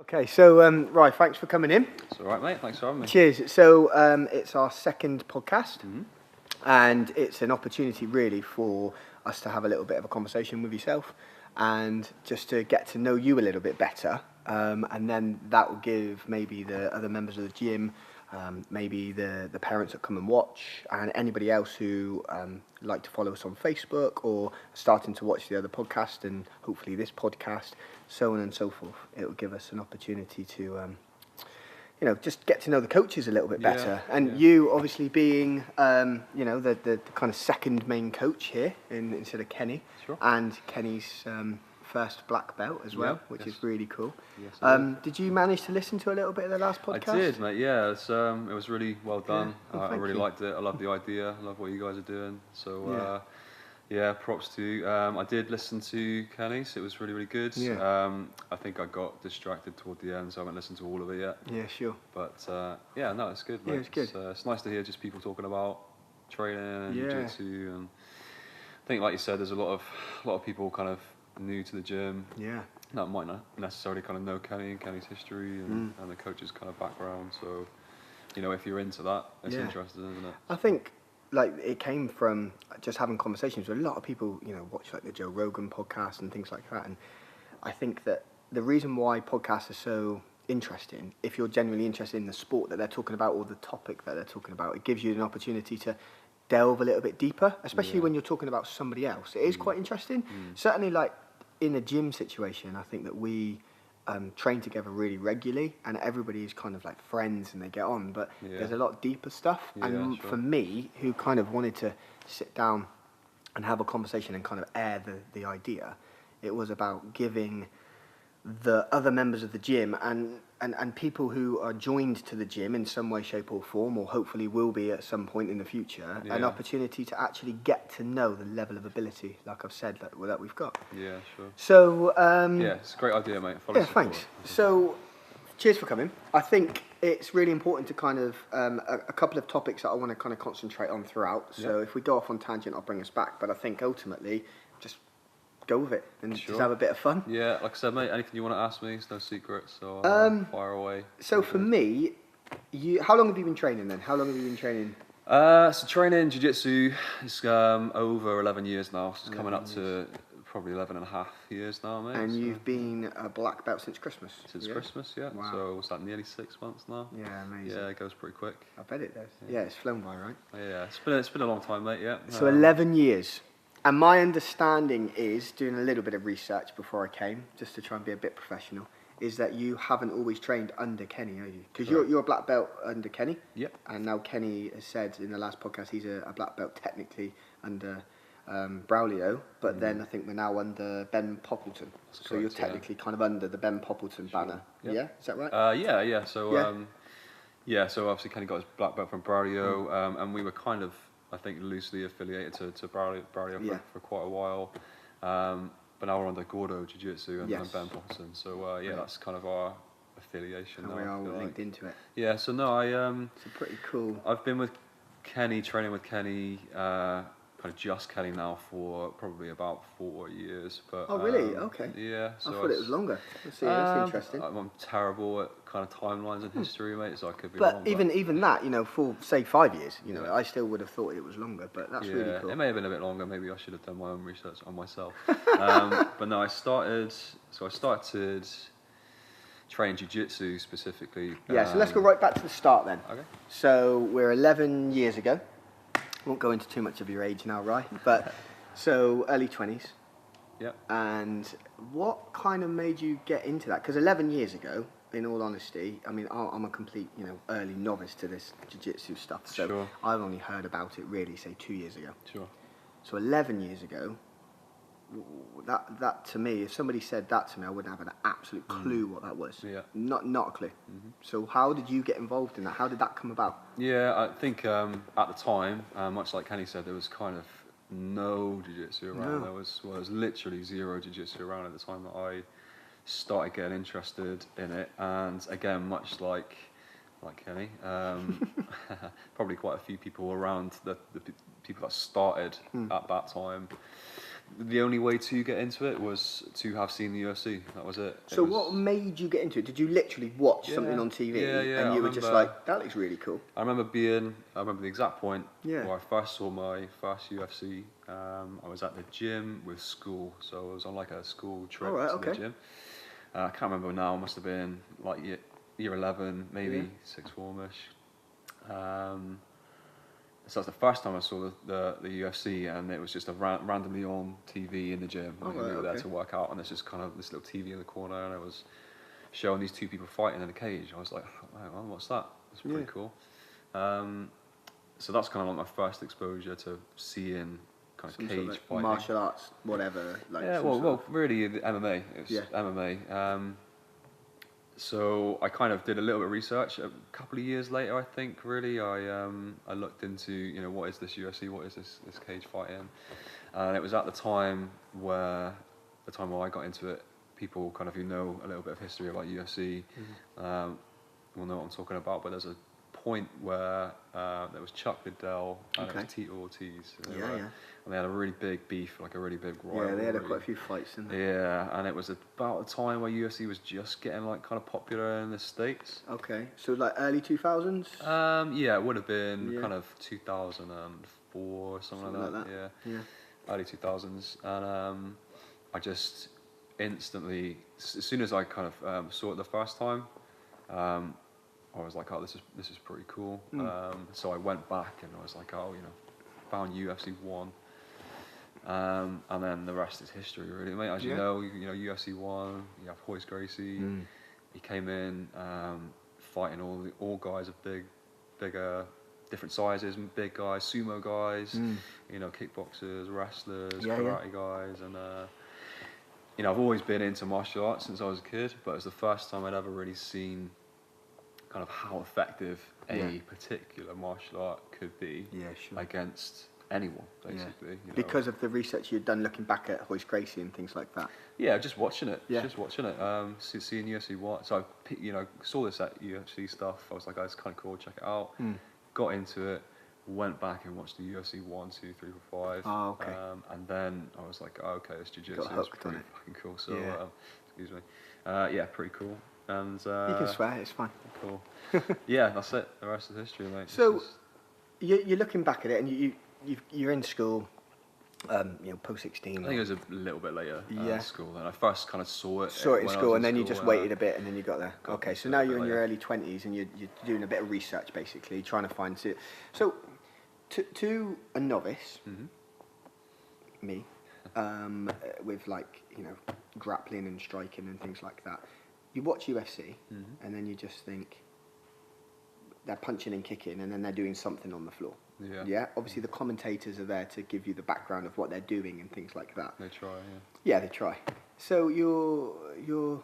Okay, so Ryan, thanks for coming in. It's all right, mate. Thanks for having me. Cheers. So it's our second podcast, and it's an opportunity really for us to have a little bit of a conversation with yourself, and just to get to know you a little bit better. And then that will give maybe the other members of the gym, maybe the parents that come and watch, and anybody else who like to follow us on Facebook or starting to watch the other podcast and hopefully this podcast, so on and so forth. It will give us an opportunity to, just get to know the coaches a little bit better. And you obviously being, the kind of second main coach here instead of Kenny. Sure. And Kenny's first black belt as well, which is really cool. Yes, did you manage to listen to a little bit of the last podcast? I did, mate. Yeah, it was really well done. Yeah. I really liked it. I love the idea. I love what you guys are doing. So, props to you. I did listen to Kenny's. It was really, really good. Yeah. I think I got distracted toward the end, so I haven't listened to all of it yet. Yeah, sure. But it's good, mate. Yeah, it's good. It's nice to hear just people talking about training and jiu-jitsu, and I think, like you said, there's a lot of people kind of new to the gym. Yeah. That might not necessarily kind of know Kenny and Kenny's history and the coach's kind of background. So, if you're into that, it's interesting, isn't it? I think it came from just having conversations with a lot of people, watch like the Joe Rogan podcast and things like that. And I think that the reason why podcasts are so interesting, if you're genuinely interested in the sport that they're talking about or the topic that they're talking about, it gives you an opportunity to delve a little bit deeper, especially when you're talking about somebody else. It is quite interesting. Certainly, like in a gym situation, I think that we train together really regularly, and everybody is kind of like friends and they get on. But there's a lot deeper stuff. And for me, who kind of wanted to sit down and have a conversation and kind of air the idea, it was about giving the other members of the gym and people who are joined to the gym in some way, shape or form, or hopefully will be at some point in the future, an opportunity to actually get to know the level of ability, like I've said, that we've got. Yeah, sure. So... it's a great idea, mate. Thanks. So, cheers for coming. I think it's really important to kind of... a couple of topics that I want to kind of concentrate on throughout. So if we go off on tangent, I'll bring us back. But I think ultimately, just go with it and just have a bit of fun. Yeah, like I said, mate, anything you want to ask me, it's no secret, so fire away. So for me, how long have you been training then? How long have you been training? So training jiu-jitsu is over 11 years now. So it's coming up to probably 11 and a half years now, mate. And you've been a black belt since Christmas? Since Christmas, yeah. Wow. So what's that, nearly 6 months now? Yeah, amazing. Yeah, it goes pretty quick. I bet it does. Yeah, it's flown by, right? Yeah, it's been a long time, mate, yeah. So 11 years. And my understanding is, doing a little bit of research before I came, just to try and be a bit professional, is that you haven't always trained under Kenny, are you? Because you're a black belt under Kenny. Yep. And now Kenny has said in the last podcast he's a black belt technically under Braulio, but then I think we're now under Ben Poppleton. That's so you're technically kind of under the Ben Poppleton banner. Yep. Yeah, is that right? Yeah. So so obviously Kenny got his black belt from Braulio, and we were kind of, I think, loosely affiliated to Braulio for quite a while. But now we're under Gordo Jiu-Jitsu and Ben Poppleton. So that's kind of our affiliation. And we are linked into it. Yeah. So no, it's a pretty cool. I've been with Kenny, training with Kenny, kind of just Kenny now for probably about 4 years. But oh really? Okay. Yeah. So I thought it was longer. Let's see. That's interesting. I'm terrible at kind of timelines and history, mate. So I could be wrong. But even that, for say 5 years, I still would have thought it was longer. But that's really cool. It may have been a bit longer. Maybe I should have done my own research on myself. But no, I started training jiu-jitsu specifically. Yeah. So let's go right back to the start then. Okay. So we're 11 years ago. Won't go into too much of your age now, right? But so early 20s. Yeah. And what kind of made you get into that? Because 11 years ago, in all honesty, I mean, I'm a complete, early novice to this jiu-jitsu stuff. So I've only heard about it really, say, 2 years ago. Sure. So 11 years ago, that to me, if somebody said that to me, I wouldn't have an absolute clue what that was. Yeah. Not a clue. Mm-hmm. So how did you get involved in that? How did that come about? Yeah, I think at the time, much like Kenny said, there was kind of no jiu-jitsu around. There was literally zero jiu-jitsu around at the time that I started getting interested in it. And again, much like Kenny, probably quite a few people around the people that started at that time. the only way to get into it was to have seen the UFC. That was it. So what made you get into it? Did you literally watch something on TV and you were just like, that looks really cool? I remember the exact point Yeah. where I first saw my first UFC. I was at the gym with school, so I was on like a school trip to the gym. I can't remember now, it must have been like year 11, maybe sixth form-ish. So that's the first time I saw the UFC, and it was just randomly on TV in the gym. We were there to work out, and there's just kind of this little TV in the corner, and it was showing these two people fighting in a cage. I was like, oh, what's that? It's pretty cool. So that's kind of like my first exposure to seeing kind of cage like fighting. Martial arts, whatever. Like well, really the MMA. It was MMA. So I kind of did a little bit of research. A couple of years later, I think, really, I looked into, what is this UFC? What is this cage fighting? And it was at the time where I got into it, people kind of who know a little bit of history about UFC will know what I'm talking about. But there's a point where there was Chuck Liddell and it was Tito Ortiz. And they had a really big beef, like a really big rivalry. Yeah, they had quite a few fights, didn't they? Yeah, and it was about the time where UFC was just getting like kind of popular in the States. Okay, so like early 2000s? Yeah, it would have been kind of 2004, something like that. Yeah, early 2000s, and I just instantly, as soon as I kind of saw it the first time, I was like, oh, this is pretty cool. So I went back and I was like, oh, found UFC 1. And then the rest is history, really, mate. As you know, UFC 1. You have Royce Gracie. He came in fighting all guys of bigger, different sizes, big guys, sumo guys, kickboxers, wrestlers, karate guys, and I've always been into martial arts since I was a kid, but it was the first time I'd ever really seen kind of how effective a particular martial art could be against anyone, basically. Because of the research you'd done looking back at Royce Gracie and things like that. Yeah, just watching it. Seeing UFC 1. So I, saw this at UFC stuff. I was like, oh, it's kind of cool. Check it out. Got into it. Went back and watched the UFC 1, 2, 3, 4, 5. Oh, okay. And then I was like, oh, okay, it's jiu-jitsu. It's pretty fucking cool. So, excuse me. Pretty cool. And you can swear, it's fine. Cool. Yeah, that's it. The rest is history, mate. So you're looking back at it, and you're in school, post 16. I think it was a little bit later. School. Then I first kind of saw it. In school, and then you just waited a bit, and then you got there. Okay, so now you're in your early 20s, and you're doing a bit of research, basically, trying to find it. So, to a novice, me, with like grappling and striking and things like that, you watch UFC, and then you just think they're punching and kicking, and then they're doing something on the floor. Yeah. Obviously, the commentators are there to give you the background of what they're doing and things like that. They try. Yeah, they try. So you're.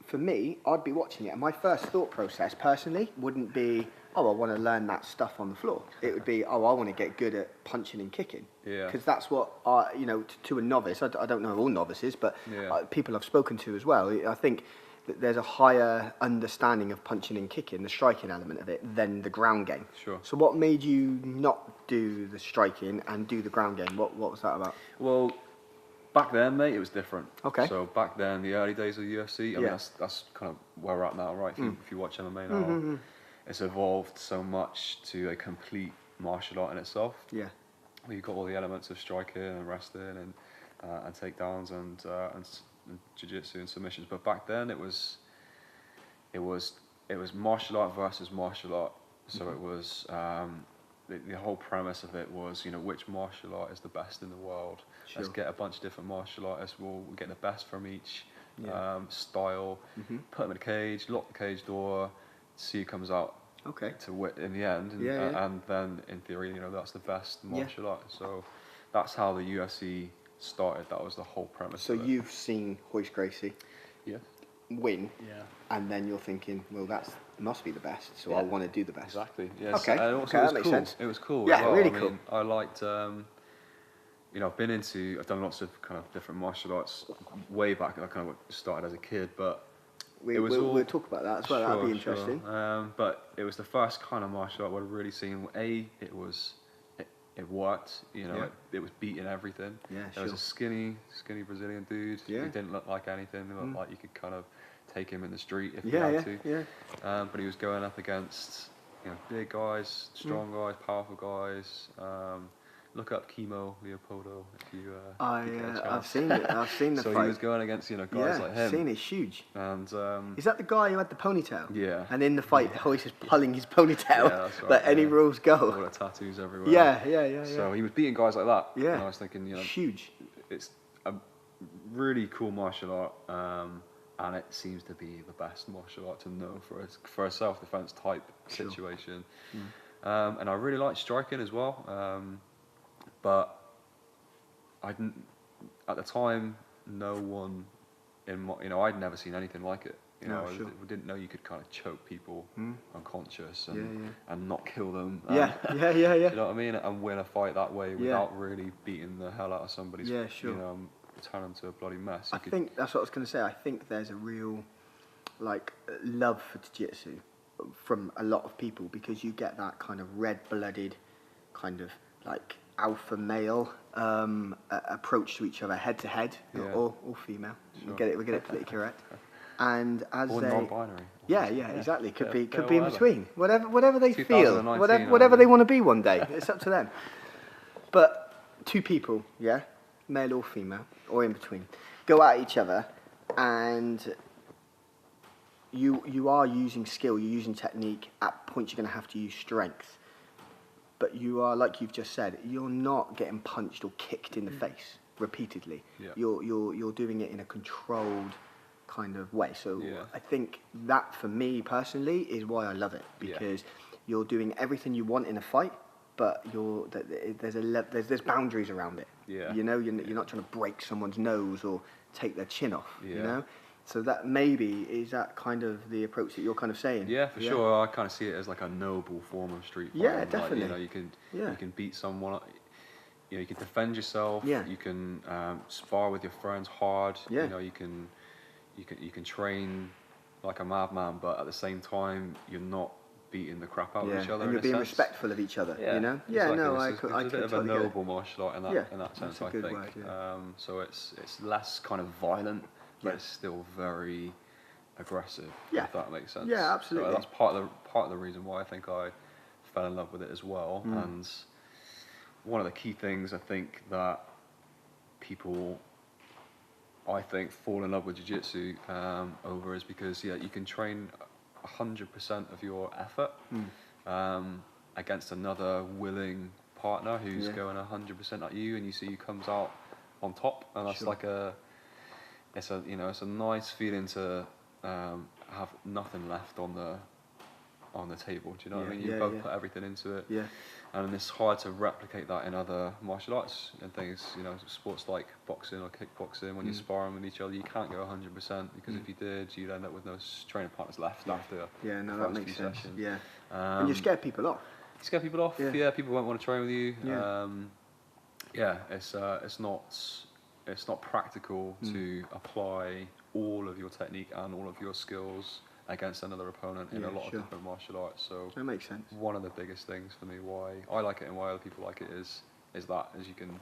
For me, I'd be watching it, and my first thought process, personally, wouldn't be, oh, I want to learn that stuff on the floor. It would be, oh, I want to get good at punching and kicking. Yeah. Because that's what, to a novice, I don't know all novices, but people I've spoken to as well, I think that there's a higher understanding of punching and kicking, the striking element of it, than the ground game. Sure. So what made you not do the striking and do the ground game? What was that about? Well, back then, mate, it was different. Okay. So back then, the early days of the UFC, I mean, that's kind of where we're at now, right? If you watch MMA now, it's evolved so much to a complete martial art in itself. Yeah. Where you've got all the elements of striking and wrestling and takedowns and jiu-jitsu and submissions. But back then, it was martial art versus martial art. So it was the whole premise of it was, which martial art is the best in the world. Sure. Let's get a bunch of different martial artists. We'll get the best from each style. Put them in a cage, lock the cage door, see who comes out. Okay. In the end, and then in theory, that's the best martial art. So that's how the UFC started. That was the whole premise. So you've seen Royce Gracie win, and then you're thinking, well, that must be the best, so I want to do the best. Exactly. Yes. Okay. And also that makes sense. It was cool. Yeah, really cool. I liked. I've done lots of kind of different martial arts way back. I kind of started as a kid, but we'll talk about that as well. That'd be interesting. But it was the first kind of martial art where I've really seen. It was it worked. You know, Yeah. it was beating everything. Yeah, There was a skinny Brazilian dude. Yeah. He didn't look like anything. He looked like you could kind of take him in the street if you Yeah, had yeah, to. yeah. But he was going up against, you know, big guys, strong guys, powerful guys. Look up Chemo Leopoldo if you get a chance. I've seen it. I've seen the so fight. he was going against, you know, guys like him. Seen it. It's huge. And is that the guy who had the ponytail? Yeah. And in the fight, Hoyce is pulling his ponytail. Yeah, that's right, Let any rules go. All the tattoos everywhere. Yeah. So he was beating guys like that. Yeah. And I was thinking, you know, huge. It's a really cool martial art, and it seems to be the best martial art to know for a self-defense type situation. And I really like striking as well, but I didn't, at the time, no one in my, you know, I'd never seen anything like it. You know, I didn't know you could kind of choke people unconscious and not kill them. Yeah. You know what I mean? And win a fight that way without really beating the hell out of somebody's, you know, turn them to a bloody mess. I think that's what I was going to say. I think there's a real, like, love for jiu-jitsu from a lot of people because you get that kind of red-blooded, kind of like alpha male approach to each other, head to head, or female. We get it politically correct. And as or non-binary. Yeah, exactly. Could be in between. Whatever they feel, whatever they want to be one day. It's up to them. But two people, male or female, or in between, go at each other, and you are using skill, you're using technique. At points, you're going to have to use strength. But you are, like you've just said, you're not getting punched or kicked in the face repeatedly. Yeah. You're doing it in a controlled kind of way. So I think that, for me personally, is why I love it, because you're doing everything you want in a fight, but there's boundaries around it. Yeah. You know, you're not trying to break someone's nose or take their chin off. You know. So that maybe is that kind of the approach that you're kind of saying. Yeah, for sure. I kind of see it as like a noble form of street fighting. Yeah, definitely. Like, you know, you can beat someone. You know, you can defend yourself. Yeah. You can spar with your friends hard. Yeah. You know, you can train like a madman, but at the same time, you're not beating the crap out of each other. And you're being respectful of each other. You know. Yeah. Exactly. It's a bit of a noble martial art in that sense. I think. Word, so it's less kind of violent. But it's still very aggressive, if that makes sense. Yeah, absolutely. So that's part of the reason why I think I fell in love with it as well. And one of the key things I think that people, I think, fall in love with jiu-jitsu over is because you can train 100% of your effort against another willing partner who's going 100% at you, and you see who comes out on top, and that's like it's a nice feeling to have nothing left on the table. Do you know what I mean? You both put everything into it. Yeah. And it's hard to replicate that in other martial arts and things. You know, sports like boxing or kickboxing. When you're sparring with each other, you can't go 100% because if you did, you'd end up with no training partners left after. Yeah, no, that makes sense. Sessions. Yeah. And you scare people off. You scare people off. Yeah. People won't want to train with you. Yeah. It's not practical to apply all of your technique and all of your skills against another opponent in a lot of different martial arts. So that makes sense. One of the biggest things for me why I like it and why other people like it is that you can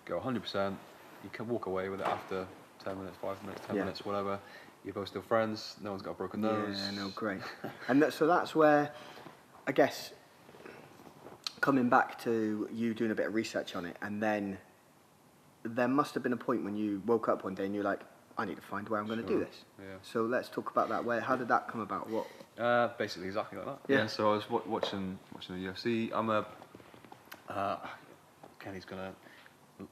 go 100%. You can walk away with it after 10 minutes, 5 minutes, 10 minutes, whatever. You're both still friends. No one's got a broken nose. Yeah, no, great. And so that's where, I guess, coming back to you doing a bit of research on it, and then there must have been a point when you woke up one day and you're like, I need to find where I'm going to do this. Yeah. So let's talk about that. How did that come about? What? Basically exactly like that. Yeah. So I was watching the UFC. Kenny's going to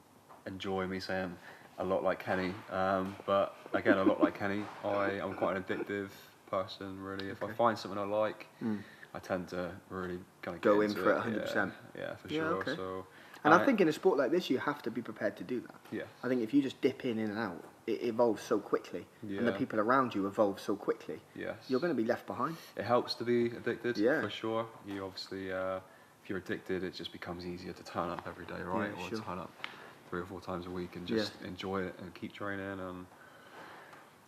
enjoy me saying a lot like Kenny. But again, a lot like Kenny. I'm quite an addictive person, really. If I find something I like, I tend to really kind of go in for it 100%. Yeah, for sure. Okay. So. And I think in a sport like this, you have to be prepared to do that. Yeah. I think if you just dip in and out, it evolves so quickly. Yeah. And the people around you evolve so quickly. Yes. You're going to be left behind. It helps to be addicted, for sure. You obviously, if you're addicted, it just becomes easier to turn up every day, right? Or turn up 3 or 4 times a week and just enjoy it and keep training. And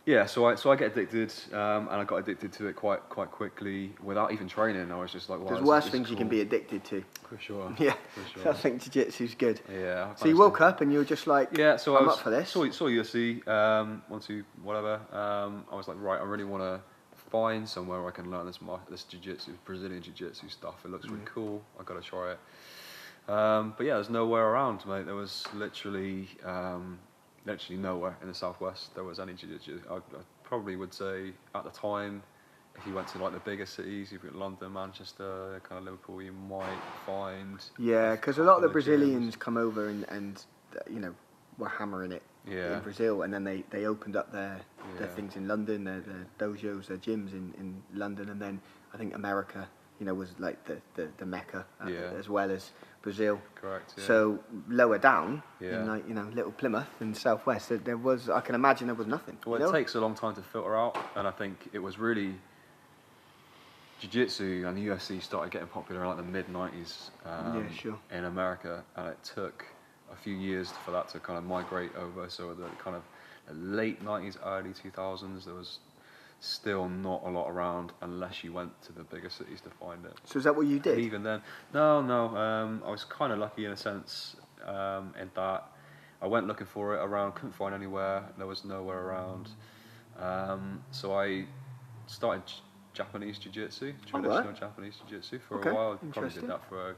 Yeah, so I get addicted, and I got addicted to it quite quickly without even training. I was just like, wow, There's this worse is things cool. you can be addicted to. For sure. Yeah, For so sure. I think jiu-jitsu's good. Yeah. So you woke up and you were just like, yeah, so I'm I was, up for this. Saw UFC, whatever. I was like, right, I really want to find somewhere where I can learn this jiu-jitsu, Brazilian jiu-jitsu stuff. It looks really cool. I got to try it. But yeah, there's nowhere around, mate. There was literally nowhere in the southwest there was any jiu-jitsu. I probably would say at the time, if you went to like the bigger cities, you've got London, Manchester, kind of Liverpool, you might find. Yeah, because a lot of the Brazilians come over and you know, were hammering it in Brazil, and then they opened up their things in London, their dojos, their gyms in London, and then I think America, you know, was like the mecca as well as Brazil. Correct. Yeah. So lower down in like, you know, little Plymouth in the southwest, there was, I can imagine there was nothing. Well, it takes a long time to filter out, and I think it was really jiu-jitsu and the UFC started getting popular in like the mid-90s in America, and it took a few years for that to kind of migrate over. So the kind of late 90s, early 2000s, there was still not a lot around unless you went to the bigger cities to find it. So is that what you did? And even then, no. I was kind of lucky in a sense in that I went looking for it around, couldn't find anywhere. There was nowhere around. So I started Japanese jiu-jitsu, traditional Japanese jiu-jitsu for a while. Probably did that for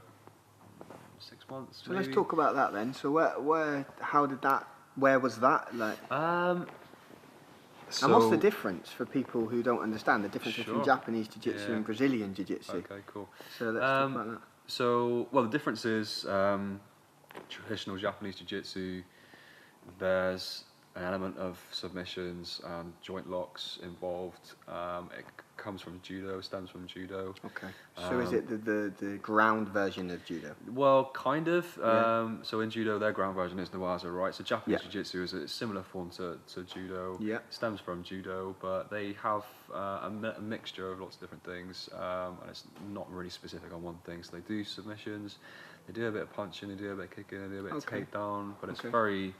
6 months. So let's talk about that then. So where was that like? And what's the difference for people who don't understand the difference between Japanese jiu-jitsu and Brazilian jiu-jitsu? Okay, cool. So let's talk about that. So, well, the difference is traditional Japanese jiu-jitsu, there's an element of submissions and joint locks involved. It comes from judo, stems from judo. Okay. So is it the ground version of judo? Well, kind of. So in judo, their ground version is Newaza, right? So Japanese jiu-jitsu is a similar form to judo. Yeah. Stems from judo, but they have a mixture of lots of different things, and it's not really specific on one thing. So they do submissions, they do a bit of punching, they do a bit of kicking, they do a bit of takedown, but it's very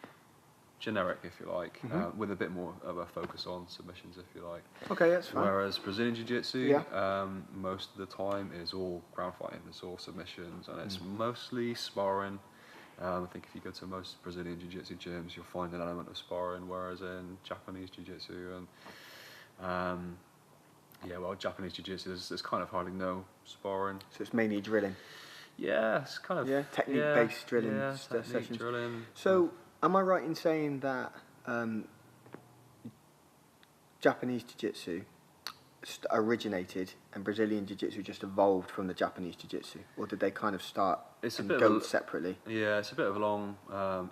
generic, if you like, with a bit more of a focus on submissions, if you like. Okay, that's fine. Whereas Brazilian Jiu-Jitsu, most of the time is all ground fighting, it's all submissions, and it's mostly sparring. I think if you go to most Brazilian Jiu-Jitsu gyms, you'll find an element of sparring, whereas in Japanese Jiu-Jitsu and Japanese Jiu-Jitsu, there's kind of hardly no sparring. So it's mainly drilling. Yeah, it's kind of technique-based drilling sessions. So, am I right in saying that Japanese Jiu-Jitsu originated and Brazilian Jiu-Jitsu just evolved from the Japanese Jiu-Jitsu, or did they kind of start and go separately? Yeah, it's a bit of a long,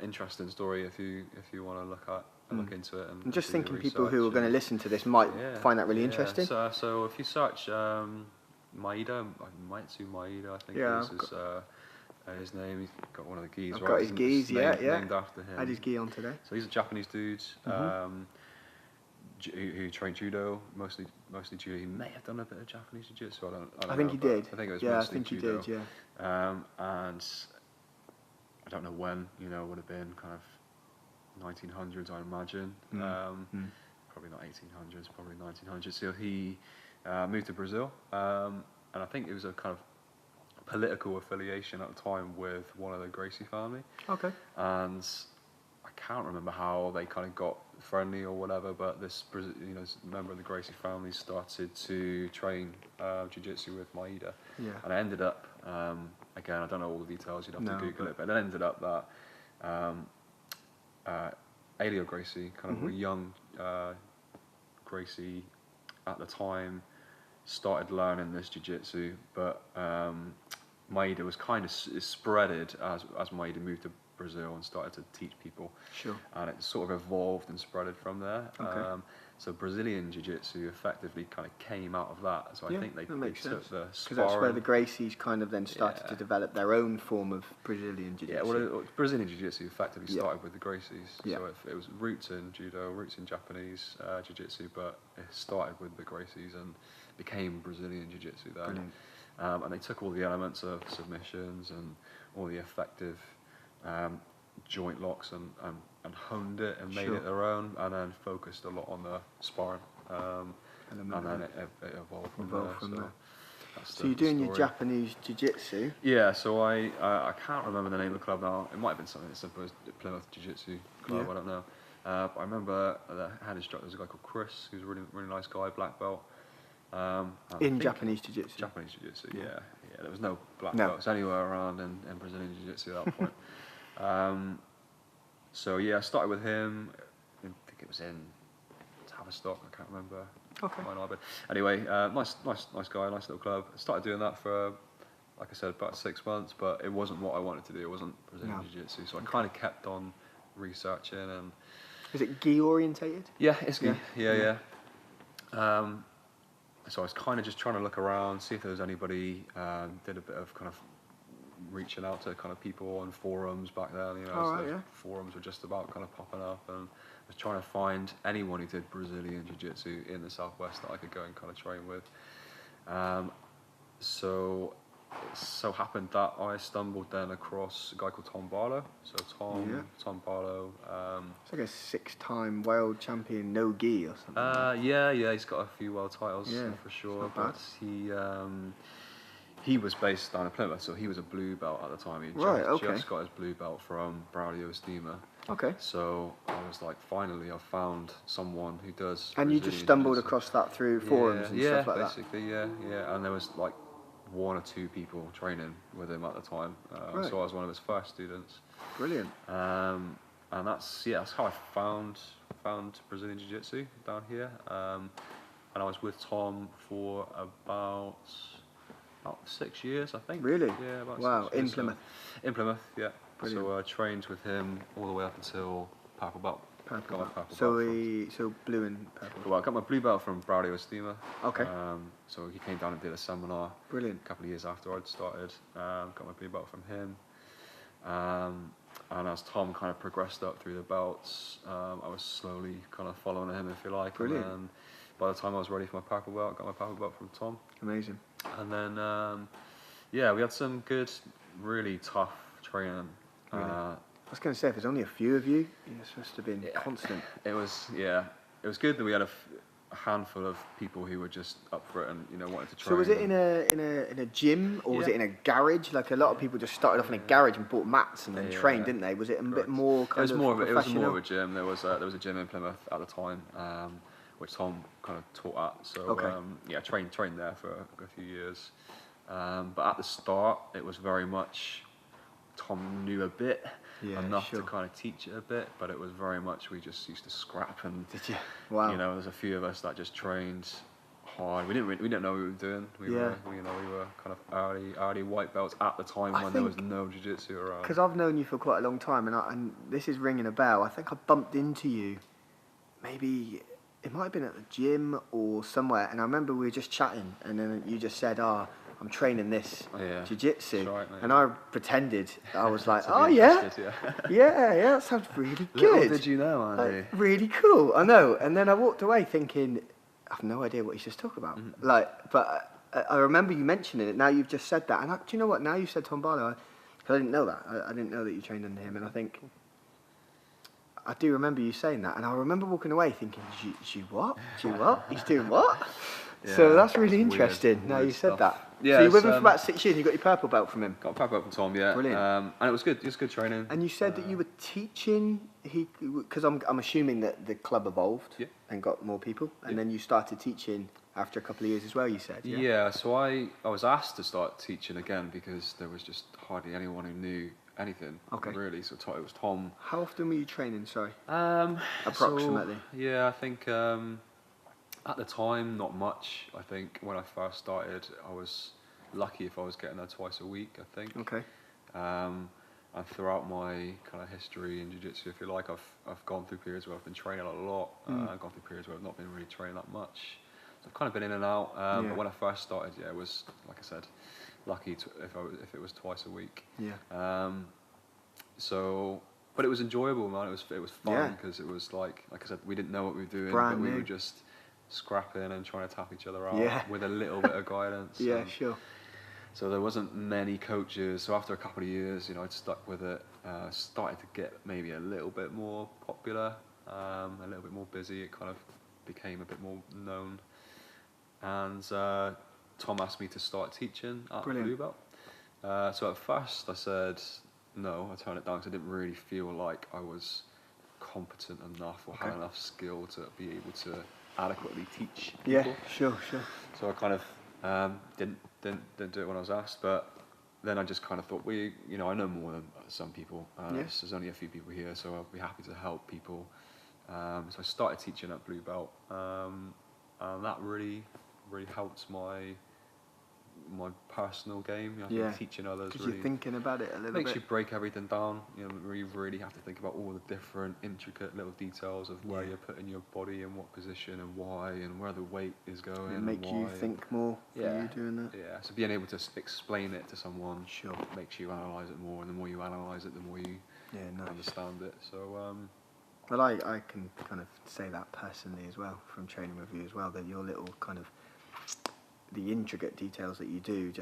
interesting story if you want to look into it. And I'm just thinking people who are going to listen to this might find that really interesting. So if you search Maeda, I think is his name. He's got one of the gis, right? Got his gis, named after him. Had his gi on today. So he's a Japanese dude who trained judo, mostly judo. He may have done a bit of Japanese jiu-jitsu. I think he did. I think it was mostly I think judo. He did. And I don't know when. It would have been kind of 1900s, I imagine. Probably not 1800s, probably 1900s. So he moved to Brazil, and I think it was a kind of political affiliation at the time with one of the Gracie family. Okay. And I can't remember how they kind of got friendly or whatever, but this member of the Gracie family started to train jiu-jitsu with Maeda. Yeah. And it ended up, again, I don't know all the details, you'd have to Google it, but it ended up that Helio Gracie, kind of a young Gracie at the time, started learning this jiu-jitsu, but Maeda was kind of spreaded as Maeda moved to Brazil and started to teach people. Sure. And it sort of evolved and spreaded from there. Okay. So Brazilian Jiu-Jitsu effectively kind of came out of that. So I think they took the sparring. Because that's where the Gracies kind of then started to develop their own form of Brazilian Jiu-Jitsu. Yeah, well, Brazilian Jiu-Jitsu effectively started with the Gracies. Yeah. So it was roots in judo, roots in Japanese Jiu-Jitsu, but it started with the Gracies and became Brazilian Jiu-Jitsu then. Brilliant. And they took all the elements of submissions and all the effective joint locks and honed it and made it their own, and then focused a lot on the sparring. And then it evolved from there. So you're doing your Japanese jiu-jitsu? Yeah, so I can't remember the name of the club now. It might have been something as simple as Plymouth Jiu-Jitsu Club, I don't know. But I remember the head instructor was a guy called Chris, who's a really, really nice guy, black belt. In Japanese Jiu-Jitsu? Japanese Jiu-Jitsu, yeah. There was no black belts anywhere around in Brazilian Jiu-Jitsu at that point. So yeah, I started with him. I think it was in Tavistock, I can't remember. Okay. But anyway, nice guy, nice little club. I started doing that for, like I said, about 6 months, but it wasn't what I wanted to do. It wasn't Brazilian Jiu-Jitsu, so I kind of kept on researching. And is it gi orientated? Yeah, it's gi. Yeah. So I was kind of just trying to look around, see if there was anybody. Did a bit of kind of reaching out to kind of people on forums back then. You know, forums were just about kind of popping up, and I was trying to find anyone who did Brazilian Jiu-Jitsu in the Southwest that I could go and kind of train with. So it so happened that I stumbled then across a guy called Tom Barlow. So Tom Barlow. It's like a 6-time world champion no gi or something. Yeah, he's got a few world titles for sure. But he was based down in Plymouth, so he was a blue belt at the time. He just got his blue belt from Braulio Estima. Okay. So I was like, finally, I've found someone who does. And you just stumbled across that through forums and stuff like that? Yeah. And there was like 1 or 2 people training with him at the time. So I was one of his first students. Brilliant. And that's how I found Brazilian Jiu-Jitsu down here. And I was with Tom for about 6 years, I think. Really? Yeah, about 6 years. In Plymouth? In Plymouth, yeah. Brilliant. So I trained with him all the way up until purple belt. So blue and purple. Well, I got my blue belt from Braulio Estima. Okay. So he came down and did a seminar. Brilliant. A couple of years after I'd started. Got my blue belt from him. And as Tom kind of progressed up through the belts, I was slowly kind of following him, if you like. Brilliant. And then by the time I was ready for my purple belt, I got my purple belt from Tom. Amazing. And then, we had some good, really tough training. Really? I was going to say, if there's only a few of you, you're supposed to have been constant. It was good that we had a handful of people who were just up for it and wanted to train. So was it in a gym or was it in a garage? Like a lot of people just started off in a garage and bought mats and then trained, didn't they? Was it a bit more kind of professional? It was more of a gym. There was a gym in Plymouth at the time, which Tom kind of taught at. So trained there for a few years. But at the start, it was very much Tom knew a bit. Enough to kind of teach it a bit, but it was very much we just used to scrap and. Did you? Wow. There's a few of us that just trained hard. We didn't know what we were doing. We were kind of early white belts at the time when there was no jiu-jitsu around. Because I've known you for quite a long time, and this is ringing a bell. I think I bumped into you. Maybe it might have been at the gym or somewhere, and I remember we were just chatting, and then you just said, I'm training this jiu-jitsu, right, and I pretended I was like, yeah, that sounds really good. Little did you know, Andy. Really cool, I know. And then I walked away thinking, I have no idea what he's just talking about. But I remember you mentioning it. Now you've just said that, and do you know what? Now you said Tom Barlow, because I didn't know that. I didn't know that you trained under him, and I think I do remember you saying that, and I remember walking away thinking, you what? He's doing what? Yeah, so that's really interesting. Now you said that. Yeah, so you were with him for about 6 years and you got your purple belt from him? Got a purple belt from Tom, yeah. Brilliant. And it was good. It was good training. And you said that you were teaching, because I'm assuming that the club evolved and got more people, and then you started teaching after a couple of years as well, you said? Yeah, so I was asked to start teaching again because there was just hardly anyone who knew anything, really. So it was Tom. How often were you training, sorry? Approximately. I think... at the time, not much. I think when I first started, I was lucky if I was getting there twice a week, I think. Okay. And throughout my kind of history in jiu-jitsu, if you like, I've gone through periods where I've been training a lot. I've gone through periods where I've not been really training that much. So I've kind of been in and out. But when I first started, it was, like I said, lucky if it was twice a week. Yeah. But it was enjoyable, man. It was fun because it was like I said, we didn't know what we were doing, but we were just scrapping and trying to tap each other out with a little bit of guidance. Sure. So there wasn't many coaches. So after a couple of years, I'd stuck with it. started to get maybe a little bit more popular, a little bit more busy. It kind of became a bit more known, and Tom asked me to start teaching at Blue Belt. So at first I said no. I turned it down because I didn't really feel like I was competent enough or had enough skill to be able to adequately teach people. Yeah, sure. So I kind of didn't do it when I was asked, but then I just kind of thought, I know more than some people. There's only a few people here, so I'll be happy to help people. So I started teaching at Blue Belt, and that really helped my personal game. Teaching others. Because you're thinking about it a little bit. Makes you break everything down. You really have to think about all the different intricate little details of where you're putting your body in what position and why, and where the weight is going. It makes you think more for you doing that. Yeah, so being able to explain it to someone makes you analyse it more, and the more you analyse it, the more you understand it. So. Well, I can kind of say that personally as well, from training with you as well, that your little kind of, the intricate details that you do,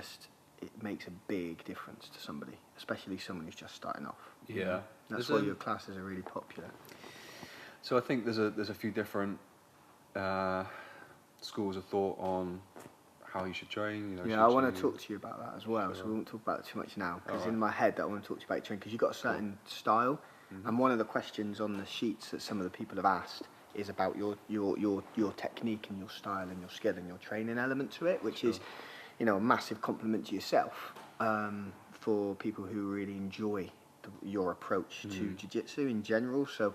it makes a big difference to somebody, especially someone who's just starting off. Yeah. That's why your classes are really popular. So I think there's a few different schools of thought on how you should train. I want to talk to you about that as well, so we won't talk about it too much now, because in my head I want to talk to you about your training, because you've got a certain style. And one of the questions on the sheets that some of the people have asked is about your technique and your style and your skill and your training element to it, which is, a massive compliment to yourself, for people who really enjoy your approach to jiu-jitsu in general. So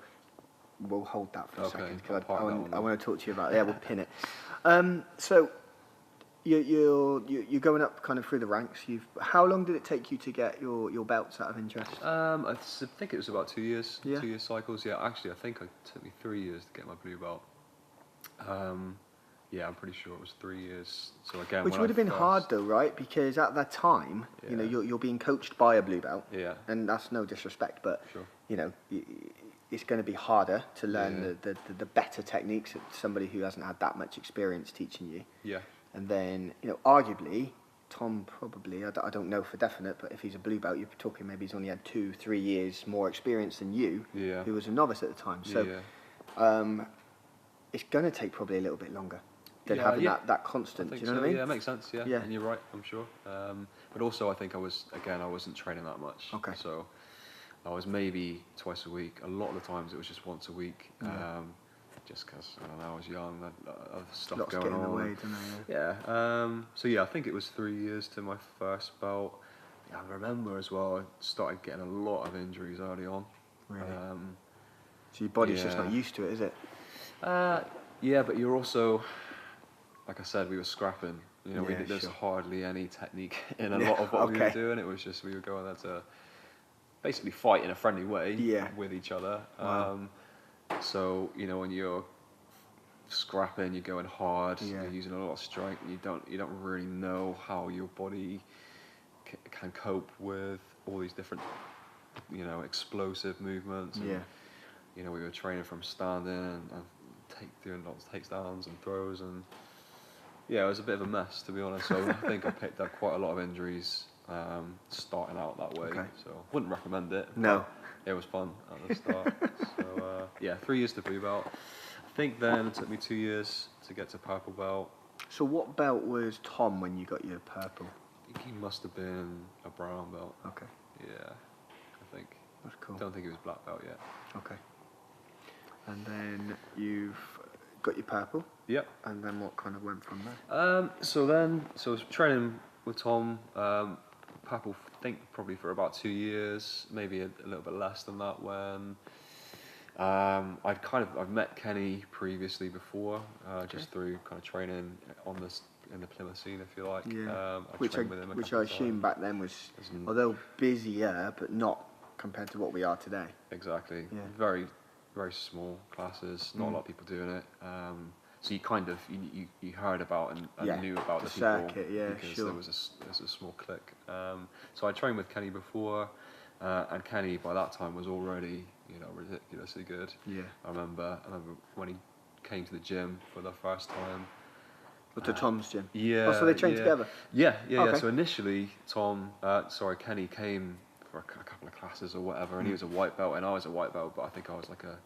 we'll hold that for a second, because I want to talk to you about it. Yeah, we'll pin it. So you're going up kind of through the ranks. How long did it take you to get your belts, out of interest? I think it was about 2 years. 2 year cycles. Yeah, actually, I think it took me 3 years to get my blue belt. I'm pretty sure it was 3 years. So again, which would have been hard though, right? Because at that time, you're being coached by a blue belt. Yeah. And that's no disrespect, but it's going to be harder to learn the better techniques that somebody who hasn't had that much experience teaching you. Yeah. And then, arguably, Tom probably, I don't know for definite, but if he's a blue belt, you're talking maybe he's only had 2-3 years more experience than you, who was a novice at the time. So it's going to take probably a little bit longer than having that constant. Do you know what I mean? Yeah, it makes sense, yeah. And you're right, I'm sure. But also, I think I wasn't training that much. Okay. So I was maybe twice a week. A lot of the times it was just once a week. Just because I was young, other stuff lots going on. In the way, don't they? I think it was 3 years to my first belt. I remember as well, I started getting a lot of injuries early on. Really? So your body's just not used to it, is it? But you're also, like I said, we were scrapping. There's hardly any technique in a lot of what we were doing. It was just we were going there to basically fight in a friendly way with each other. Wow. So when you're scrapping, you're going hard, you're using a lot of strength, and you don't really know how your body can cope with all these different explosive movements. And, we were training from standing and doing lots of takedowns and throws, and it was a bit of a mess, to be honest. So I think I picked up quite a lot of injuries starting out that way. Okay. So wouldn't recommend it. No. It was fun at the start. So 3 years to blue belt. I think then it took me 2 years to get to purple belt. So what belt was Tom when you got your purple? I think he must have been a brown belt. Okay. Yeah, I think. That's cool. Don't think he was black belt yet. Okay. And then you've got your purple. Yep. And then what kind of went from there? So I was training with Tom. Purple, I think probably for about 2 years, maybe a little bit less than that. When I've met Kenny previously before, just through kind of training in the Plymouth scene, if you like. Yeah. Which I assume back then was, although busier, but not compared to what we are today. Exactly. Yeah. Very, very small classes. Not a lot of people doing it. So you kind of you heard about and knew about the people circuit, because there was a small clique. So I trained with Kenny before, and Kenny by that time was already ridiculously good. Yeah. I remember when he came to the gym for the first time. To Tom's gym. Yeah. Oh, so they trained together. Yeah. So initially Kenny came for a couple of classes or whatever, and he was a white belt and I was a white belt, but I think I was like a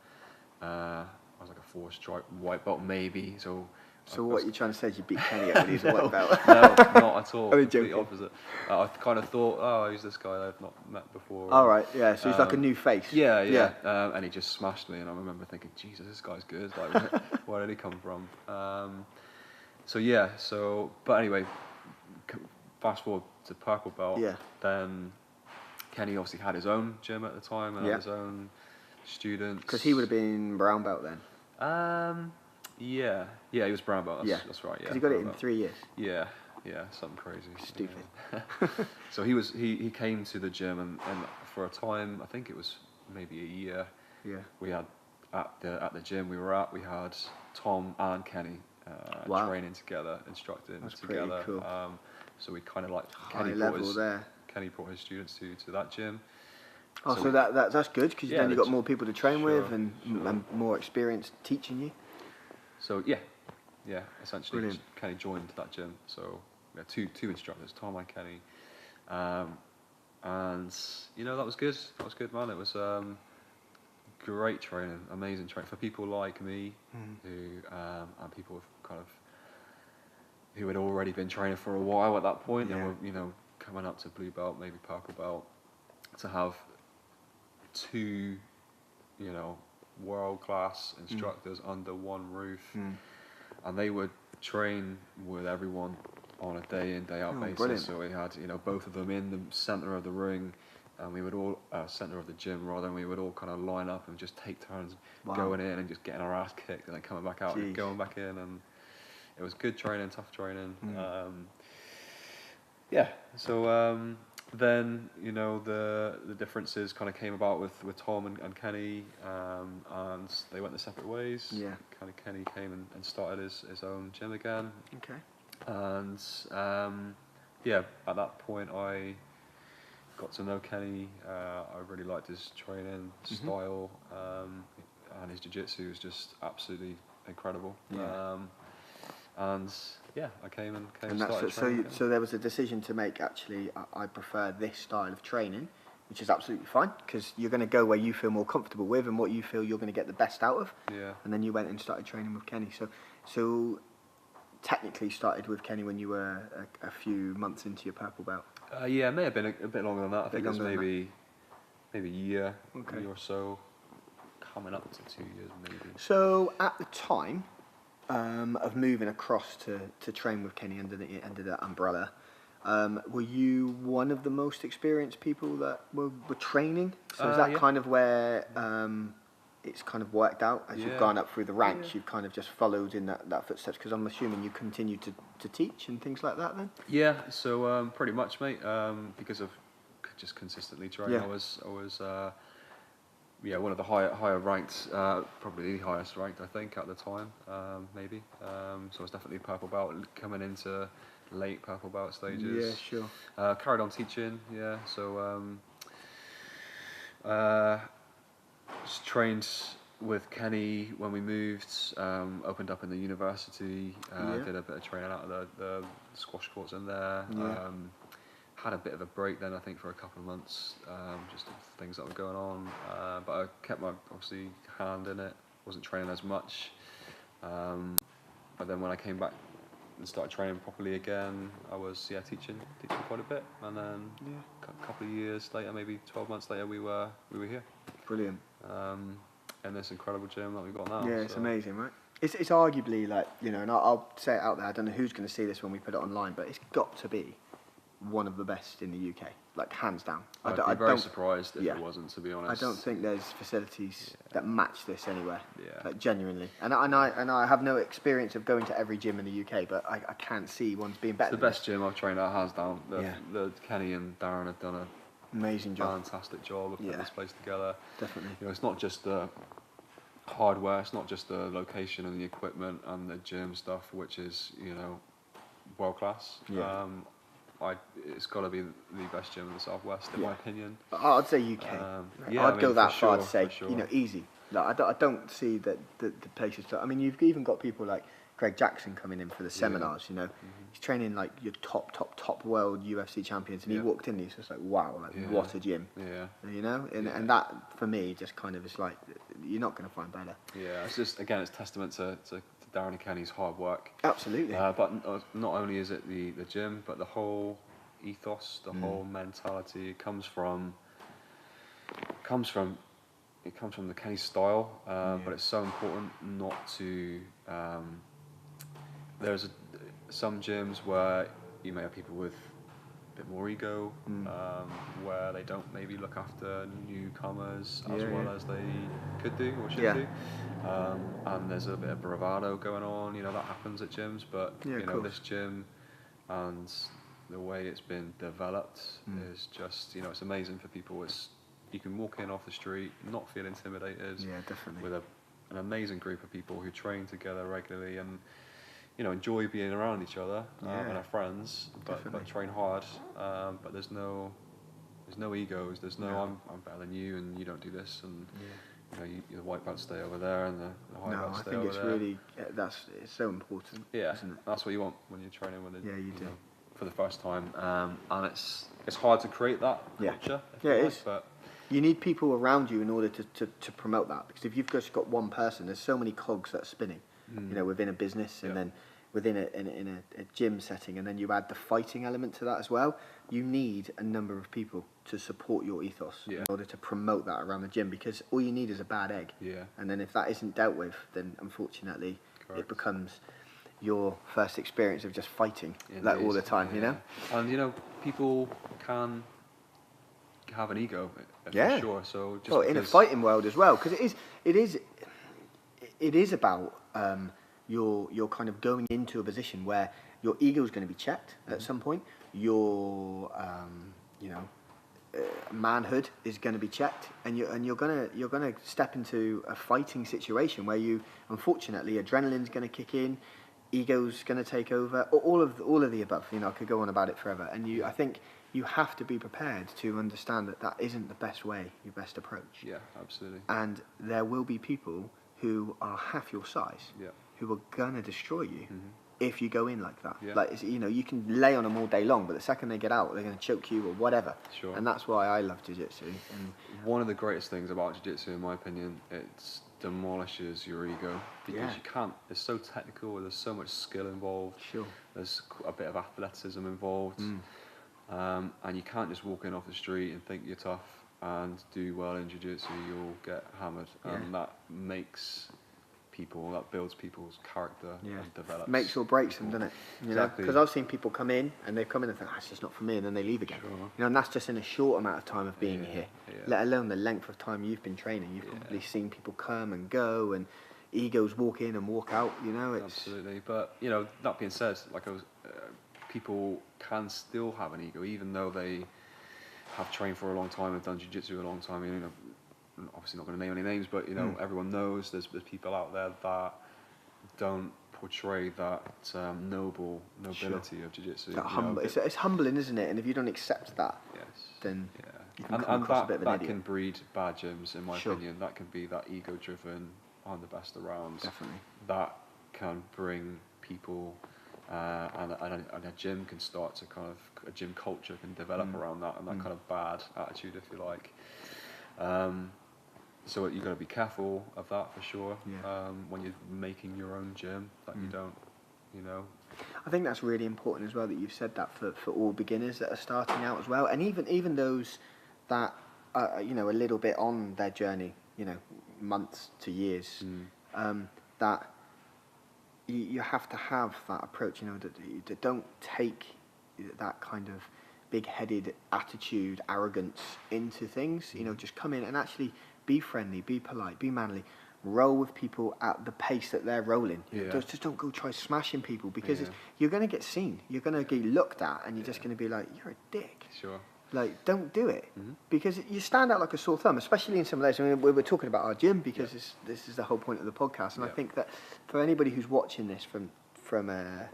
4-stripe white belt maybe. So what you're trying to say is you beat Kenny when he's a white belt? No, not at all. I'm Completely joking. opposite. I kind of thought, oh, who's this guy I've not met before? All right, yeah. So he's like a new face. Yeah. And he just smashed me, and I remember thinking, Jesus, this guy's good. Like, where did he come from? But anyway, fast forward to purple belt. Yeah. Then Kenny obviously had his own gym at the time and had his own students. Because he would have been brown belt then. Yeah, he was brown belt. That's right. Yeah, because he got it in 3 years. Yeah, something crazy. Stupid. Yeah. So he came to the gym and for a time, I think it was maybe a year. Yeah. We had at the gym we had Tom and Kenny training together, instructing together. Pretty cool. So we kind of like Kenny brought his students to that gym. Oh, so that's good because then you've got more people to train with and more experience teaching you. So essentially Brilliant. Kenny joined that gym. So we had two instructors, Tom and Kenny, and that was good. That was good, man. It was great training, amazing training for people like me who and people who had already been training for a while at that point and were coming up to blue belt, maybe purple belt, to have two world-class instructors under one roof, and they would train with everyone on a day in, day out basis. Brilliant. So we had both of them in the centre of the ring, and we would all centre of the gym rather, and we would all kind of line up and just take turns going in and just getting our ass kicked and then coming back out and going back in, and it was good training, tough training. Then the differences kind of came about with Tom and Kenny, and they went their separate ways. Yeah. Kind of Kenny came and started his own gym again. Okay. And at that point I got to know Kenny. I really liked his training style, and his jiu-jitsu was just absolutely incredible. Yeah. I came and started training. So there was a decision to make. Actually, I prefer this style of training, which is absolutely fine because you're going to go where you feel more comfortable with and what you feel you're going to get the best out of. Yeah. And then you went and started training with Kenny. So technically started with Kenny when you were a few months into your purple belt. It may have been a bit longer than that. I think it was maybe a year or so, coming up to 2 years maybe. So at the time of moving across to train with Kenny under that umbrella, were you one of the most experienced people that were training? So is that kind of where it's kind of worked out as you've gone up through the ranks? You've kind of just followed in that footsteps, because I'm assuming you continue to teach and things like that then? Yeah, so pretty much, mate, because of just consistently training. I was one of the higher ranked, probably the highest ranked, I think, at the time, maybe. So I was definitely purple belt, coming into late purple belt stages. Yeah, sure. Carried on teaching, so just trained with Kenny when we moved, opened up in the university, did a bit of training out of the squash courts in there. Had a bit of a break then, I think, for a couple of months, just things that were going on. But I kept my, obviously, hand in it. Wasn't training as much. But then when I came back and started training properly again, I was teaching quite a bit. And then a couple of years later, maybe 12 months later, we were here. Brilliant. In this incredible gym that we've got now. Yeah, it's amazing, right? It's arguably like, and I'll say it out there. I don't know who's going to see this when we put it online, but it's got to be one of the best in the UK, like hands down. I'd be very surprised if it wasn't, to be honest. I don't think there's facilities that match this anywhere. Yeah. Like, genuinely. And I have no experience of going to every gym in the UK, but I can't see one's being better. It's the best gym I've trained at, hands down. The Kenny and Darren have done an amazing job. Fantastic job of putting this place together. Definitely. It's not just the hardware, it's not just the location and the equipment and the gym stuff, which is world class. Yeah. It's got to be the best gym in the Southwest, in my opinion. I'd say UK. I'd go that far to say, easy. Like, I don't see that the places. I mean, you've even got people like Greg Jackson coming in for the seminars, you know. He's training like your top world UFC champions, and he walked in and he's just like, wow, like what a gym. Yeah. You know? And that, for me, just kind of is like, you're not going to find better. Yeah, it's just, again, it's testament to Darren and Kenny's hard work. Absolutely. But not only is it the gym, but the whole ethos, the whole mentality, it comes from the Kenny style, but it's so important not to. There's some gyms where you may have people with a bit more ego, where they don't maybe look after newcomers as well as they could do or should do, and there's a bit of bravado going on. You know, that happens at gyms, but you know, this gym and the way it's been developed is just, you know, it's amazing for people. You can walk in off the street, not feel intimidated. Yeah, definitely. With an amazing group of people who train together regularly and, you know, enjoy being around each other and are friends, but train hard. But there's no egos. There's no I'm better than you and you don't do this, and you know, the white belts stay over there and the high belts stay over there. I think it's really it's so important. Yeah, isn't it? That's what you want when you're training with it. Yeah, you do. Know, for the first time, and it's hard to create that culture. Yeah, it is. But you need people around you in order to promote that, because if you've just got one person, there's so many cogs that are spinning, you know, within a business and then within a gym setting, and then you add the fighting element to that as well. You need a number of people to support your ethos in order to promote that around the gym, because all you need is a bad egg. Yeah. And then if that isn't dealt with, then unfortunately it becomes your first experience of just fighting all the time, you know? And, you know, people can have an ego, for sure. So just in a fighting world as well, because it is about you're kind of going into a position where your ego is going to be checked at some point. Your manhood is going to be checked, and you're gonna step into a fighting situation where you, unfortunately, adrenaline's going to kick in, ego's going to take over, all of the above. You know, I could go on about it forever, and I think you have to be prepared to understand that isn't the best way, your best approach. Yeah, absolutely. And there will be people who are half your size, who are gonna destroy you if you go in like that. Yeah. Like, you know, you can lay on them all day long, but the second they get out, they're gonna choke you or whatever. Sure. And that's why I love jiu-jitsu. And one of the greatest things about jiu-jitsu, in my opinion, it demolishes your ego, because you can't. It's so technical. There's so much skill involved. Sure. There's a bit of athleticism involved. And you can't just walk in off the street and think you're tough and do well in jiu-jitsu. You'll get hammered, and that builds people's character and develops. Makes or breaks them, doesn't it? You know, because I've seen people come in and they've come in and think, it's just not for me, and then they leave again. Sure. You know, and that's just in a short amount of time of being here. Yeah. Let alone the length of time you've been training. You've probably seen people come and go, and egos walk in and walk out. You know, absolutely. But you know, that being said, people can still have an ego, even though they have trained for a long time and done jiu-jitsu a long time. You know, obviously not going to name any names, but you know, everyone knows there's people out there that don't portray that nobility of jiu-jitsu. It's humbling, isn't it? And if you don't accept that, then you can come across a bit of an idiot. That can breed bad gyms, in my opinion. That can be that ego-driven, I'm the best around. Definitely. That can bring people. And a gym can start to a gym culture can develop around that, and that kind of bad attitude, if you like. So you've got to be careful of that for sure. When you're making your own gym, that you don't, you know. I think that's really important as well that you've said that for all beginners that are starting out as well, and even those that are, you know, a little bit on their journey, you know, months to years, that. You have to have that approach, you know, that don't take that kind of big-headed attitude, arrogance into things. You know, just come in and actually be friendly, be polite, be manly, roll with people at the pace that they're rolling. Just don't go try smashing people, because you're going to get seen. You're going to get looked at, and you're just going to be like, you're a dick. Sure. Like, don't do it, because you stand out like a sore thumb, especially in some of those. I mean, we were talking about our gym, because this is the whole point of the podcast, and I think that for anybody who's watching this from a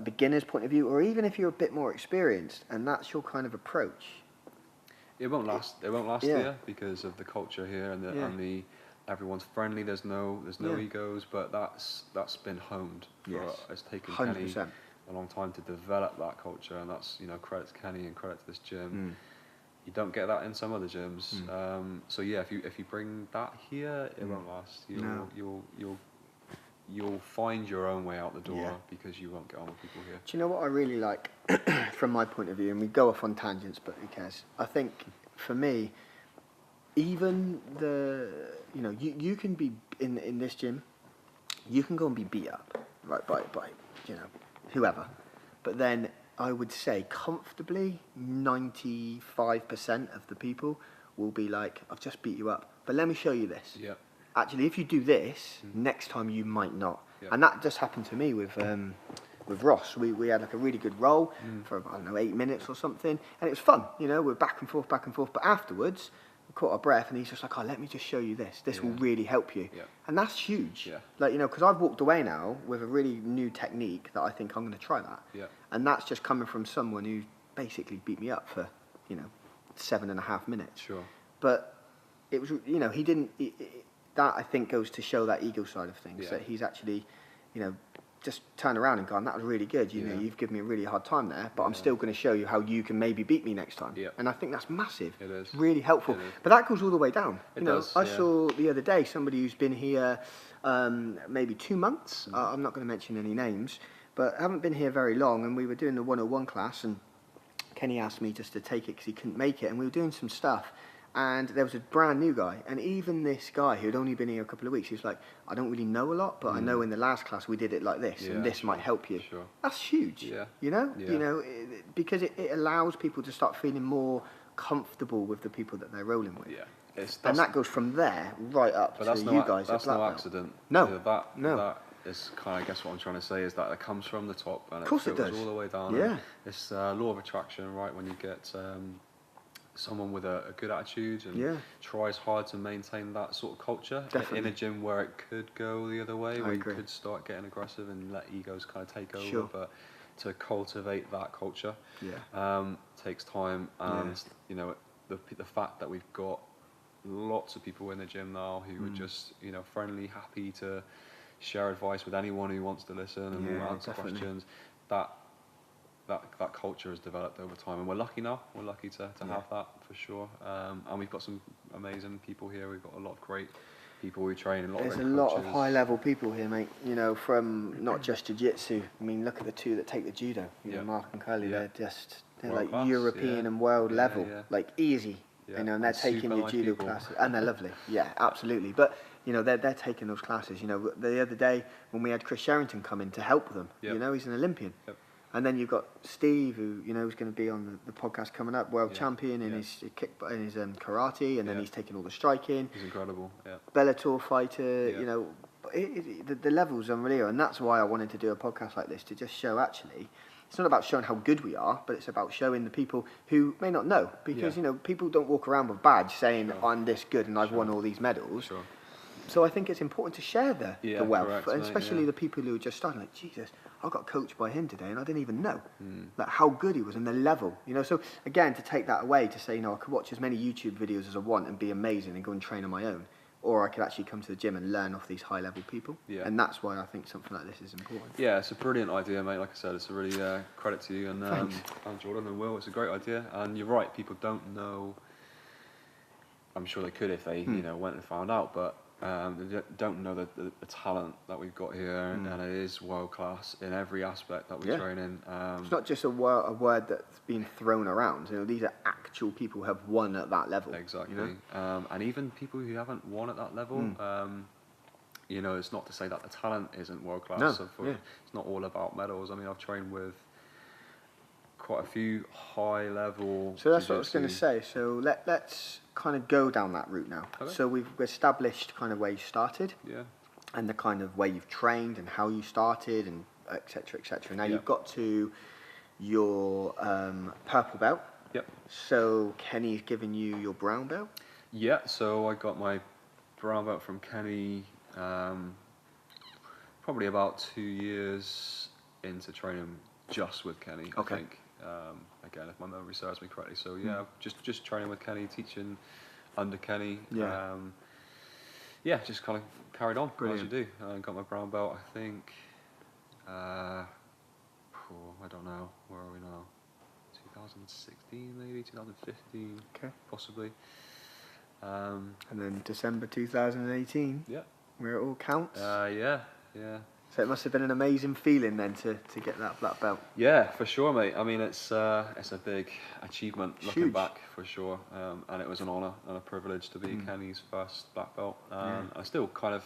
beginner's point of view, or even if you're a bit more experienced, and that's your kind of approach, it won't last. It won't last here because of the culture here and the everyone's friendly. There's no egos, but that's been honed. It's taken 100%. Kenny a long time to develop that culture, and that's credit to Kenny and credit to this gym. You don't get that in some other gyms. So yeah, if you bring that here, it won't last. You'll find your own way out the door because you won't get on with people here. Do you know what I really like from my point of view? And we go off on tangents, but who cares? I think for me, even you can be in this gym, you can go and be beat up, right, by whoever. But then I would say comfortably 95% of the people will be like, I've just beat you up, but let me show you this. Yeah. Actually, if you do this, next time you might not. Yeah. And that just happened to me with Ross. We had like a really good roll for about, 8 minutes or something, and it was fun. We're back and forth. But afterwards, we caught our breath, and he's just like, "Oh, let me just show you this. This will really help you." Yeah. And that's huge. Yeah. Like because I've walked away now with a really new technique that I think I'm going to try that. Yeah. And that's just coming from someone who basically beat me up for 7.5 minutes. Sure. But it was he didn't. That I think goes to show that ego side of things, that he's actually, just turned around and gone, that was really good. You've given me a really hard time there, but I'm still going to show you how you can maybe beat me next time. Yeah. And I think that's massive. It is. Really helpful. But that goes all the way down. I saw the other day somebody who's been here maybe 2 months. I'm not going to mention any names, but haven't been here very long. And we were doing the 101 class, and Kenny asked me just to take it because he couldn't make it. And we were doing some stuff. And there was a brand new guy, and even this guy who had only been here a couple of weeks, he was like, I don't really know a lot, but I know in the last class we did it like this, and this might help you. Sure. That's huge, because it allows people to start feeling more comfortable with the people that they're rolling with. Yeah. And that goes from there right up to you guys. That's no accident. No. That is kind of, I guess what I'm trying to say is that it comes from the top, and of course it does all the way down. Yeah. It's law of attraction, right? When you get someone with a good attitude and tries hard to maintain that sort of culture in a gym where it could go the other way, where you could start getting aggressive and let egos kind of take over. But to cultivate that culture takes time, and the fact that we've got lots of people in the gym now who are just friendly, happy to share advice with anyone who wants to listen and will answer questions. That culture has developed over time, and we're lucky now. We're lucky to have that for sure. And we've got some amazing people here. We've got a lot of great people who train. There's a lot of high-level people here, mate. From not just jiu-jitsu. I mean, look at the two that take the judo. Mark and Curly. They're like class, European and world level, like easy. Yeah. And they're taking your judo classes, and they're lovely. Yeah, absolutely. But they're taking those classes. The other day when we had Chris Sherrington come in to help them. He's an Olympian. Yep. And then you've got Steve, who is going to be on the podcast coming up, world champion in his karate, and then he's taking all the striking. He's incredible. Yeah. Bellator fighter. The levels are unreal, and that's why I wanted to do a podcast like this, to just show actually. It's not about showing how good we are, but it's about showing the people who may not know, because people don't walk around with a badge saying I'm this good and I've won all these medals. Sure. So I think it's important to share the wealth, and especially the people who are just starting. Like, Jesus, I got coached by him today, and I didn't even know like how good he was and the level. So again, to take that away, to say, I could watch as many YouTube videos as I want and be amazing and go and train on my own, or I could actually come to the gym and learn off these high-level people. Yeah. And that's why I think something like this is important. Yeah, it's a brilliant idea, mate. Like I said, it's a really credit to you and Jordan and Will. It's a great idea, and you're right. People don't know. I'm sure they could if they went and found out, but. They don't know the talent that we've got here, and it is world class in every aspect that we train in. It's not just a word that's been thrown around. These are actual people who have won at that level. Exactly. And even people who haven't won at that level. It's not to say that the talent isn't world class. No. So it's not all about medals. I mean, I've trained with quite a few high level. So that's what I was going to say. So let's kind of go down that route now. Okay. So we've established kind of where you started, and the kind of way you've trained and how you started, and etc. etc. Now you've got to your purple belt. Yep. So Kenny's given you your brown belt. Yeah. So I got my brown belt from Kenny probably about 2 years into training just with Kenny. Okay. I think. Again, if my memory serves me correctly. So just training with Kenny, teaching under Kenny. Yeah. yeah, just kind of carried on. Brilliant. As you do. Got my brown belt, I think. I don't know. Where are we now? 2016, maybe 2015. Okay. Possibly. And then December 2018. Yeah. Where it all counts. Yeah. So it must have been an amazing feeling then to get that black belt. Yeah, for sure, mate. I mean, it's a big achievement looking Huge. back, for sure. And it was an honour and a privilege to be Kenny's first black belt. I still kind of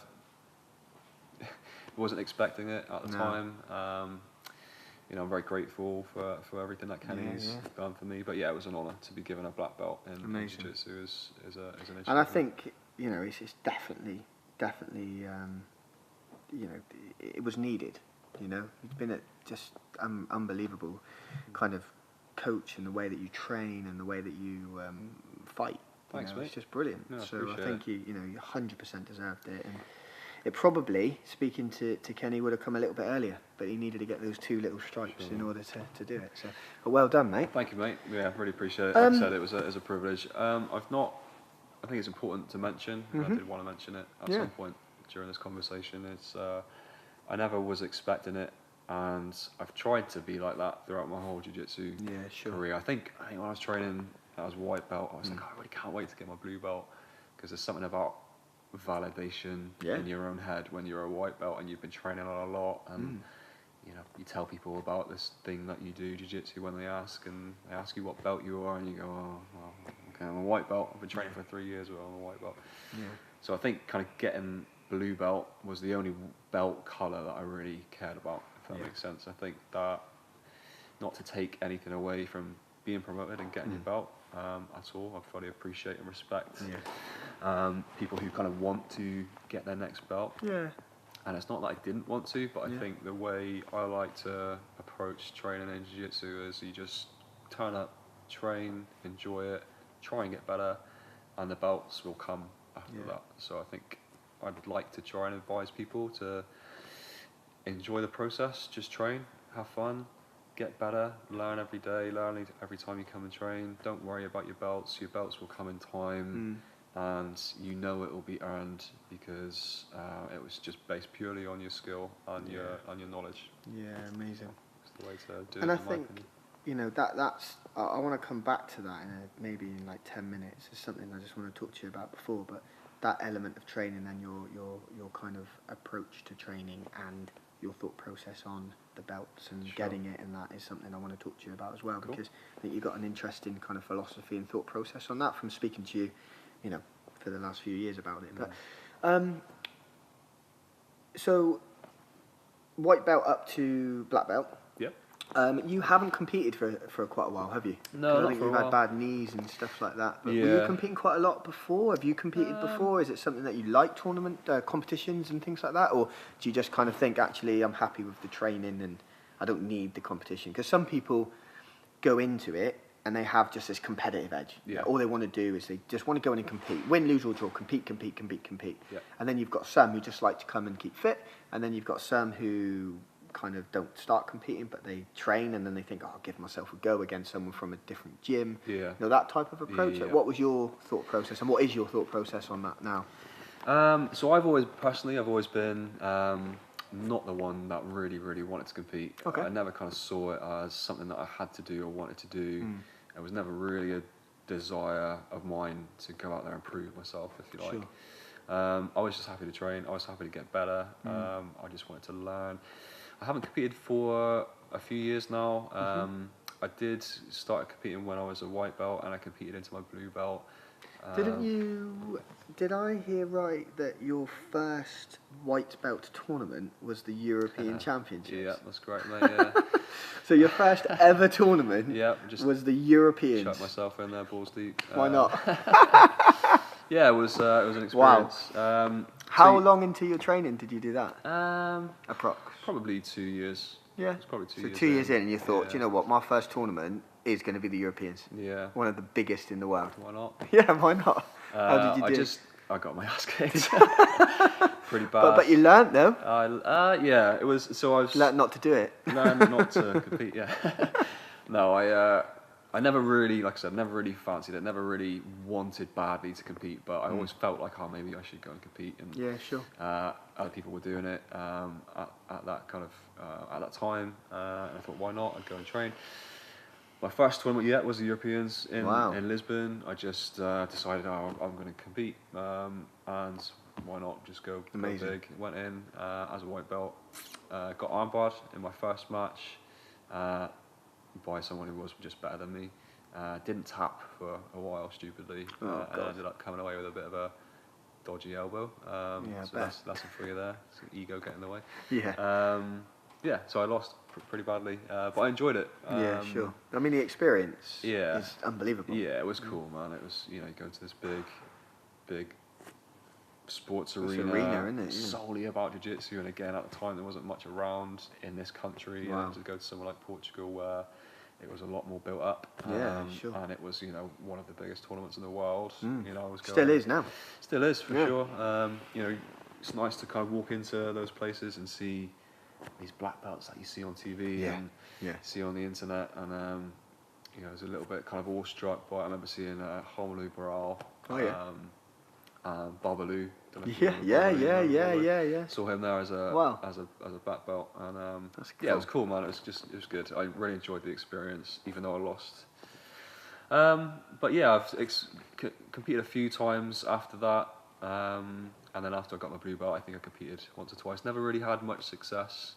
wasn't expecting it at the time. I'm very grateful for everything that Kenny's done for me. But yeah, it was an honour to be given a black belt in jiu-jitsu as an achievement. And I think it's definitely it was needed. You've been at just unbelievable kind of coach in the way that you train and the way that you fight. Thanks, mate. It's just brilliant. No, so I think you 100% deserved it. And it probably, speaking to Kenny, would have come a little bit earlier, but he needed to get those 2 little stripes in order to do it. So, but well done, mate. Thank you, mate. Yeah, really appreciate it. Like I said, it was a privilege. I think it's important to mention, and I did want to mention it at some point during this conversation, it's I never was expecting it, and I've tried to be like that throughout my whole jiu-jitsu career. I think when I was training as a white belt, I was like, I really can't wait to get my blue belt, because there's something about validation in your own head when you're a white belt and you've been training a lot, and you tell people about this thing that you do, jiu-jitsu, when they ask you what belt you are, and you go, oh, well, okay, I'm a white belt. I've been training for 3 years, but I'm a white belt. Yeah. So I think kind of getting blue belt was the only belt colour that I really cared about, if that makes sense. I think that, not to take anything away from being promoted and getting your belt at all, I fully appreciate and respect people who kind of want to get their next belt. Yeah. And it's not that I didn't want to, but I think the way I like to approach training in jiu-jitsu is you just turn up, train, enjoy it, try and get better, and the belts will come after that. So I think I'd like to try and advise people to enjoy the process, just train, have fun, get better, learn every day, learn every time you come and train. Don't worry about your belts will come in time, and it will be earned, because it was just based purely on your skill and your knowledge. Yeah, amazing. It's the way to do it. And I think that's I want to come back to that maybe in like 10 minutes. It's something I just want to talk to you about before, but that element of training and your kind of approach to training and your thought process on the belts and getting it, and that is something I want to talk to you about as well, because I think you've got an interesting kind of philosophy and thought process on that from speaking to you, for the last few years about it. But so white belt up to black belt. Yep. You haven't competed for quite a while, have you? No, I think you've had bad knees and stuff like that. But were you competing quite a lot before? Have you competed before? Is it something that you like, tournament competitions and things like that, or do you just kind of think, actually, I'm happy with the training and I don't need the competition? Because some people go into it and they have just this competitive edge. Yeah. All they want to do is they just want to go in and compete, win, lose or draw, compete. Yeah. And then you've got some who just like to come and keep fit, and then you've got some who kind of don't start competing, but they train and then they think, I'll give myself a go against someone from a different gym. Yeah. That type of approach. Yeah. What was your thought process, and what is your thought process on that now? So I've always been not the one that really wanted to compete. Okay. I never kind of saw it as something that I had to do or wanted to do. It was never really a desire of mine to go out there and prove myself, if you like. Sure. I was just happy to train. I was happy to get better. I just wanted to learn. I haven't competed for a few years now. I did start competing when I was a white belt, and I competed into my blue belt. Did I hear right that your first white belt tournament was the European Championships? Yeah, that's correct, mate, yeah. So your first ever tournament was the Europeans? Shut myself in there, balls deep. Why not? Yeah, it was an experience. Wow. How long into your training did you do that? Approx? Probably 2 years. Yeah. It's probably 2 years. So 2 years in, and you thought, do you know what, my first tournament is going to be the Europeans. Yeah. One of the biggest in the world. Why not? Yeah, why not? How did you do? I got my ass kicked. Pretty bad. But you learnt though. Yeah, it was. So I was learnt not to do it. Learned not to compete. Yeah. No, I never really, like I said, never really fancied it, never really wanted badly to compete, but I always felt like, oh, maybe I should go and compete. And yeah, sure. Other people were doing it at that kind of at that time, and I thought, why not? I'd go and train. My first tournament yet was the Europeans in Lisbon. I just decided, oh, I'm going to compete, and why not just go big. Went in as a white belt, got armbarred in my first match by someone who was just better than me. Didn't tap for a while, stupidly, and ended up coming away with a bit of a dodgy elbow. So that's a for you there. It's ego getting in the way. Yeah. So I lost pretty badly, but I enjoyed it. Yeah, sure. I mean, the experience is unbelievable. Yeah, it was cool, man. It was, you go to this big sports arena, isn't it? Solely about jiu-jitsu, and again, at the time, there wasn't much around in this country. Wow. To go to somewhere like Portugal, where it was a lot more built up. Sure. And it was, one of the biggest tournaments in the world. I was going, still is now. Still is, for sure. It's nice to kind of walk into those places and see these black belts that you see on TV and see on the internet, and I was a little bit kind of awestruck by. I remember seeing Romelu Barral, Babalu. Yeah. Saw him there as a black belt, and That's cool. it was cool, man. It was good. I really enjoyed the experience, even though I lost. But yeah, I've competed a few times after that. And then after I got my blue belt, I think I competed once or twice. Never really had much success,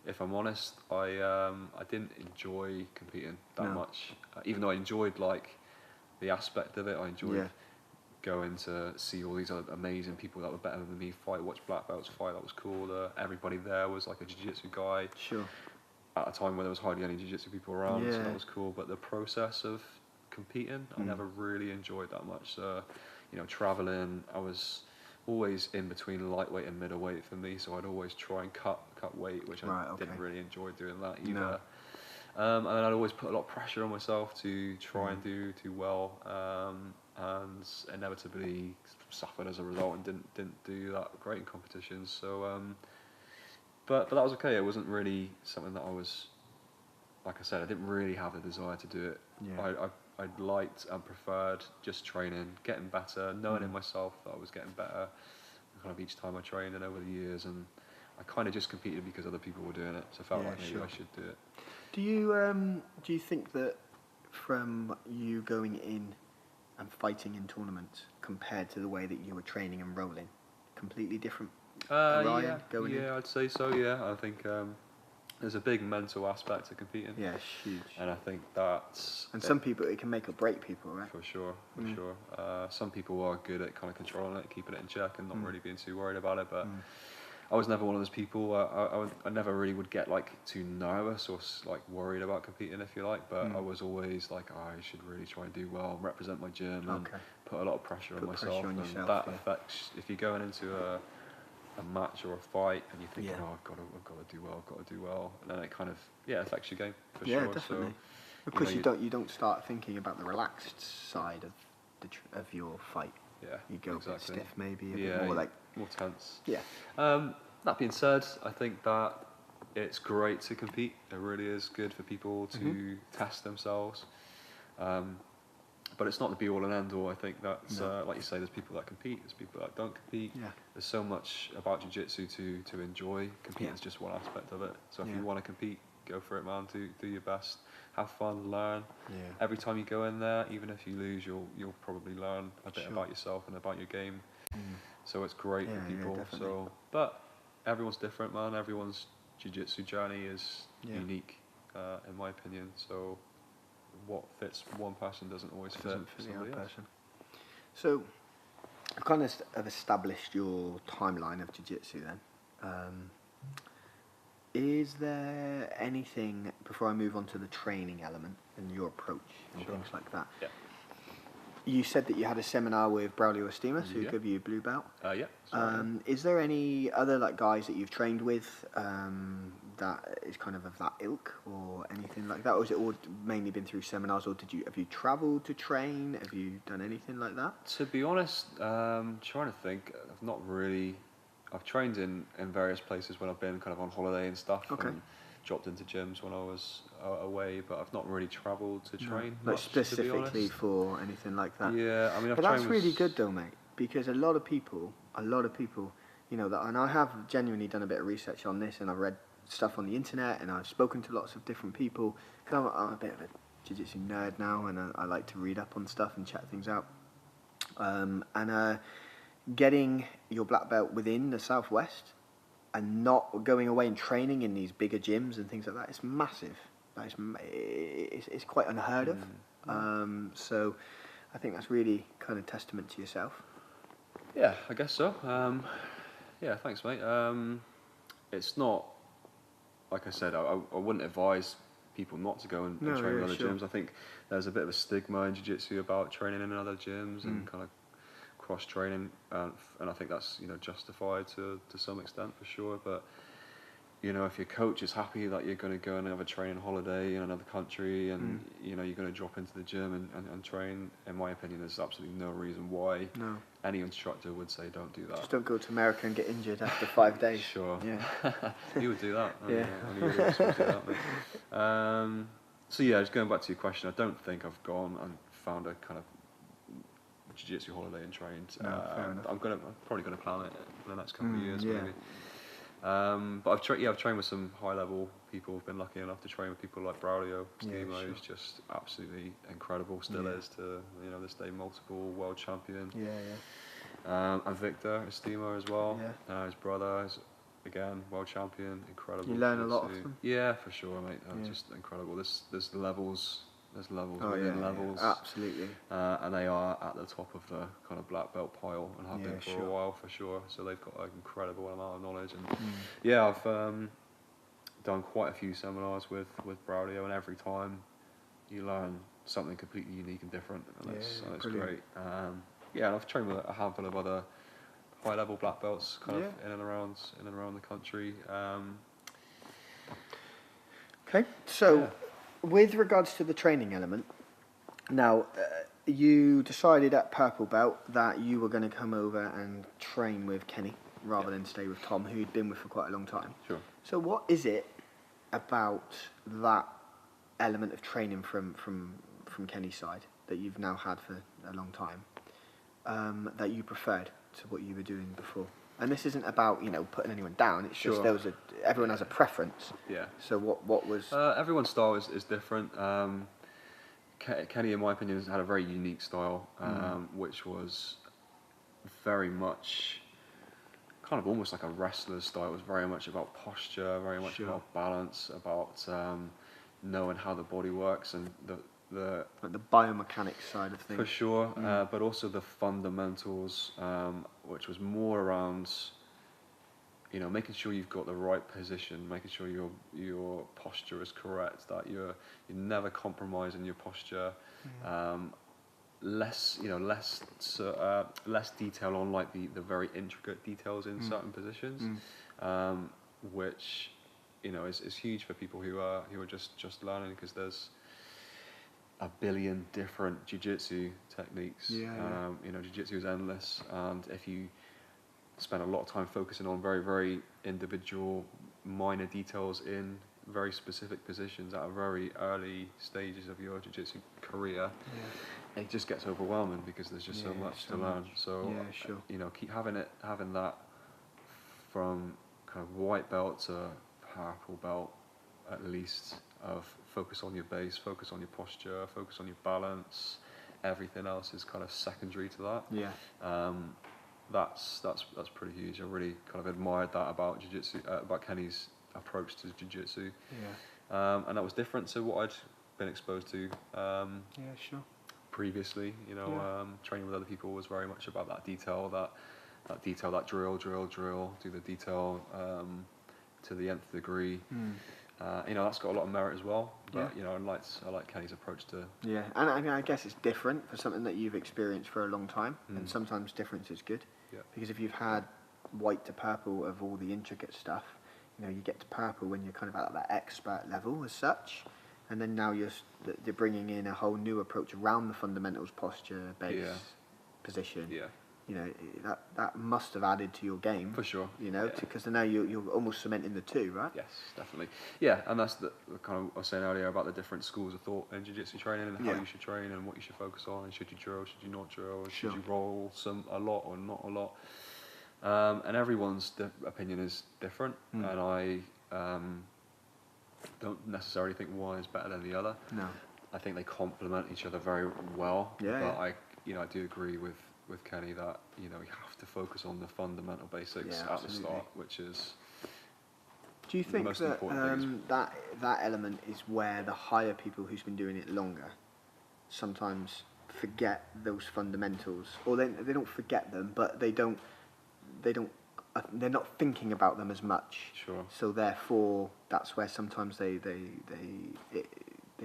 if I'm honest. I didn't enjoy competing that much, even though I enjoyed the aspect of it. I enjoyed going to see all these other amazing people that were better than me fight, watch black belts fight. That was cool. Everybody there was like a jiu-jitsu guy. Sure. At a time where there was hardly any jiu-jitsu people around, so that was cool. But the process of competing, I never really enjoyed that much. Traveling, I was always in between lightweight and middleweight for me, so I'd always try and cut weight, which I didn't really enjoy doing that either. No. And then I'd always put a lot of pressure on myself to try and do well, and inevitably suffered as a result and didn't do that great in competitions. So, but that was okay. It wasn't really something that I was, like I said, I didn't really have the desire to do it. Yeah. I liked and preferred just training, getting better, knowing in myself that I was getting better kind of each time I trained and over the years, and I kind of just competed because other people were doing it, so I felt like maybe I should do it. Do you think that from you going in and fighting in tournaments compared to the way that you were training and rolling, completely different? Going in? I'd say so. Yeah, I think there's a big mental aspect to competing. Yeah, it's huge. And I think that's... And some people, it can make or break people, right? For sure. Some people are good at kind of controlling it, keeping it in check and not really being too worried about it, but I was never one of those people. I never really would get too nervous or worried about competing, if you like, but I was always I should really try and do well and represent my gym and put a lot of pressure on myself. And that affects, if you're going into a match or a fight and you think, I've got to do well, and then it kind of affects your game for sure. Yeah, definitely. So, because you don't start thinking about the relaxed side of your fight. Yeah, you go a bit stiff, maybe a bit more more tense. Yeah. That being said, I think that it's great to compete. It really is good for people to test themselves. But it's not the be-all and end-all. I think that's, like you say, there's people that compete, there's people that don't compete. Yeah. There's so much about jiu-jitsu to enjoy. Competing is just one aspect of it. So if you want to compete, go for it, man. Do your best. Have fun, learn. Yeah. Every time you go in there, even if you lose, you'll probably learn a bit about yourself and about your game. So it's great for people. But everyone's different, man. Everyone's jiu-jitsu journey is unique, in my opinion. So what fits one person doesn't always fit the other person. So, I've kind of established your timeline of jiu-jitsu then. Is there anything, before I move on to the training element and your approach and things like that? Yeah. You said that you had a seminar with Braulio Estemas, who gave you a blue belt. Is there any other guys that you've trained with that is kind of that ilk or anything like that? Or has it all mainly been through seminars, or have you travelled to train? Have you done anything like that? To be honest, trying to think, I've trained in various places when I've been kind of on holiday and stuff. Okay. And dropped into gyms when I was away, but I've not really travelled to train like much, specifically for anything like that. Yeah, I mean, but that's really good though, mate, because a lot of people, you know, that, and I have genuinely done a bit of research on this, and I've read stuff on the internet, and I've spoken to lots of different people. Cause I'm a bit of a jiu-jitsu nerd now, and I like to read up on stuff and chat things out. Getting your black belt within the Southwest and not going away and training in these bigger gyms and things like that, it's massive. It's quite unheard of. So I think that's really kind of testament to yourself. Yeah, I guess so. Yeah, thanks, mate. It's not, like I said, I wouldn't advise people not to go and train in other gyms. I think there's a bit of a stigma in jiu-jitsu about training in other gyms and kind of cross-training, and I think that's, you know, justified to some extent for sure. But, you know, if your coach is happy that you're going to go and have a training holiday in another country and, you know, you're going to drop into the gym and train, in my opinion, there's absolutely no reason why any instructor would say don't do that. Just don't go to America and get injured after 5 days. Sure. Yeah. You would do that. Yeah. I mean, you would do that, mate. So yeah, just going back to your question, I don't think I've gone and found a kind of jiu-jitsu holiday and trained. Fair enough. I'm probably going to plan it for the next couple of years, maybe. But I've trained with some high level people. I've been lucky enough to train with people like Braulio, Stimo, who's just absolutely incredible, still is to, you know, this day, multiple world champion. And Victor Stimo as well. His brother is, again, world champion, incredible. You learn a lot of them. Yeah, for sure, mate. Just incredible. There's levels. There's levels within levels. Absolutely. And they are at the top of the kind of black belt pile and have been for a while, for sure. So they've got an incredible amount of knowledge. And I've done quite a few seminars with Braulio, and every time you learn something completely unique and different, and that's great. And I've trained with a handful of other high level black belts kind of in and around the country. Okay, so with regards to the training element, now you decided at Purple Belt that you were going to come over and train with Kenny rather than stay with Tom, who you'd been with for quite a long time. Sure. So what is it about that element of training from Kenny's side that you've now had for a long time that you preferred to what you were doing before? And this isn't about, you know, putting anyone down. It's just everyone has a preference. Yeah. So what was? Everyone's style is different. Kenny, in my opinion, has had a very unique style, which was very much kind of almost like a wrestler's style. It was very much about posture, very much about balance, about knowing how the body works and like the biomechanics side of things. For sure, but also the fundamentals, which was more around, you know, making sure you've got the right position, making sure your posture is correct, that you're never compromising your posture. Less detail on like the very intricate details in certain positions, which, you know, is huge for people who are just learning, because there's a billion different jiu-jitsu techniques. You know, jiu-jitsu is endless, and if you spend a lot of time focusing on very, very individual minor details in very specific positions at a very early stages of your jiu-jitsu career, it just gets overwhelming because there's just so much to learn. So you know, keep having that from kind of white belt to purple belt, at least, of focus on your base, focus on your posture, focus on your balance. Everything else is kind of secondary to that. That's pretty huge. I really kind of admired that about jiu-jitsu, about Kenny's approach to jiu-jitsu. And that was different to what I'd been exposed to previously. You know, training with other people was very much about that detail, that drill, do the detail to the nth degree. You know, that's got a lot of merit as well. But you know, I like Kenny's approach to. Yeah, and I mean, I guess it's different for something that you've experienced for a long time, and sometimes difference is good. Because if you've had white to purple of all the intricate stuff, you know, you get to purple when you're kind of at that expert level as such, and then now you're bringing in a whole new approach around the fundamentals, posture, base, position. you know, that must have added to your game. For sure. You know, because now you're almost cementing the two, right? Yes, definitely. Yeah, and that's the kind of what I was saying earlier about the different schools of thought in jiu-jitsu training and how you should train and what you should focus on, and should you drill, should you not drill, should you roll a lot or not a lot. And everyone's opinion is different, and I don't necessarily think one is better than the other. No. I think they complement each other very well. Yeah. But I do agree with Kenny that you have to focus on the fundamental basics at the start, which is. Do you think that that element is where the higher people who's been doing it longer sometimes forget those fundamentals, or they don't forget them, but they're not thinking about them as much. Sure. So therefore, that's where sometimes they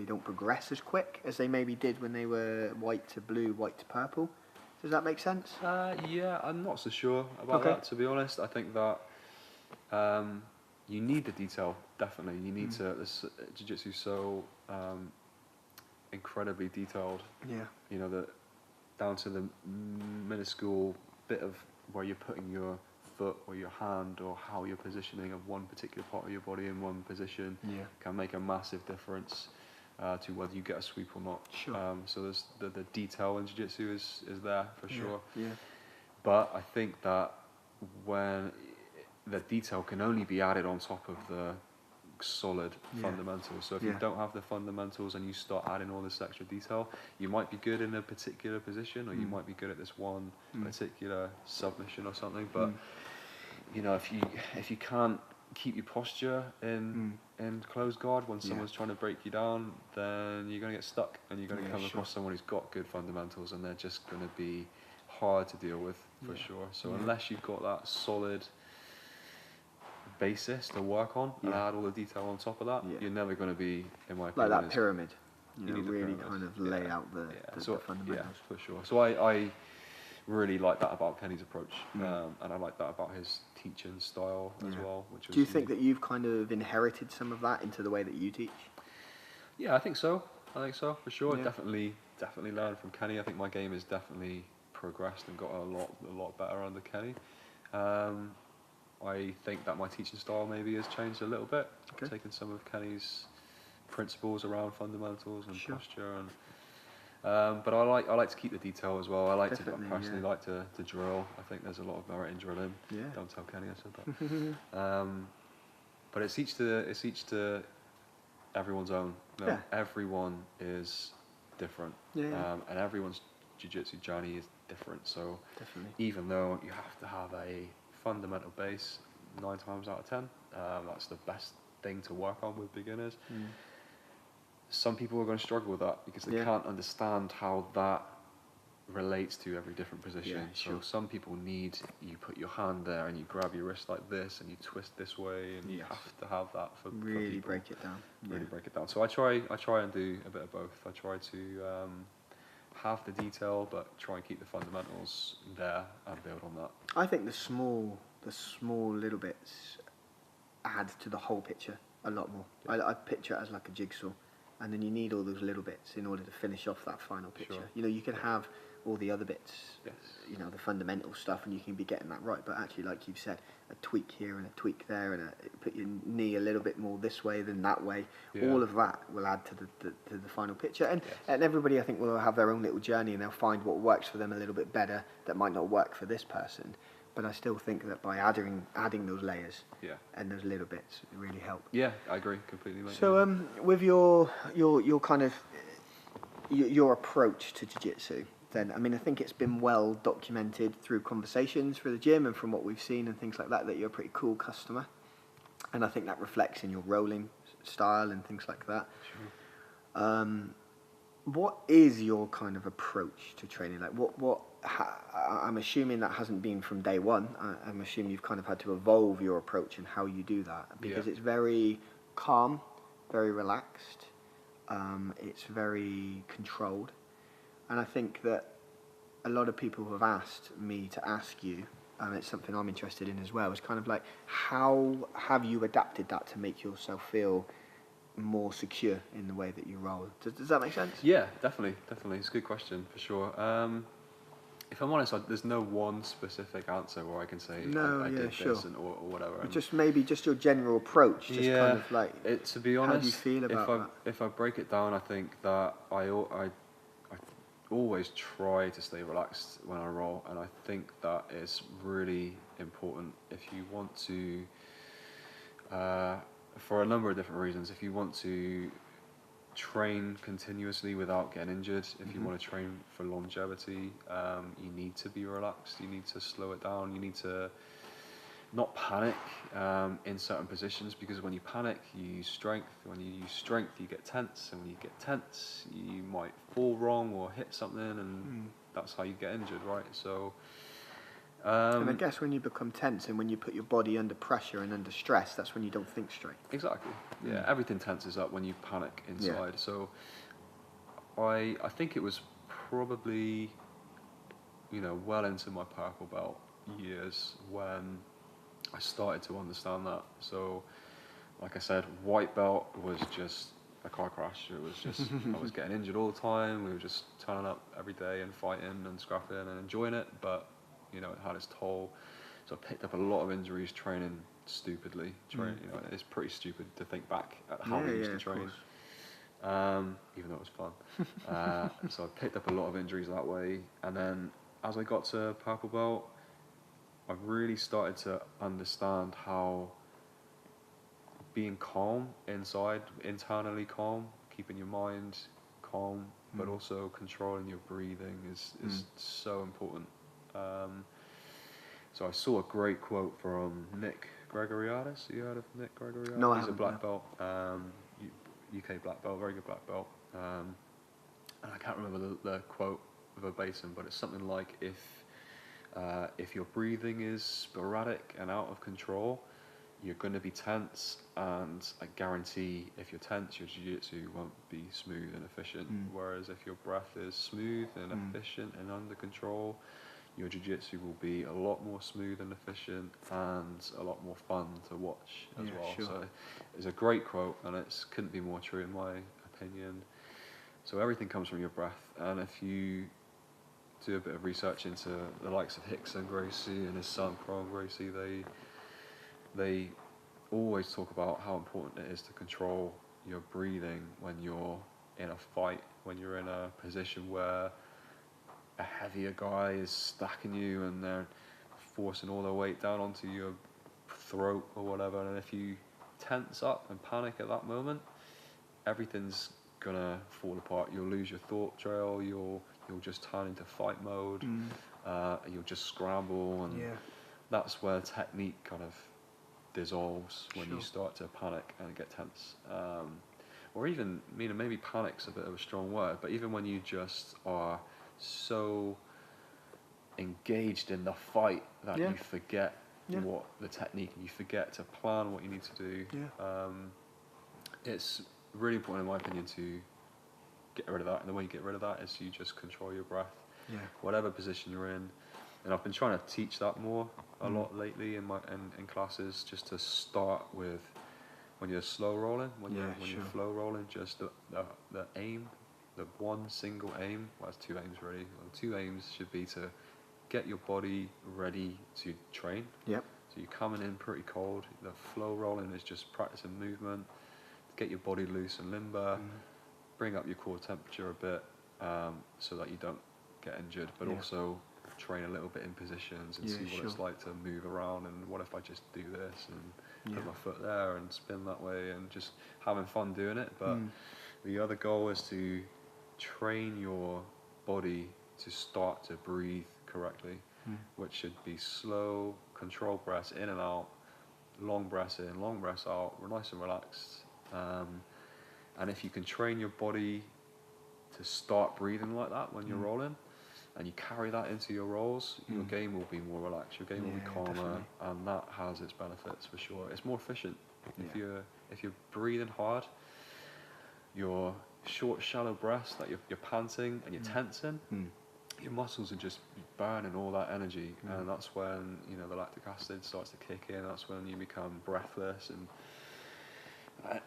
don't progress as quick as they maybe did when they were white to blue, white to purple. Does that make sense? Yeah, I'm not so sure about that, to be honest. I think that you need the detail, definitely. You need to. Jiu-jitsu is so incredibly detailed. Yeah. You know, down to the minuscule bit of where you're putting your foot or your hand or how you're positioning of one particular part of your body in one position can make a massive difference to whether you get a sweep or not. Sure. So there's the detail in jiu-jitsu is there for sure. Yeah. But I think that when the detail can only be added on top of the solid fundamentals. So if you don't have the fundamentals and you start adding all this extra detail, you might be good in a particular position, or you might be good at this one particular submission or something. But if you can't keep your posture in closed guard when someone's trying to break you down, then you're going to get stuck, and you're going to come across someone who's got good fundamentals, and they're just going to be hard to deal with for sure. So unless you've got that solid basis to work on and add all the detail on top of that, you're never going to be, in my opinion, like that pyramid. You know, really pyramid. kind of lay out the fundamentals. Yeah, for sure. So I really like that about Kenny's approach, and I like that about his teaching style as well. Do you think that you've kind of inherited some of that into the way that you teach? Yeah, I think so for sure. Definitely learned from Kenny. I think my game has definitely progressed and got a lot better under Kenny. I think that my teaching style maybe has changed a little bit. Taken some of Kenny's principles around fundamentals and posture, and but I like to keep the detail as well. I personally like to drill. I think there's a lot of merit in drilling. Yeah. Don't tell Kenny I said that. But it's each to everyone's own. Everyone is different. And everyone's jiu-jitsu journey is different. So even though you have to have a fundamental base 9 times out of 10, that's the best thing to work on with beginners. Some people are going to struggle with that because they can't understand how that relates to every different position. So some people need you put your hand there and you grab your wrist like this and you twist this way, and you have to have that for really people. break it down. Break it down. So I try and do a bit of both. I try to have the detail, but try and keep the fundamentals there and build on that. I think the small little bits add to the whole picture a lot more. I picture it as like a jigsaw, and then you need all those little bits in order to finish off that final picture. You know, you can have all the other bits, you know, the fundamental stuff, and you can be getting that right, but actually, like you've said, a tweak here and a tweak there, and put your knee a little bit more this way than that way, all of that will add to the final picture, and everybody, I think, will have their own little journey, and they'll find what works for them a little bit better that might not work for this person. But I still think that by adding those layers and those little bits, it really help. Yeah, I agree completely, mate. So with your kind of your approach to jiu-jitsu, then, I mean, I think it's been well documented through conversations for the gym and from what we've seen and things like that you're a pretty cool customer, and I think that reflects in your rolling style and things like that. Sure. What is your kind of approach to training? Like, I'm assuming that hasn't been from day one. I'm assuming you've kind of had to evolve your approach and how you do that, because it's very calm, very relaxed, it's very controlled. And I think that a lot of people have asked me to ask you, and it's something I'm interested in as well, is kind of like, how have you adapted that to make yourself feel more secure in the way that you roll? Does that make sense? Yeah, definitely. It's a good question, for sure. If I'm honest, there's no one specific answer where I can say I did this or whatever. But just maybe just your general approach, just kind of like. To be honest, how do you feel about that? If I break it down, I think that I always try to stay relaxed when I roll, and I think that is really important if you want to, for a number of different reasons. If you want to train continuously without getting injured, if you want to train for longevity, you need to be relaxed, you need to slow it down, you need to not panic in certain positions, because when you panic you use strength, when you use strength you get tense, and when you get tense you might fall wrong or hit something, and that's how you get injured, right? So and I guess when you become tense and when you put your body under pressure and under stress, that's when you don't think straight. Exactly. Yeah, everything tenses up when you panic inside. Yeah. So I think it was probably, well into my purple belt years when I started to understand that. So like I said, white belt was just a car crash. It was just I was getting injured all the time. We were just turning up every day and fighting and scrapping and enjoying it, but it had its toll. So I picked up a lot of injuries training stupidly. It's pretty stupid to think back at how we used to train, even though it was fun. So I picked up a lot of injuries that way, and then as I got to purple belt, I really started to understand how being calm inside, internally calm, keeping your mind calm, but also controlling your breathing is so important. So I saw a great quote from Nick Gregoriadis. You heard of Nick Gregoriadis? No, I He's haven't. A black belt, UK black belt, very good black belt. And I can't remember the quote verbatim, but it's something like, if your breathing is sporadic and out of control, you're going to be tense, and I guarantee if you're tense, your jiu-jitsu won't be smooth and efficient. Whereas if your breath is smooth and efficient and under control, your jiu-jitsu will be a lot more smooth and efficient and a lot more fun to watch as well. Sure. So it's a great quote, and it couldn't be more true in my opinion. So everything comes from your breath, and if you do a bit of research into the likes of Rickson Gracie and his son Kron Gracie, they always talk about how important it is to control your breathing when you're in a fight, when you're in a position where a heavier guy is stacking you and they're forcing all their weight down onto your throat or whatever, and if you tense up and panic at that moment, everything's gonna fall apart. You'll lose your thought trail, you'll just turn into fight mode, you'll just scramble, and that's where technique kind of dissolves when you start to panic and get tense. Or even, maybe panic's a bit of a strong word, but even when you just are so engaged in the fight that you forget what the technique, and you forget to plan what you need to do. It's really important, in my opinion, to get rid of that, and the way you get rid of that is you just control your breath, whatever position you're in. And I've been trying to teach that more a lot lately in classes, just to start with when you're slow rolling, when you're flow rolling, just the aim, the one single aim. Well, it's two aims really. Well, two aims should be to get your body ready to train. So you're coming in pretty cold. The flow rolling is just practicing movement, get your body loose and limber, bring up your core temperature a bit, so that you don't get injured, but also train a little bit in positions and see what it's like to move around, and what if I just do this and put my foot there and spin that way, and just having fun doing it. But the other goal is to train your body to start to breathe correctly, which should be slow, controlled breaths in and out, long breaths in, long breaths out, nice and relaxed. And if you can train your body to start breathing like that when you're rolling, and you carry that into your rolls, your game will be more relaxed, your game will be calmer, definitely. And that has its benefits for sure. It's more efficient. If you're breathing hard, your short, shallow breaths that you're panting and you're tensing, your muscles are just burning all that energy, and that's when the lactic acid starts to kick in. That's when you become breathless, and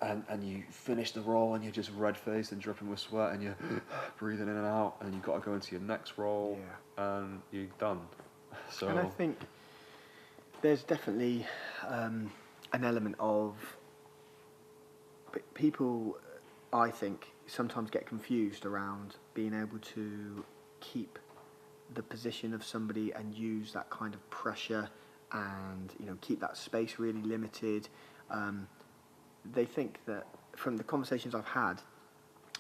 and you finish the roll and you're just red-faced and dripping with sweat and you're breathing in and out, and you've got to go into your next roll, and you're done. So, and I think there's definitely an element of people, I think, sometimes get confused around being able to keep the position of somebody and use that kind of pressure and, you know, keep that space really limited. They think that, from the conversations I've had,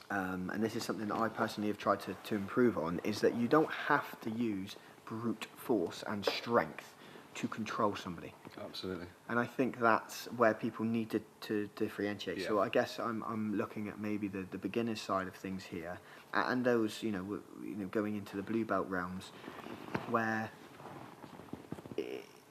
and this is something that I personally have tried to improve on, is that you don't have to use brute force and strength to control somebody. Absolutely. And I think that's where people need to differentiate. Yeah. So I guess I'm looking at maybe the beginner's side of things here, and those, you know, going into the blue belt realms, where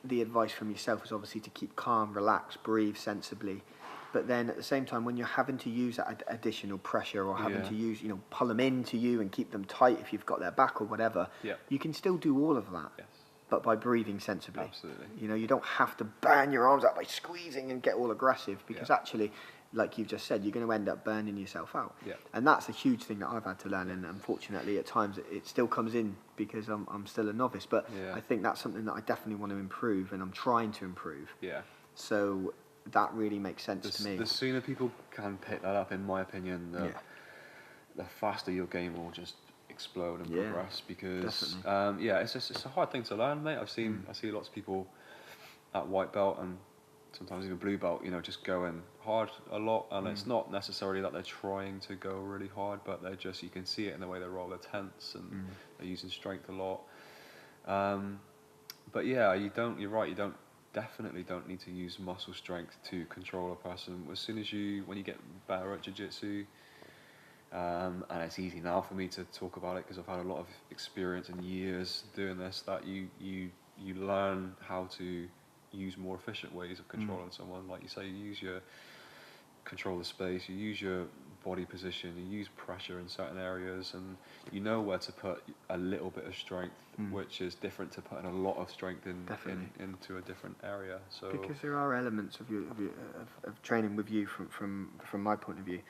the advice from yourself is obviously to keep calm, relax, breathe sensibly. But then at the same time, when you're having to use that additional pressure, or having to use, you know, pull them into you and keep them tight if you've got their back or whatever, you can still do all of that. Yes. But by breathing sensibly. Absolutely. You know, you don't have to burn your arms out by squeezing and get all aggressive, because actually, like you've just said, you're going to end up burning yourself out. Yeah. And that's a huge thing that I've had to learn, and unfortunately at times it still comes in because I'm still a novice, but I think that's something that I definitely want to improve, and I'm trying to improve. Yeah. So that really makes sense to me. The sooner people can pick that up, in my opinion, the faster your game will just explode and progress, because it's a hard thing to learn, mate. I see lots of people at white belt and sometimes even blue belt, you know, just going hard a lot, and it's not necessarily that they're trying to go really hard, but they're just, you can see it in the way they roll. They're tense and they're using strength a lot. But yeah, you're right, you definitely don't need to use muscle strength to control a person. As soon as when you get better at jiu-jitsu, and it's easy now for me to talk about it because I've had a lot of experience and years doing this, that you learn how to use more efficient ways of controlling someone. Like you say, you control the space, you use your body position, you use pressure in certain areas, and you know where to put a little bit of strength, which is different to putting a lot of strength into a different area. So because there are elements of training with you from my point of view,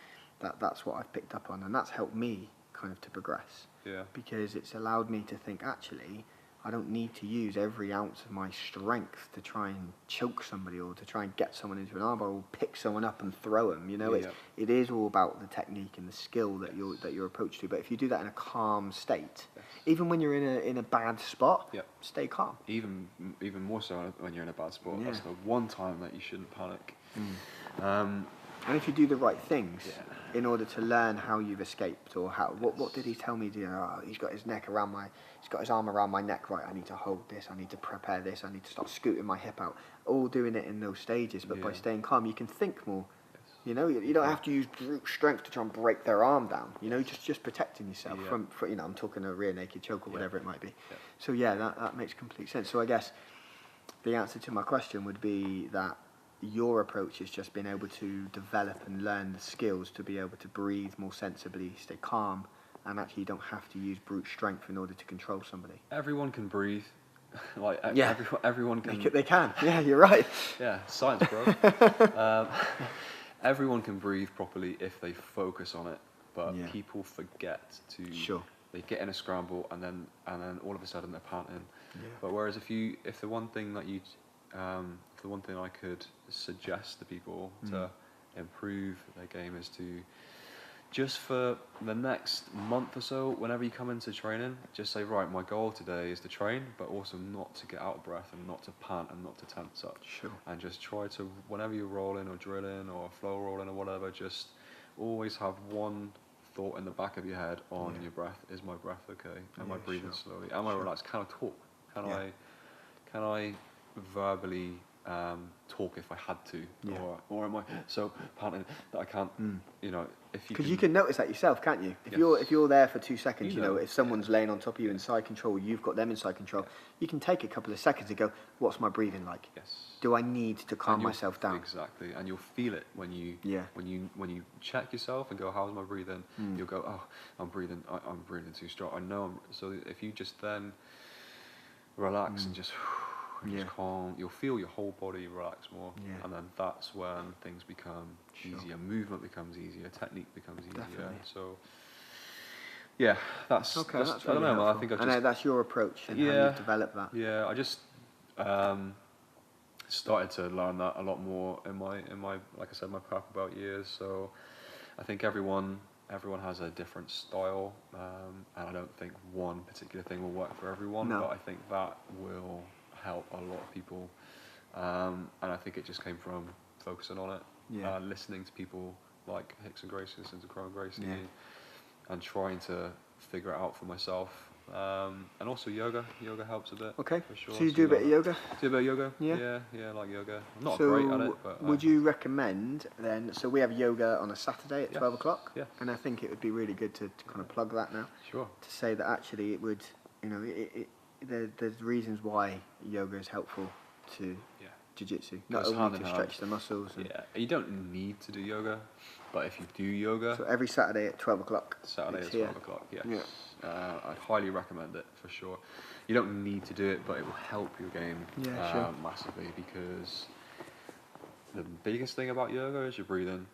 that's what I've picked up on, and that's helped me kind of to progress. Yeah. Because it's allowed me to think, actually, I don't need to use every ounce of my strength to try and choke somebody, or to try and get someone into an armbar, or pick someone up and throw them. You know, it is all about the technique and the skill that you're approach to. But if you do that in a calm state, even when you're in a bad spot, stay calm. Even more so when you're in a bad spot. That's the one time that you shouldn't panic. And if you do the right things in order to learn how you've escaped, or what did he tell me? He's got his arm around my neck. Right, I need to hold this. I need to prepare this. I need to start scooting my hip out. All doing it in those stages, but by staying calm, you can think more. You know, you don't have to use brute strength to try and break their arm down. You know, just protecting yourself from you know, I'm talking a rear naked choke or whatever it might be. So that makes complete sense. So I guess the answer to my question would be that your approach is just being able to develop and learn the skills to be able to breathe more sensibly, stay calm, and actually you don't have to use brute strength in order to control somebody. Everyone can breathe. Everyone can. They can. Yeah, you're right. Yeah, science, bro. Everyone can breathe properly if they focus on it, but people forget to. Sure. They get in a scramble and then all of a sudden they're panting. Yeah. But whereas if the one thing I could suggest to people to improve their game is to, just for the next month or so, whenever you come into training, just say, right, my goal today is to train, but also not to get out of breath and not to pant and not to tense up. Sure. And just try to, whenever you're rolling or drilling or flow rolling or whatever, just always have one thought in the back of your head on your breath. Is my breath okay? Am I breathing slowly? Am I relaxed? Can I talk? Can I verbally talk if I had to, or am I so panting that I can't? You know, because you can notice that yourself, can't you? If you're there for 2 seconds, you know, if someone's laying on top of you in side control, you've got them in side control. You can take a couple of seconds and go, "What's my breathing like? Do I need to calm myself down?" Exactly, and you'll feel it when you check yourself and go, "How's my breathing?" You'll go, "Oh, I'm breathing too strong. I know." So if you just then relax and just and just calm. You'll feel your whole body relax more, and then that's when things become easier. Movement becomes easier. Technique becomes easier. Definitely. So. Yeah, that's okay. That's Really I don't know. helpful. I think I know that's your approach and how you develop that. Yeah, I just started to learn that a lot more in my like I said, my path about years. So I think everyone has a different style, and I don't think one particular thing will work for everyone. No. But I think that will help a lot of people, and I think it just came from focusing on it, listening to people like Hicks and Gracie, listening to Crow and Gracie. And trying to figure it out for myself. And also yoga. Yoga helps a bit. Okay. For sure. So you do a bit of yoga? Do a bit of yoga? Yeah. Yeah, I like yoga. I'm not great at it, but... would you recommend then, so we have yoga on a Saturday at 12 o'clock? Yeah. And I think it would be really good to kind of plug that now. Sure. To say that actually it would, there's reasons why yoga is helpful to jiu-jitsu. Not only to stretch the muscles. You don't need to do yoga, but if you do yoga... So every Saturday at 12 o'clock. Saturday at 12 o'clock, yes. Yeah. I'd highly recommend it, for sure. You don't need to do it, but it will help your game massively, because the biggest thing about yoga is your breathing.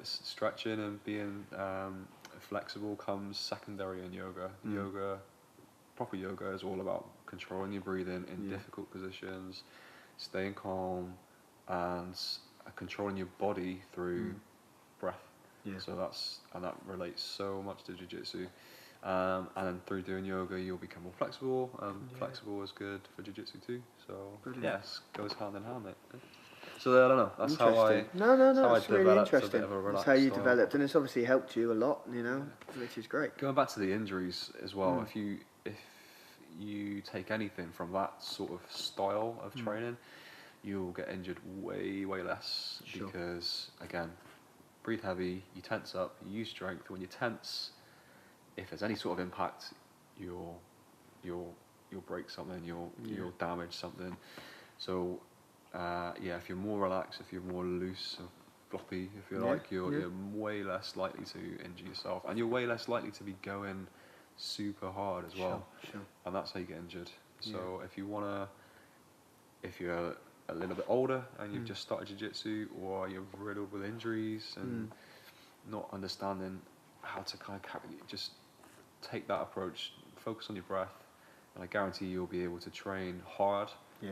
Stretching and being flexible comes secondary in yoga. Proper yoga is all about controlling your breathing in difficult positions, staying calm, and controlling your body through breath. So that relates so much to jiu-jitsu. And then through doing yoga, you'll become more flexible, and flexible is good for jiu-jitsu too. So yes, goes hand in hand, mate. So I don't know. That's how I. No, it's really interesting. That's how you developed, and it's obviously helped you a lot, which is great. Going back to the injuries as well, if you take anything from that sort of style of training, you'll get injured way less, because again, breathe heavy, you tense up, you use strength. When you tense, if there's any sort of impact, you'll break something, you'll damage something. So if you're more relaxed, if you're more loose and floppy, if you like, you're way less likely to injure yourself, and you're way less likely to be going super hard as well. Sure. And that's how you get injured. So if you're a little bit older and you've just started jiu-jitsu, or you're riddled with injuries and not understanding how to kind of just take that approach, focus on your breath, and I guarantee you'll be able to train hard,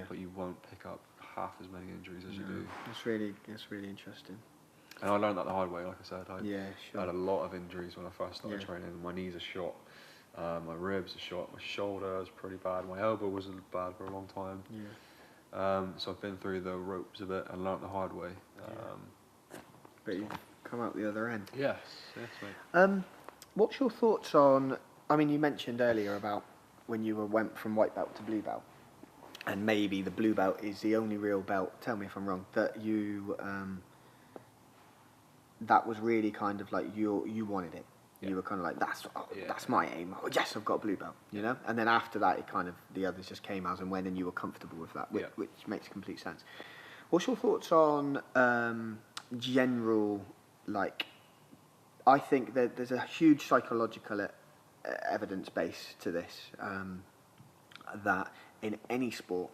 but you won't pick up half as many injuries as you do. That's really interesting. And I learned that the hard way, like I said. I had a lot of injuries when I first started training. My knees are shot, my ribs are shot, my shoulder is pretty bad, my elbow was bad for a long time. So I've been through the ropes a bit and learnt the hard way. But you've come out the other end. Yes, mate. What's your thoughts on, I mean, you mentioned earlier about when you went from white belt to blue belt, and maybe the blue belt is the only real belt, tell me if I'm wrong, that you, that was really kind of like you wanted it. You were kind of like, that's my aim. Oh, yes, I've got a blue belt, And then after that, it kind of, the others just came as and when, and you were comfortable with that, which makes complete sense. What's your thoughts on general, like, I think that there's a huge psychological evidence base to this, that in any sport,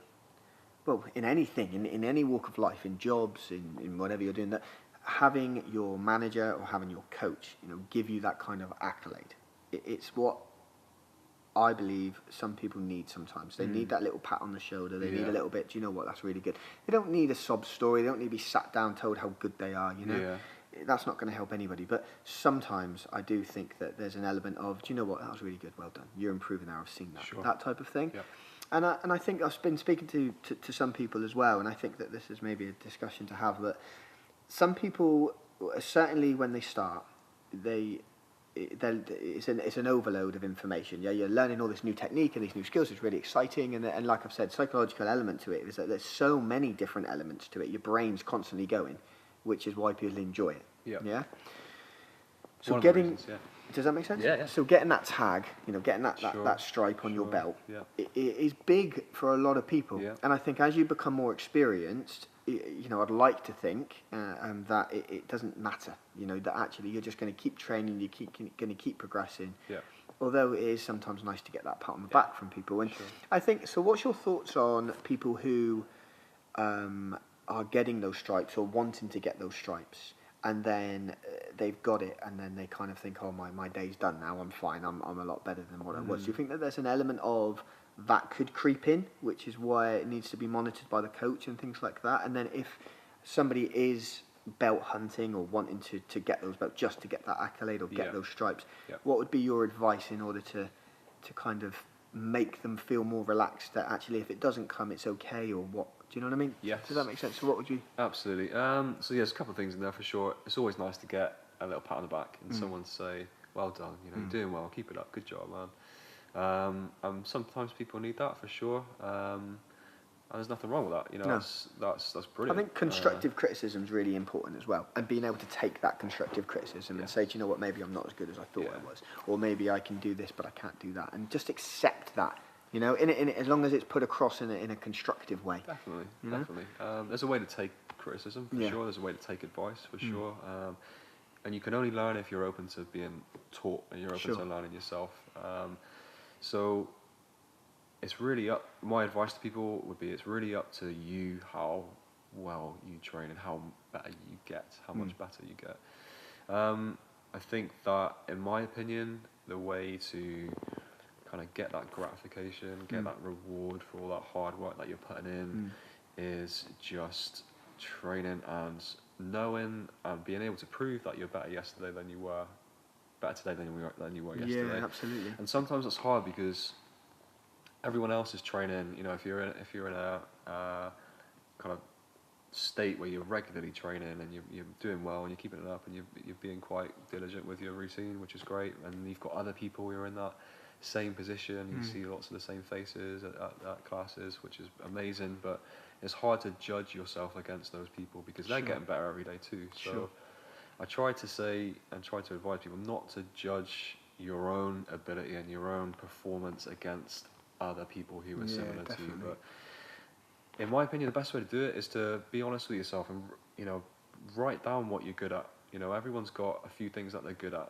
well, in anything, in any walk of life, in jobs, in whatever you're doing, that having your manager or having your coach, give you that kind of accolade. It's what I believe some people need sometimes. They need that little pat on the shoulder. They need a little bit, do you know what, that's really good. They don't need a sob story. They don't need to be sat down, told how good they are, That's not going to help anybody. But sometimes I do think that there's an element of, do you know what, that was really good, well done. You're improving there, I've seen that. Sure. That type of thing. Yeah. And I think I've been speaking to some people as well, and I think that this is maybe a discussion to have, that some people, certainly when they start, it's an overload of information. You're learning all this new technique and these new skills. It's really exciting, and like I've said, psychological element to it is that there's so many different elements to it. Your brain's constantly going, which is why people enjoy it. Yeah. So does that make sense? Yeah. So getting that tag, getting that stripe on your belt, it is big for a lot of people. Yeah. And I think as you become more experienced, I'd like to think that it doesn't matter. That actually you're just going to keep training, going to keep progressing. Yeah. Although it is sometimes nice to get that pat on the back from people. And sure. I think so. What's your thoughts on people who are getting those stripes or wanting to get those stripes, and then they've got it, and then they kind of think, oh, my day's done now, I'm fine, I'm a lot better than what I was. Do you think that there's an element of that could creep in, which is why it needs to be monitored by the coach and things like that? And then if somebody is belt hunting or wanting to get those belts just to get that accolade or get those stripes, what would be your advice in order to kind of make them feel more relaxed that actually if it doesn't come, it's okay, or what? Do you know what I mean? Yes. Does that make sense? So what would you... Absolutely. So there's a couple of things in there for sure. It's always nice to get a little pat on the back and someone say, well done, you're doing well, keep it up, good job, man. Sometimes people need that for sure. And there's nothing wrong with that, No. That's brilliant. I think constructive criticism is really important as well, and being able to take that constructive criticism and say, do you know what, maybe I'm not as good as I thought I was, or maybe I can do this but I can't do that, and just accept that, as long as it's put across in a constructive way. Definitely. There's a way to take criticism for sure. There's a way to take advice for sure. And you can only learn if you're open to being taught and you're open to learning yourself. So it's really up. My advice to people would be: it's really up to you how well you train and how better you get, how much better you get. I think that, in my opinion, the way to kind of get that gratification, get that reward for all that hard work that you're putting in, is just training and knowing and being able to prove that you're better today than you were yesterday. Yeah, absolutely. And sometimes it's hard because everyone else is training. If you're in a kind of state where you're regularly training and you're doing well and you're keeping it up and you're being quite diligent with your routine, which is great, and you've got other people who are in that same position, you see lots of the same faces at classes, which is amazing, but it's hard to judge yourself against those people because they're getting better every day too. So I try to say and try to advise people not to judge your own ability and your own performance against other people who are similar to you. But in my opinion, the best way to do it is to be honest with yourself and write down what you're good at. Everyone's got a few things that they're good at,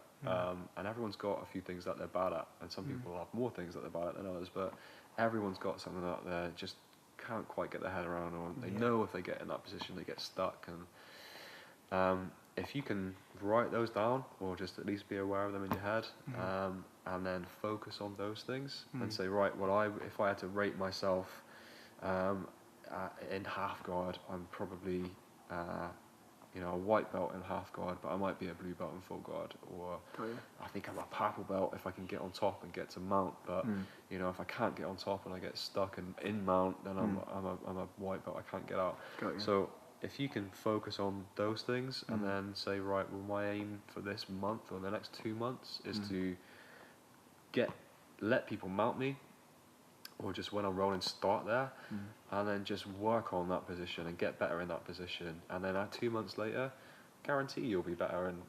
and everyone's got a few things that they're bad at, and some people have more things that they're bad at than others, but everyone's got something that they just can't quite get their head around, or they know if they get in that position they get stuck. And if you can write those down, or just at least be aware of them in your head, and then focus on those things and say, right, well, if I had to rate myself in half guard, I'm probably a white belt in half guard, but I might be a blue belt in full guard, or I think I'm a purple belt if I can get on top and get to mount, but if I can't get on top and I get stuck in mount, then I'm a white belt, I can't get out. So if you can focus on those things and then say, right, well, my aim for this month or the next 2 months is to let people mount me, or just when I'm rolling, start there, and then just work on that position and get better in that position. And then 2 months later, guarantee you'll be better in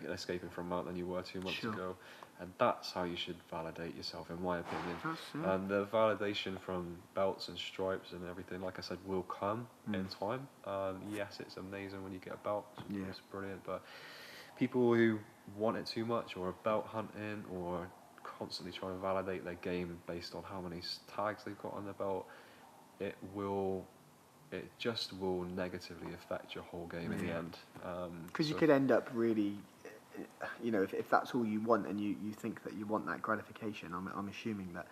escaping from mount than you were 2 months ago. And that's how you should validate yourself, in my opinion. And the validation from belts and stripes and everything, like I said, will come in time. Yes, it's amazing when you get a belt. It's brilliant. But people who want it too much, or are belt hunting, or constantly trying to validate their game based on how many tags they've got on their belt, it just will negatively affect your whole game in the end. Because you could end up really, if that's all you want and you think that you want that gratification, I'm assuming that,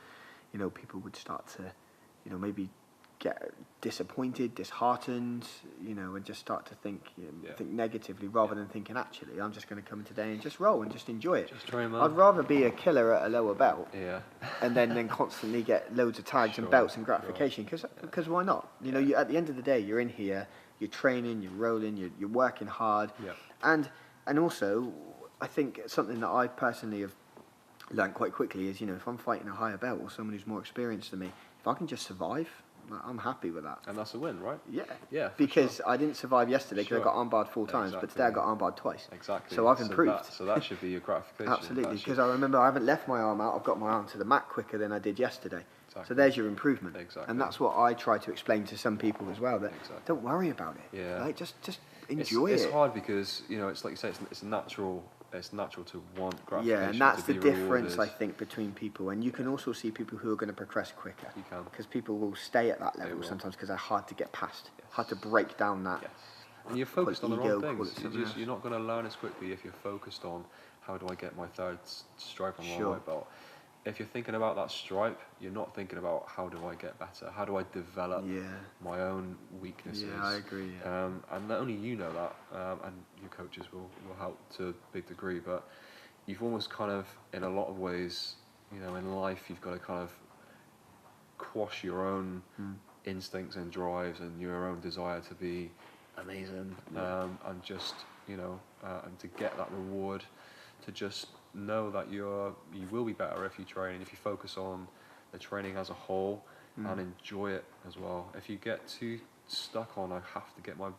people would start to, maybe get disappointed, disheartened, and just start to think negatively rather than thinking, actually, I'm just going to come today and just roll and just enjoy it. Just train, man. I'd rather be a killer at a lower belt and then constantly get loads of tags and belts and gratification, because why not? You at the end of the day, you're in here, you're training, you're rolling, you're working hard. And also, I think something that I personally have learned quite quickly is, if I'm fighting a higher belt or someone who's more experienced than me, if I can just survive, I'm happy with that. And that's a win, right? Yeah. Yeah. Because sure. I didn't survive yesterday because Sure. I got armbarred 4 times, but today I got armbarred twice. Exactly. So I've improved. So that should be your gratification. Absolutely, because I remember I haven't left my arm out. I've got my arm to the mat quicker than I did yesterday. Exactly. So there's your improvement. Exactly. And that's what I try to explain to some people as well, that don't worry about it. Yeah. Like, just enjoy it. It's hard because, you know, it's like you say, it's natural to want gratification. Yeah, and that's the difference, rewarded. I think, between people. And you can also see people who are going to progress quicker. You can. Because people will stay at that level sometimes because they're hard to get past, hard to break down that. Yes. And you're focused on the wrong things. You're not going to learn as quickly if you're focused on how do I get my third stripe on my white belt. If you're thinking about that stripe, you're not thinking about how do I get better, how do I develop my own weaknesses. Yeah, I agree. Yeah. And not only you know that, and your coaches will help to a big degree, but you've almost kind of, in a lot of ways, you know, in life, you've got to kind of quash your own instincts and drives and your own desire to be amazing, and just, you know, and to get that reward, to just know that you will be better if you train and if you focus on the training as a whole and enjoy it as well. If you get too stuck on, I have to get my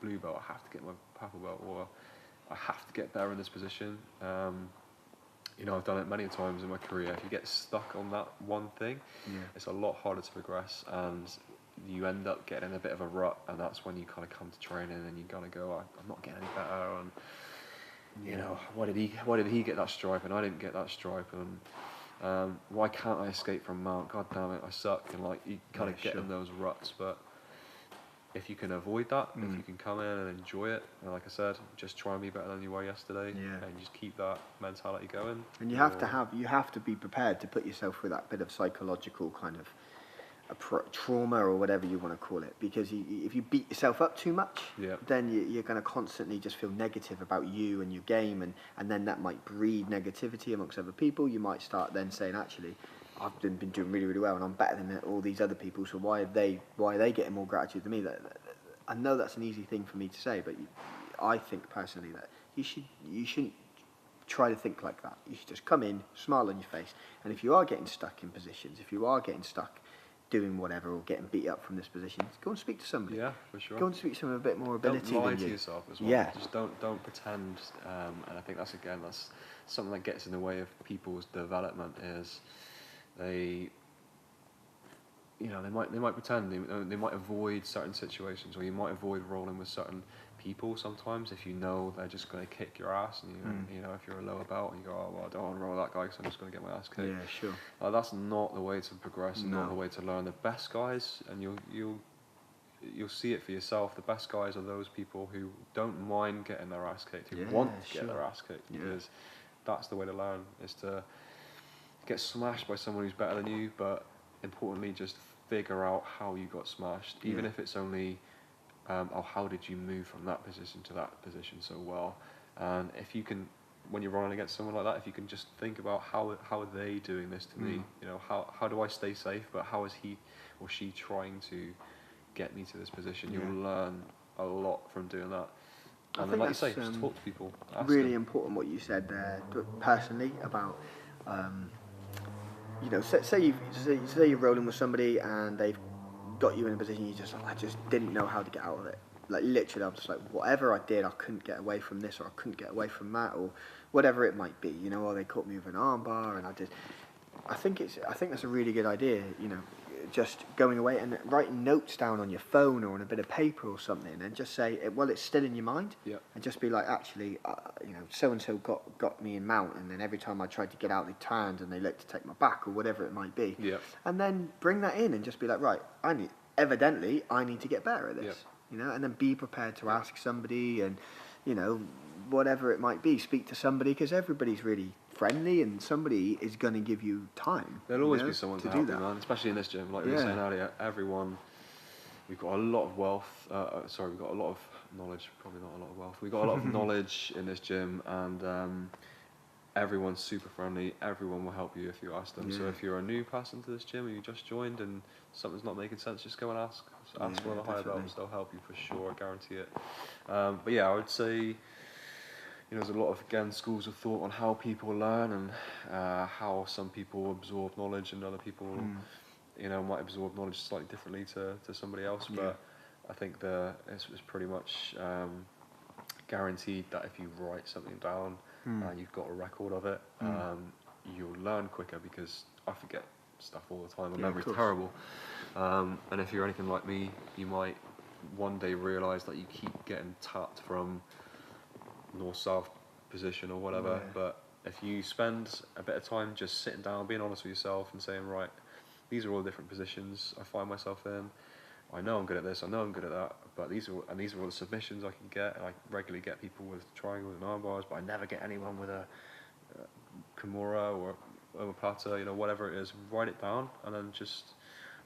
blue belt, I have to get my purple belt, or I have to get better in this position, you know, I've done it many times in my career. If you get stuck on that one thing, it's a lot harder to progress, and you end up getting in a bit of a rut, and that's when you kind of come to training and you kind of go, I'm not getting any better, and you know, why did he get that stripe and I didn't get that stripe, and why can't I escape from mount? God damn it, I suck. And like, you kind of get in those ruts. But if you can avoid that, if you can come in and enjoy it, and like I said, just try and be better than you were yesterday, and just keep that mentality going. And you have to be prepared to put yourself through that bit of psychological kind of trauma or whatever you want to call it, because if you beat yourself up too much, then you're going to constantly just feel negative about you and your game, and then that might breed negativity amongst other people. You might start then saying, actually, I've been doing really, really well and I'm better than all these other people, so why are they getting more gratitude than me? I know that's an easy thing for me to say, but I think personally that you shouldn't try to think like that. You should just come in, smile on your face, and if you are getting stuck in positions, if you are getting stuck doing whatever or getting beat up from this position, go and speak to somebody. Yeah, for sure. Go and speak to someone with a bit more ability than you. Don't lie to yourself as well. Yeah. Just don't pretend. And I think that's something that gets in the way of people's development, is they might pretend, they might avoid certain situations, or you might avoid rolling with certain people sometimes if you know they're just going to kick your ass, and you know, if you're a lower belt and you go, oh well, I don't want to roll with that guy because I'm just going to get my ass kicked. Yeah, sure. That's not the way to progress, and not the way to learn. The best guys, and you'll see it for yourself, the best guys are those people who don't mind getting their ass kicked, who want to get their ass kicked, because that's the way to learn, is to get smashed by someone who's better than you, but importantly, just figure out how you got smashed, even if it's only how did you move from that position to that position so well. And if you can, when you're running against someone like that, if you can just think about how are they doing this to me, you know, how do I stay safe, but how is he or she trying to get me to this position, you'll learn a lot from doing that. And then, like you say, just talk to people. Really important what you said there, personally, about you know, say you're rolling with somebody and they've got you in a position you just, I just didn't know how to get out of it. Like, literally, I'm just like, whatever I did, I couldn't get away from this, or I couldn't get away from that, or whatever it might be, you know, or they caught me with an arm bar, and I think that's a really good idea, you know, just going away and writing notes down on your phone or on a bit of paper or something, and just say, well, it's still in your mind, and just be like, actually, you know, so-and-so got me in mount, and then every time I tried to get out, they turned and they looked to take my back, or whatever it might be, and then bring that in and just be like, right, I need to get better at this, you know, and then be prepared to ask somebody, and, you know, whatever it might be, speak to somebody, because everybody's really friendly, and somebody is going to give you time. There'll always be someone to help you, man, especially in this gym. Like we were saying earlier, we've got a lot of wealth, we've got a lot of knowledge, probably not a lot of wealth. We've got a lot of knowledge in this gym, and everyone's super friendly. Everyone will help you if you ask them. So if you're a new person to this gym, or you just joined and something's not making sense, just go and ask. Ask one of the higher belts, they'll help you for sure, I guarantee it. But yeah, I would say, you know, there's a lot of, again, schools of thought on how people learn, and how some people absorb knowledge and other people might absorb knowledge slightly differently to somebody else, but I think it's pretty much guaranteed that if you write something down and you've got a record of it, you'll learn quicker, because I forget stuff all the time. My memory's terrible. And if you're anything like me, you might one day realise that you keep getting tapped from north-south position or whatever, but if you spend a bit of time just sitting down, being honest with yourself and saying, right, these are all different positions I find myself in. I know I'm good at this, I know I'm good at that, but these are all the submissions I can get. And I regularly get people with triangles and arm bars, but I never get anyone with a Kimura or omoplata, whatever it is. Write it down and then just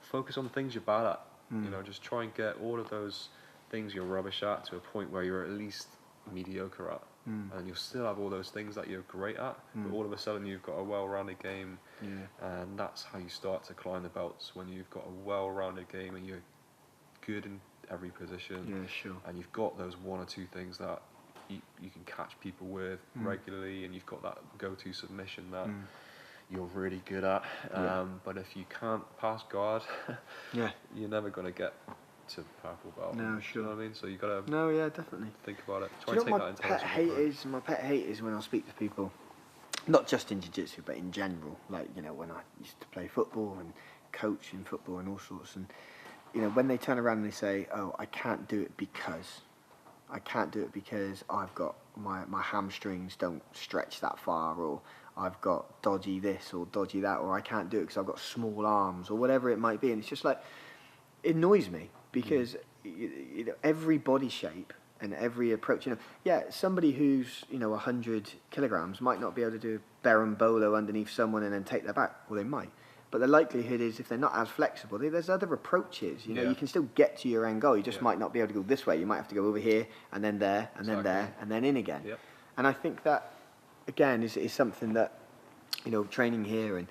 focus on the things you're bad at. Just try and get all of those things you're rubbish at to a point where you're at least mediocre at. And you'll still have all those things that you're great at, but all of a sudden you've got a well-rounded game, and that's how you start to climb the belts, when you've got a well-rounded game and you're good in every position, and you've got those one or two things that you can catch people with regularly, and you've got that go-to submission that you're really good at. But if you can't pass guard, you're never going to get to purple belt. No, You know what I mean? So you got to definitely think about it. Try and take that into account. My pet hate is when I speak to people, not just in jiu-jitsu, but in general. Like, when I used to play football and coach in football and all sorts, and when they turn around and they say, "Oh, I can't do it because I've got my hamstrings don't stretch that far, or I've got dodgy this or dodgy that, or I can't do it because I've got small arms," or whatever it might be. And it's just like, it annoys me, because every body shape and every approach, somebody who's 100 kilograms might not be able to do berimbolo underneath someone and then take their back. Well, they might, but the likelihood is, if they're not as flexible, there's other approaches. You can still get to your end goal. You just might not be able to go this way. You might have to go over here and then there and then there and then in again. And I think that, again, is something that, training here, and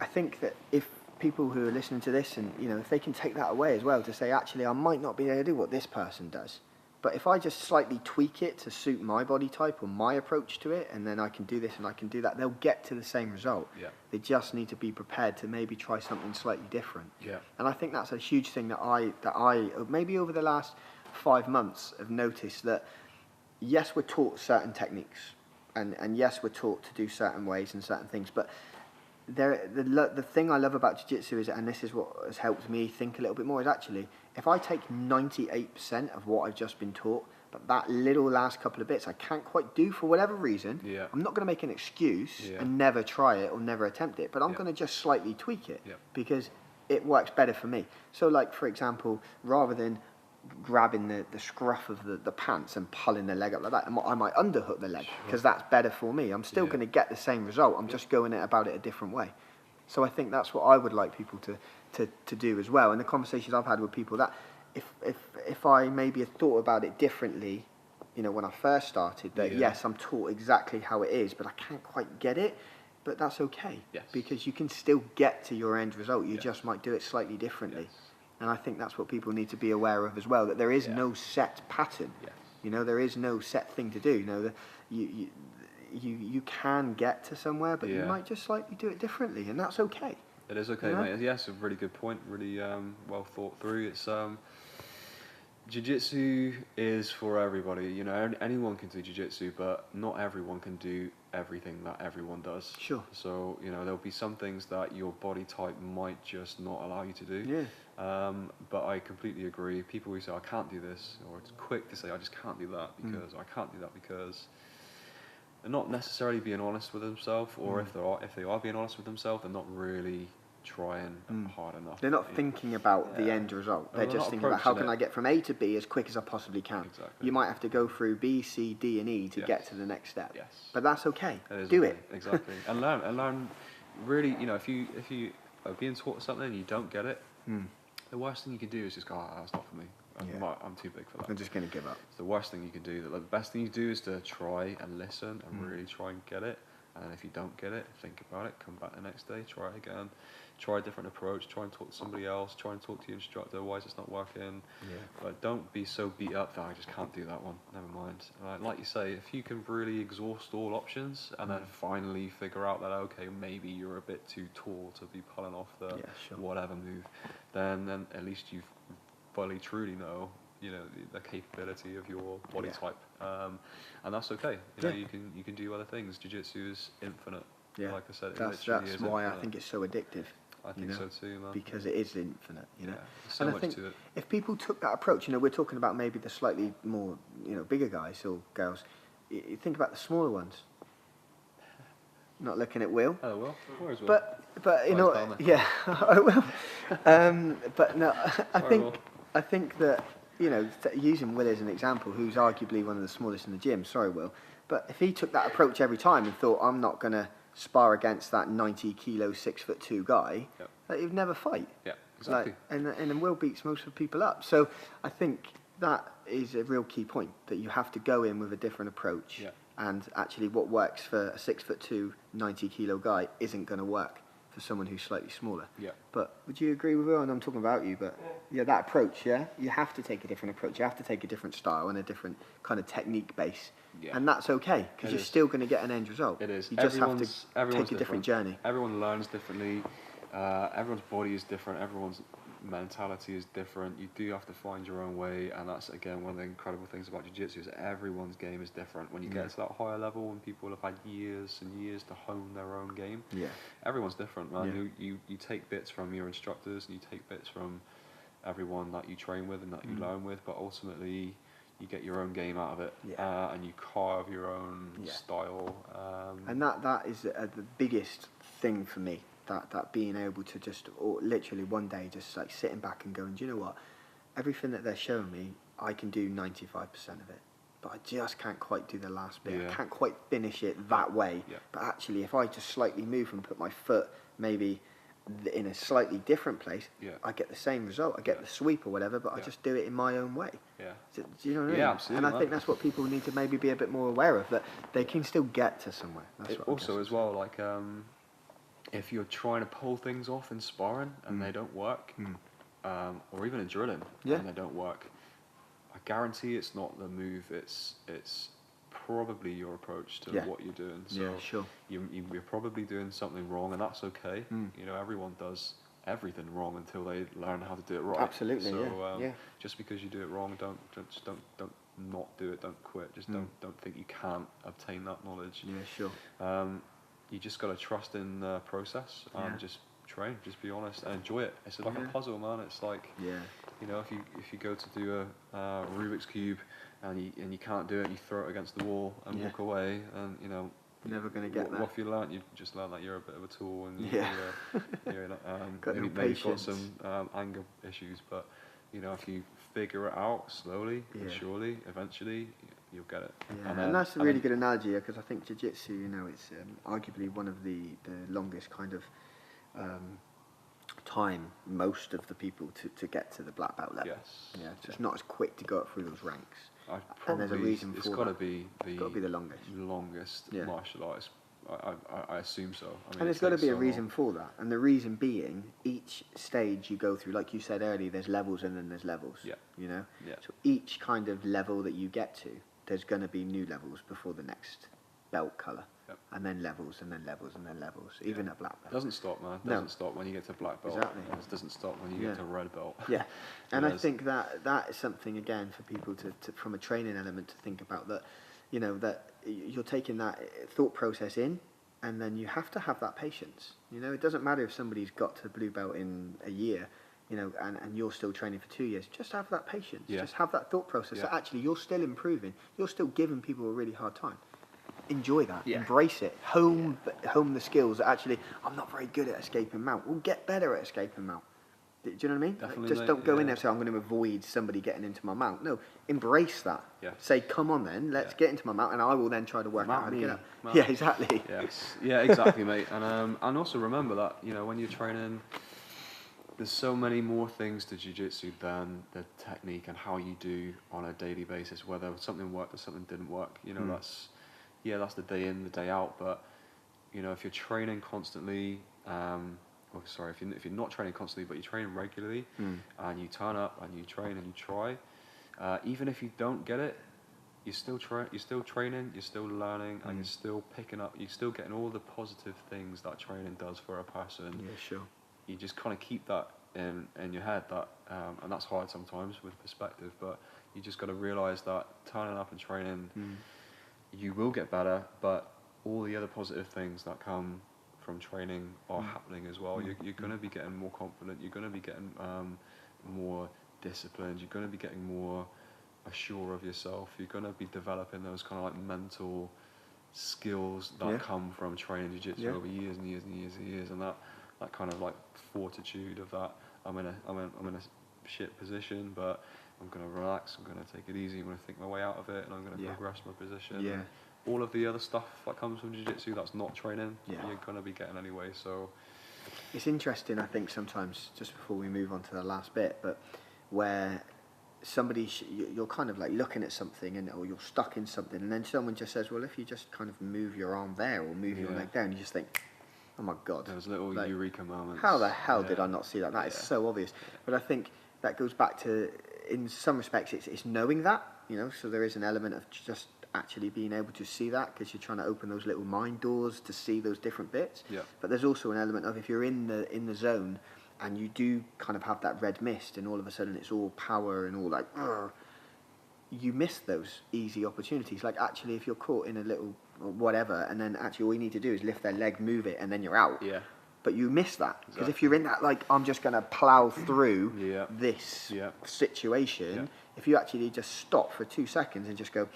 I think that if people who are listening to this, and if they can take that away as well, to say, actually, I might not be able to do what this person does, but if I just slightly tweak it to suit my body type or my approach to it, and then I can do this and I can do that, they'll get to the same result. They just need to be prepared to maybe try something slightly different. And I think that's a huge thing that I maybe over the last 5 months have noticed, that yes, we're taught certain techniques, and yes, we're taught to do certain ways and certain things, but the thing I love about jiu-jitsu is, and this is what has helped me think a little bit more, is actually, if I take 98% of what I've just been taught, but that little last couple of bits I can't quite do for whatever reason, I'm not going to make an excuse and never try it or never attempt it, but I'm going to just slightly tweak it because it works better for me. So, like, for example, rather than grabbing the scruff of the pants and pulling the leg up like that, I might underhook the leg, because that's better for me. I'm still going to get the same result. I'm just going about it a different way. So I think that's what I would like people to do as well. And the conversations I've had with people, that if I maybe had thought about it differently, when I first started, that yes, I'm taught exactly how it is, but I can't quite get it. But that's okay, because you can still get to your end result. You just might do it slightly differently. And I think that's what people need to be aware of as well, that there is no set pattern. There is no set thing to do. You can get to somewhere, but you might just slightly do it differently, and that's okay. It is okay, mate. Yeah, it's a really good point, really well thought through. It's jiu-jitsu is for everybody. Anyone can do jiu-jitsu, but not everyone can do everything that everyone does. Sure. So, there'll be some things that your body type might just not allow you to do. But I completely agree. People who say, I can't do this, or it's quick to say, I just can't do that because I can't do that because they're not necessarily being honest with themselves, or if they are being honest with themselves, they're not really trying hard enough. They're not thinking about the end result. They're just thinking about, how can I get from A to B as quick as I possibly can. Exactly. You might have to go through B, C, D, and E to get to the next step. But that's okay. Do it. Exactly. And learn. Really, if you are being taught something and you don't get it, the worst thing you can do is just go, that's not for me. I'm too big for that. I'm just going to give up. It's the worst thing you can do. The best thing you do is to try and listen and really try and get it. And if you don't get it, think about it, come back the next day, try it again, try a different approach, try and talk to somebody else, try and talk to your instructor, why is this not working? But don't be so beat up that I just can't do that one, never mind. Like you say, if you can really exhaust all options and then finally figure out that, okay, maybe you're a bit too tall to be pulling off the whatever move, then at least you fully truly know, you know, the capability of your body type, and that's okay. You know, you can do other things. Jiu-jitsu is infinite. Like I said, that's why I think it's so addictive. I think so too, man. Because it is infinite, you know. So and much I think to it. if people took that approach, you know, we're talking about maybe the slightly more, you know, bigger guys or girls. You think about the smaller ones. Not looking at Will. Oh, Will. Where's Will? But you know, I will. But no, I think that, you know, using Will as an example, who's arguably one of the smallest in the gym. Sorry, Will. But if he took that approach every time and thought, I'm not going to spar against that 90 kilo 6'2" guy, that he'd never fight. Yeah, exactly. And then Will beats most of the people up. So I think that is a real key point, that you have to go in with a different approach. And actually what works for a 6'2", 90 kilo guy isn't going to work for someone who's slightly smaller. But would you agree with Will? And I'm talking about you, but that approach, you have to take a different approach. You have to take a different style and a different kind of technique base. And that's okay, because you're still going to get an end result. It is. You just have to take a different journey. Everyone learns differently. Everyone's body is different. Everyone's mentality is different. You do have to find your own way, and that's again one of the incredible things about jiu-jitsu, is everyone's game is different. When you get to that higher level, when people have had years and years to hone their own game, everyone's different, man. You take bits from your instructors, and you take bits from everyone that you train with and that you learn with, but ultimately you get your own game out of it, and you carve your own style. And that is the biggest thing for me. That being able to just, or literally one day, just like sitting back and going, do you know what? Everything that they're showing me, I can do 95% of it, but I just can't quite do the last bit. I can't quite finish it that way. But actually, if I just slightly move and put my foot maybe in a slightly different place, I get the same result. I get the sweep or whatever, but I just do it in my own way. Do you know what I mean? Absolutely. And I think that's what people need to maybe be a bit more aware of, that they can still get to somewhere. That's what also as well, like if you're trying to pull things off in sparring and they don't work, or even in drilling and they don't work, I guarantee it's not the move. It's probably your approach to what you're doing. So you're probably doing something wrong, and that's okay. You know, everyone does everything wrong until they learn how to do it right. Absolutely. So just because you do it wrong, don't not do it. Don't quit. Just don't think you can't obtain that knowledge. You just got to trust in the process and just train, just be honest and enjoy it. It's like a puzzle, man. It's like, you know, if you go to do a Rubik's Cube and you can't do it, you throw it against the wall and walk away, and you know, you're never going to get that. What have you learnt? You've just learned that you're a bit of a tool, and you're maybe you've got some anger issues, but you know, if you figure it out slowly and surely, eventually you'll get it. And that's a really good analogy, because I think jiu-jitsu, you know, it's arguably one of the longest kind of time most of the people to get to the black belt level. It's just not as quick to go up through those ranks. And there's a reason for that. It's got to be the longest martial artist. I assume so. I mean, and there's got to be a reason for that. And the reason being, each stage you go through, like you said earlier, there's levels and then there's levels. You know? So each kind of level that you get to, there's going to be new levels before the next belt colour. And then levels and then levels and then levels, even at black belt. It doesn't stop, man. It doesn't stop when you get to black belt. Exactly. It doesn't stop when you get to red belt. And I think that is something, again, for people to from a training element, to think about, that, you know, that you're taking that thought process in, and then you have to have that patience. You know, it doesn't matter if somebody's got to blue belt in a year, you know, and you're still training for 2 years. Just have that patience. Just have that thought process that actually you're still improving. You're still giving people a really hard time. Enjoy that. Embrace it. Hone the skills that actually, I'm not very good at escaping mount. We'll get better at escaping mount. Do you know what I mean? Definitely, just don't go in there and say, I'm going to avoid somebody getting into my mount. No, embrace that. Say, come on then, let's get into my mount, and I will then try to work out how to get out. Exactly. Exactly, mate. And also remember that, you know, when you're training, there's so many more things to jiu-jitsu than the technique and how you do on a daily basis, whether something worked or something didn't work. You know, that's the day in, the day out, but you know, if you're training constantly, if you're not training constantly, but you're training regularly, and you turn up and you train and you try, even if you don't get it, you're still training, you're still learning, and you're still picking up, you're still getting all the positive things that training does for a person. Yeah, sure. You just kind of keep that in your head, that and that's hard sometimes with perspective, but you just got to realize that turning up and training, you will get better, but all the other positive things that come from training are happening as well. You're going to be getting more confident, you're going to be getting more disciplined, you're going to be getting more assured of yourself, you're going to be developing those kind of like mental skills that come from training jiu-jitsu over years and years and years and years, and that kind of like fortitude of that, I'm in a shit position, but I'm going to relax, I'm going to take it easy, I'm going to think my way out of it, and I'm going to progress my position. Yeah. All of the other stuff that comes from jiu-jitsu that's not training, you're going to be getting anyway. So it's interesting, I think, sometimes, just before we move on to the last bit, but where somebody, you're kind of like looking at something, or you're stuck in something, and then someone just says, well, if you just kind of move your arm there or move your leg there, and you just think, oh my God. Those little like, eureka moments. How the hell did I not see that? That is so obvious. But I think that goes back to, in some respects, it's knowing that, you know, so there is an element of just actually being able to see that, because you're trying to open those little mind doors to see those different bits. Yeah. But there's also an element of, if you're in the zone and you do kind of have that red mist and all of a sudden it's all power and all like, you miss those easy opportunities. Like actually, if you're caught in a little whatever, and then actually all you need to do is lift their leg, move it, and then you're out. Yeah. But you miss that, because if you're in that, like, I'm just going to plow through this situation, if you actually just stop for 2 seconds and just go,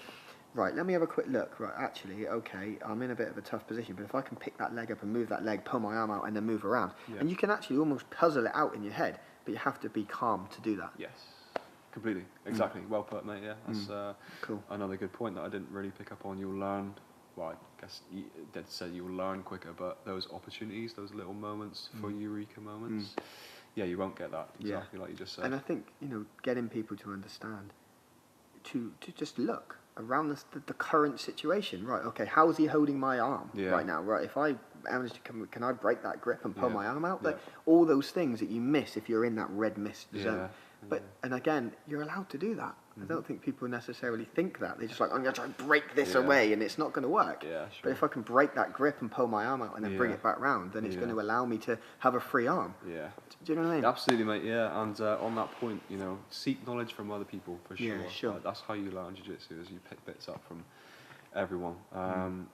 right, let me have a quick look. Right, actually, okay, I'm in a bit of a tough position, but if I can pick that leg up and move that leg, pull my arm out, and then move around, and you can actually almost puzzle it out in your head, but you have to be calm to do that. Yes, completely, exactly. Well put, mate. Yeah, that's cool. Another good point that I didn't really pick up on. You'll learn. Well, I guess you did say you'll learn quicker, but those opportunities, those little moments for eureka moments, you won't get that exactly like you just said. And I think, you know, getting people to understand, to just look around the current situation. Right, okay, how's he holding my arm right now? Right, if I manage to can I break that grip and pull my arm out? Like, all those things that you miss if you're in that red mist zone. But and again, you're allowed to do that. I don't think people necessarily think that. They're just like, I'm going to try and break this away, and it's not going to work. Yeah, sure. But if I can break that grip and pull my arm out and then bring it back round, then it's going to allow me to have a free arm. Yeah. Do you know what I mean? Absolutely, mate. Yeah, and on that point, you know, seek knowledge from other people for sure. Yeah, sure. That's how you learn jiu-jitsu, is you pick bits up from everyone,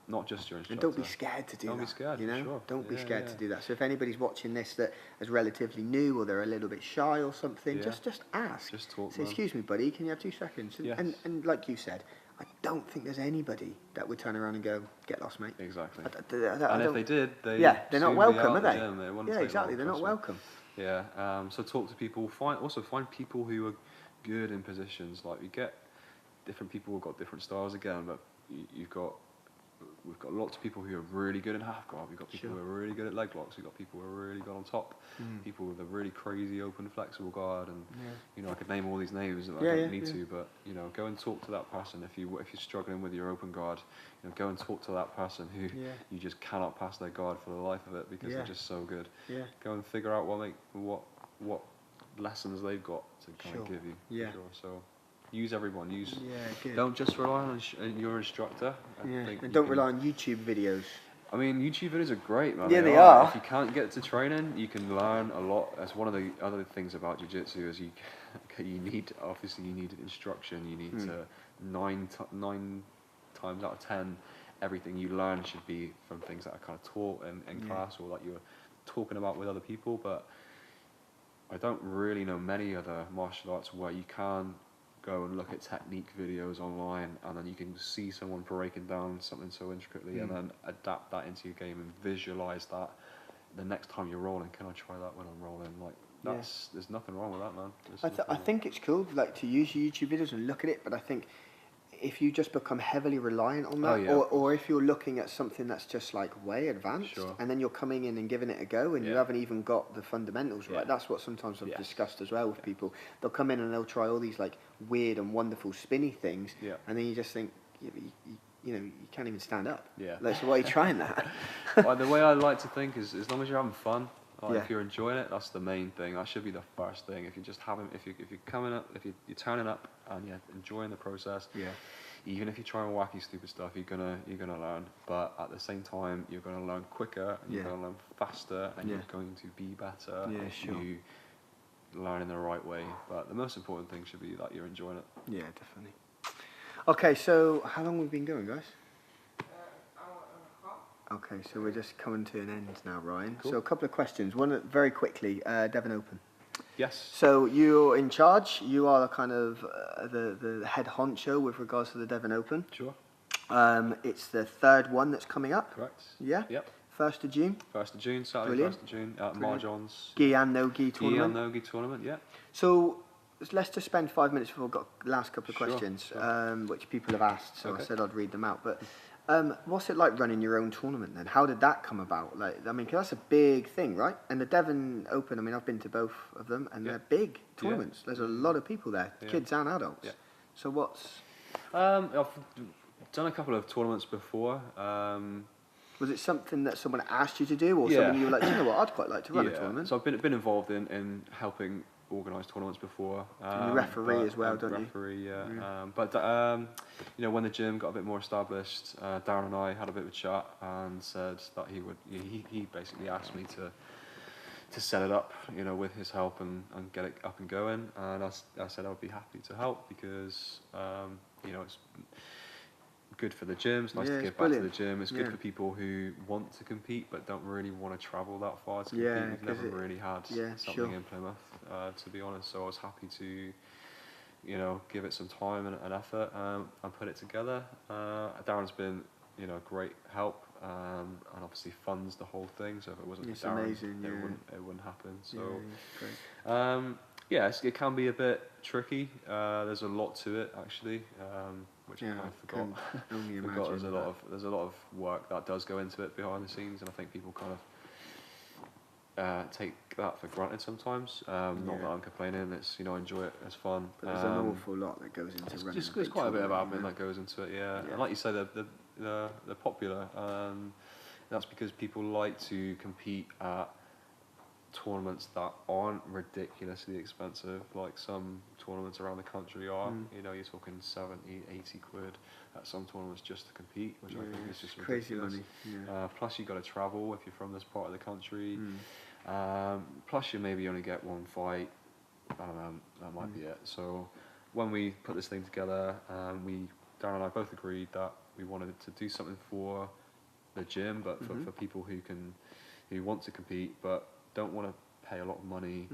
not just your instructor. And don't be scared to do that. Don't be scared, you know? Sure. Don't be scared to do that. So if anybody's watching this that is relatively new, or they're a little bit shy or something, just ask. Just talk. Say, excuse me, buddy, can you have 2 seconds? And like you said, I don't think there's anybody that would turn around and go, get lost, mate. Exactly. And if they did, they're not welcome, are they? Yeah, exactly. They're not welcome. Yeah. So talk to people. Find people who are good in positions. Like, you get different people who've got different styles again, but we've got lots of people who are really good in half guard. We've got people who are really good at leg locks. We've got people who are really good on top. People with a really crazy open flexible guard, and you know, I could name all these names. I don't need to, but you know, go and talk to that person if you're struggling with your open guard. You know, go and talk to that person who you just cannot pass their guard for the life of it, because they're just so good. Yeah. Go and figure out what lessons they've got to kind of give you. Yeah. Sure. So. Use everyone. Don't just rely on your instructor. And don't rely on YouTube videos. I mean, YouTube videos are great, man. Yeah, they are. If you can't get to training, you can learn a lot. That's one of the other things about jiu-jitsu, is you need instruction. You need to 9 times out of 10, everything you learn should be from things that are kind of taught in class, or that you're talking about with other people. But I don't really know many other martial arts where you can go and look at technique videos online, and then you can see someone breaking down something so intricately, and then adapt that into your game and visualize that. The next time you're rolling, can I try that when I'm rolling? Like, there's nothing wrong with that, man. I think it's cool, like, to use YouTube videos and look at it, but I think if you just become heavily reliant on that, or if you're looking at something that's just like way advanced, and then you're coming in and giving it a go, and you haven't even got the fundamentals right. That's what sometimes I've discussed as well with people. They'll come in and they'll try all these like weird and wonderful spinny things, and then you just think, you you can't even stand up. Yeah. Like, so why are you trying that? Well, the way I like to think is, as long as you're having fun, Yeah. if you're enjoying it, that's the main thing. That should be the first thing. If you're just if you're coming up, if you're turning up and you're enjoying the process, Yeah. even if you're trying wacky, stupid stuff, you're gonna learn. But at the same time, you're gonna learn quicker, and you're gonna learn faster, and you're going to be better if you learn in the right way. But the most important thing should be that you're enjoying it. Yeah, definitely. Okay, so how long have we been going, guys? Okay, so we're just coming to an end now, Ryan. Cool. So a couple of questions. One very quickly, Devon Open. Yes. So you're in charge. You are kind of the head honcho with regards to the Devon Open. Sure. It's the third one that's coming up. Correct. Yeah? Yep. 1st of June. 1st of June, Saturday, Brilliant. 1st of June, at Marjohn's. Gi and no gi Gi tournament. and no gi tournament, yeah. So let's just spend 5 minutes before we've got the last couple of Sure, questions, sure. which people have asked, so Okay. I said I'd read them out. But what's it like running your own tournament then? How did that come about? Like, I mean, 'cause that's a big thing, right? And the Devon Open, I mean, I've been to both of them, and they're big tournaments. There's a lot of people there, kids and adults. Yeah. So what's... I've done a couple of tournaments before. Was it something that someone asked you to do, or Yeah. something you were like, you know what, I'd quite like to run a tournament? So I've been involved in helping organise tournaments before. And you referee as well, don't you? Referee, yeah. But when the gym got a bit more established, Darren and I had a bit of a chat and said that he basically asked me to set it up, with his help and get it up and going. And I said I would be happy to help because it's good for the gym. It's nice to give back to the gym. It's good for people who want to compete but don't really want to travel that far to compete. We've never really had something in Plymouth, to be honest. So I was happy to, give it some time and effort and put it together. Darren's been, great help and obviously funds the whole thing. So if it wasn't for Darren, it wouldn't happen. So it can be a bit tricky. There's a lot to it actually. Which I forgot. There's a lot of work that does go into it behind the scenes, and I think people kind of take that for granted sometimes. Not that I'm complaining. It's I enjoy it. It's fun. But there's an awful lot that goes into running. There's quite a bit of admin that goes into it. Yeah. And like you say, they're popular. That's because people like to compete at tournaments that aren't ridiculously expensive, like some tournaments around the country are. You're talking 70, 80 quid at some tournaments just to compete, which I think is just crazy ridiculous. money. Plus you've got to travel if you're from this part of the country. Plus you maybe only get one fight. I don't know, that might be it. So when we put this thing together, Darren and I both agreed that we wanted to do something for the gym, but for people who want to compete but don't want to pay a lot of money.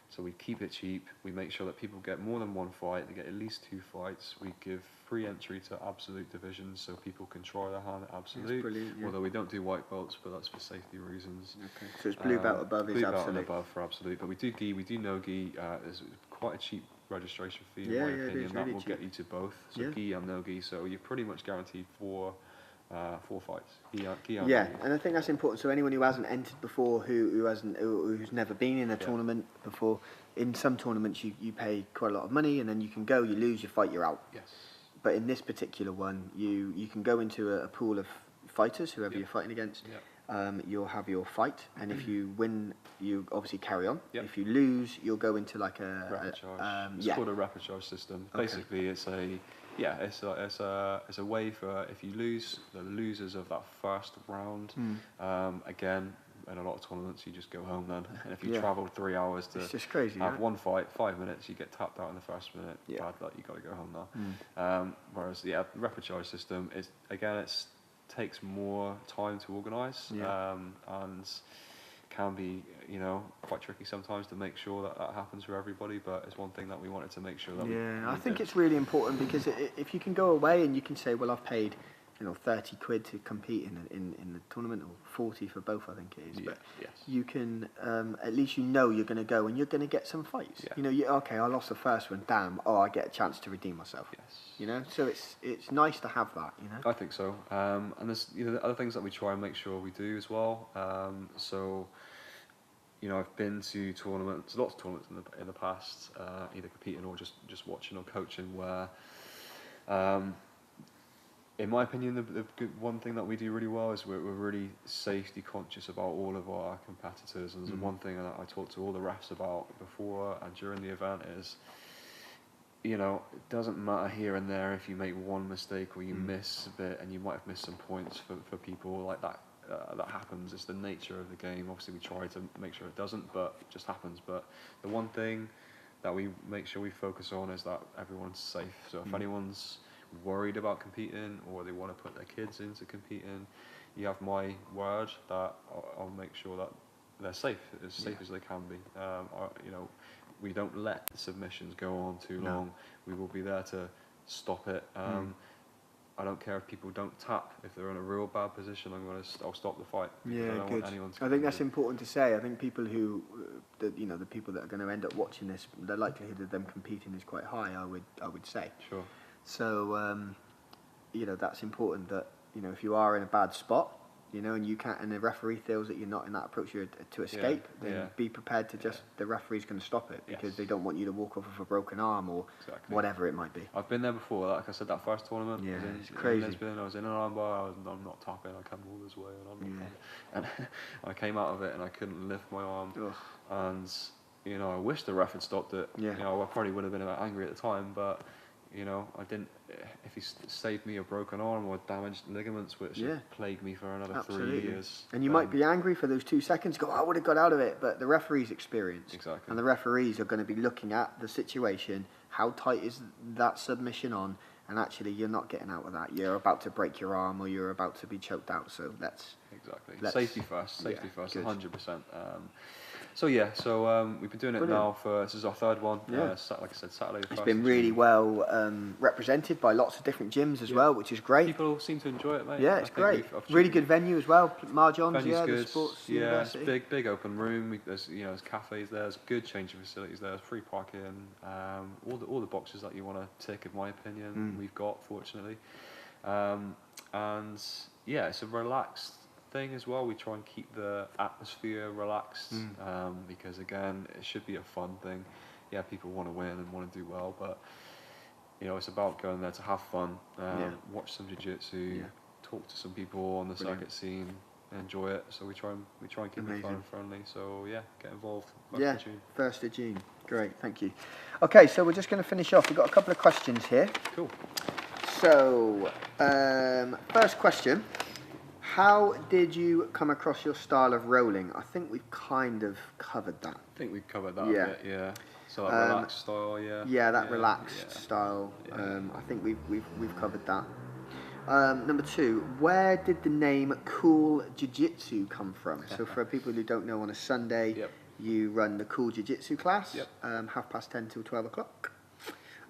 So we keep it cheap. We make sure that people get more than one fight. They get at least 2 fights. We give free entry to absolute divisions so people can try their hand at absolute. Although we don't do white belts, but that's for safety reasons. Okay. So it's blue belt above is blue absolute. Blue belt and above for absolute. But we do gi, we do no gi. There's quite a cheap registration fee in my opinion. That will get you to both. So gi and no gi. So you're pretty much guaranteed 4 fights. And I think that's important. So anyone who hasn't entered before, who's never been in a tournament before, in some tournaments you pay quite a lot of money, and then you can go, you lose, you fight, you're out. Yes. But in this particular one, you can go into a pool of fighters, whoever you're fighting against. You'll have your fight, and if you win, you obviously carry on. If you lose, you'll go into like a repechage. It's called a repechage system. Basically, it's a way for, if you lose, the losers of that first round. Again, in a lot of tournaments, you just go home then. And if you travel 3 hours to it's just crazy, have one fight, 5 minutes, you get tapped out in the first minute. Bad luck, you got to go home now. Whereas the repechage system is, again, it takes more time to organise and can be quite tricky sometimes to make sure that happens for everybody, but it's one thing that we wanted to make sure that I think it's really important, because if you can go away and you can say, well, I've paid 30 quid to compete in the tournament, or 40 for both, I think it is, but you can at least you're going to go and you're going to get some fights. Okay, I lost the first one, damn, I get a chance to redeem myself. So it's nice to have that. I think so. And there's other things that we try and make sure we do as well. I've been to tournaments, lots of tournaments in the past, either competing or just watching or coaching, where in my opinion, the good one thing that we do really well is we're really safety conscious about all of our competitors. And the one thing that I talk to all the refs about before and during the event is, you know, it doesn't matter here and there if you make one mistake or you miss a bit, and you might have missed some points for people like that. That happens. It's the nature of the game. Obviously, we try to make sure it doesn't, but it just happens. But the one thing that we make sure we focus on is that everyone's safe. So if anyone's worried about competing or they want to put their kids into competing, you have my word that I'll make sure that they're safe as they can be. You know, we don't let the submissions go on too long. We will be there to stop it. I don't care if people don't tap. If they're in a real bad position, I'll stop the fight. Yeah, good. I think that's important to say. I think people who, the people that are going to end up watching this, the likelihood of them competing is quite high. I would say. Sure. So, you know, that's important. That, you know, if you are in a bad spot, you know, and you can't, and the referee feels that you're not in that approach to escape, then be prepared to just, the referee's going to stop it because they don't want you to walk off with a broken arm or whatever it might be. I've been there before. Like I said, that first tournament, it's crazy. In Lisbon, I was in an armbar. I'm not tapping. I come all this way, and I came out of it and I couldn't lift my arm. Ugh. And you know, I wish the ref had stopped it. Yeah. You know, I probably would have been a bit angry at the time, but you know, I didn't. If he saved me a broken arm or damaged ligaments, which plagued me for another 3 years. And you might be angry for those 2 seconds, go, I would have got out of it, but the referee's experience. Exactly. And the referees are going to be looking at the situation, how tight is that submission on, and actually you're not getting out of that. You're about to break your arm or you're about to be choked out, so let's... Safety first, 100%. So we've been doing it now for, this is our third one, like I said, Saturday. It's been really well represented by lots of different gyms as well, which is great. People seem to enjoy it, mate. Yeah, it's great. Really good venue as well. Mahjong's, good. The sports university. It's big open room. There's there's cafes there. There's good changing facilities there. There's free parking. All the boxes that you want to tick, in my opinion, we've got, fortunately. And yeah, it's a relaxed thing as well. We try and keep the atmosphere relaxed because again, it should be a fun thing. Yeah, people want to win and want to do well, but you know, it's about going there to have fun, watch some jiu-jitsu, talk to some people on the circuit scene, enjoy it. So we try and keep it fun and friendly. So yeah, get involved. 1st of June. Great, thank you. Okay, so we're just going to finish off. We've got a couple of questions here. Cool. So, first question. How did you come across your style of rolling? I think we've kind of covered that. I think we've covered that a bit, yeah. So that relaxed style, Yeah, that relaxed style. I think we've covered that. Number 2, where did the name Cool Jiu-Jitsu come from? So for people who don't know, on a Sunday, you run the Cool Jiu-Jitsu class, 10:30 till 12 o'clock.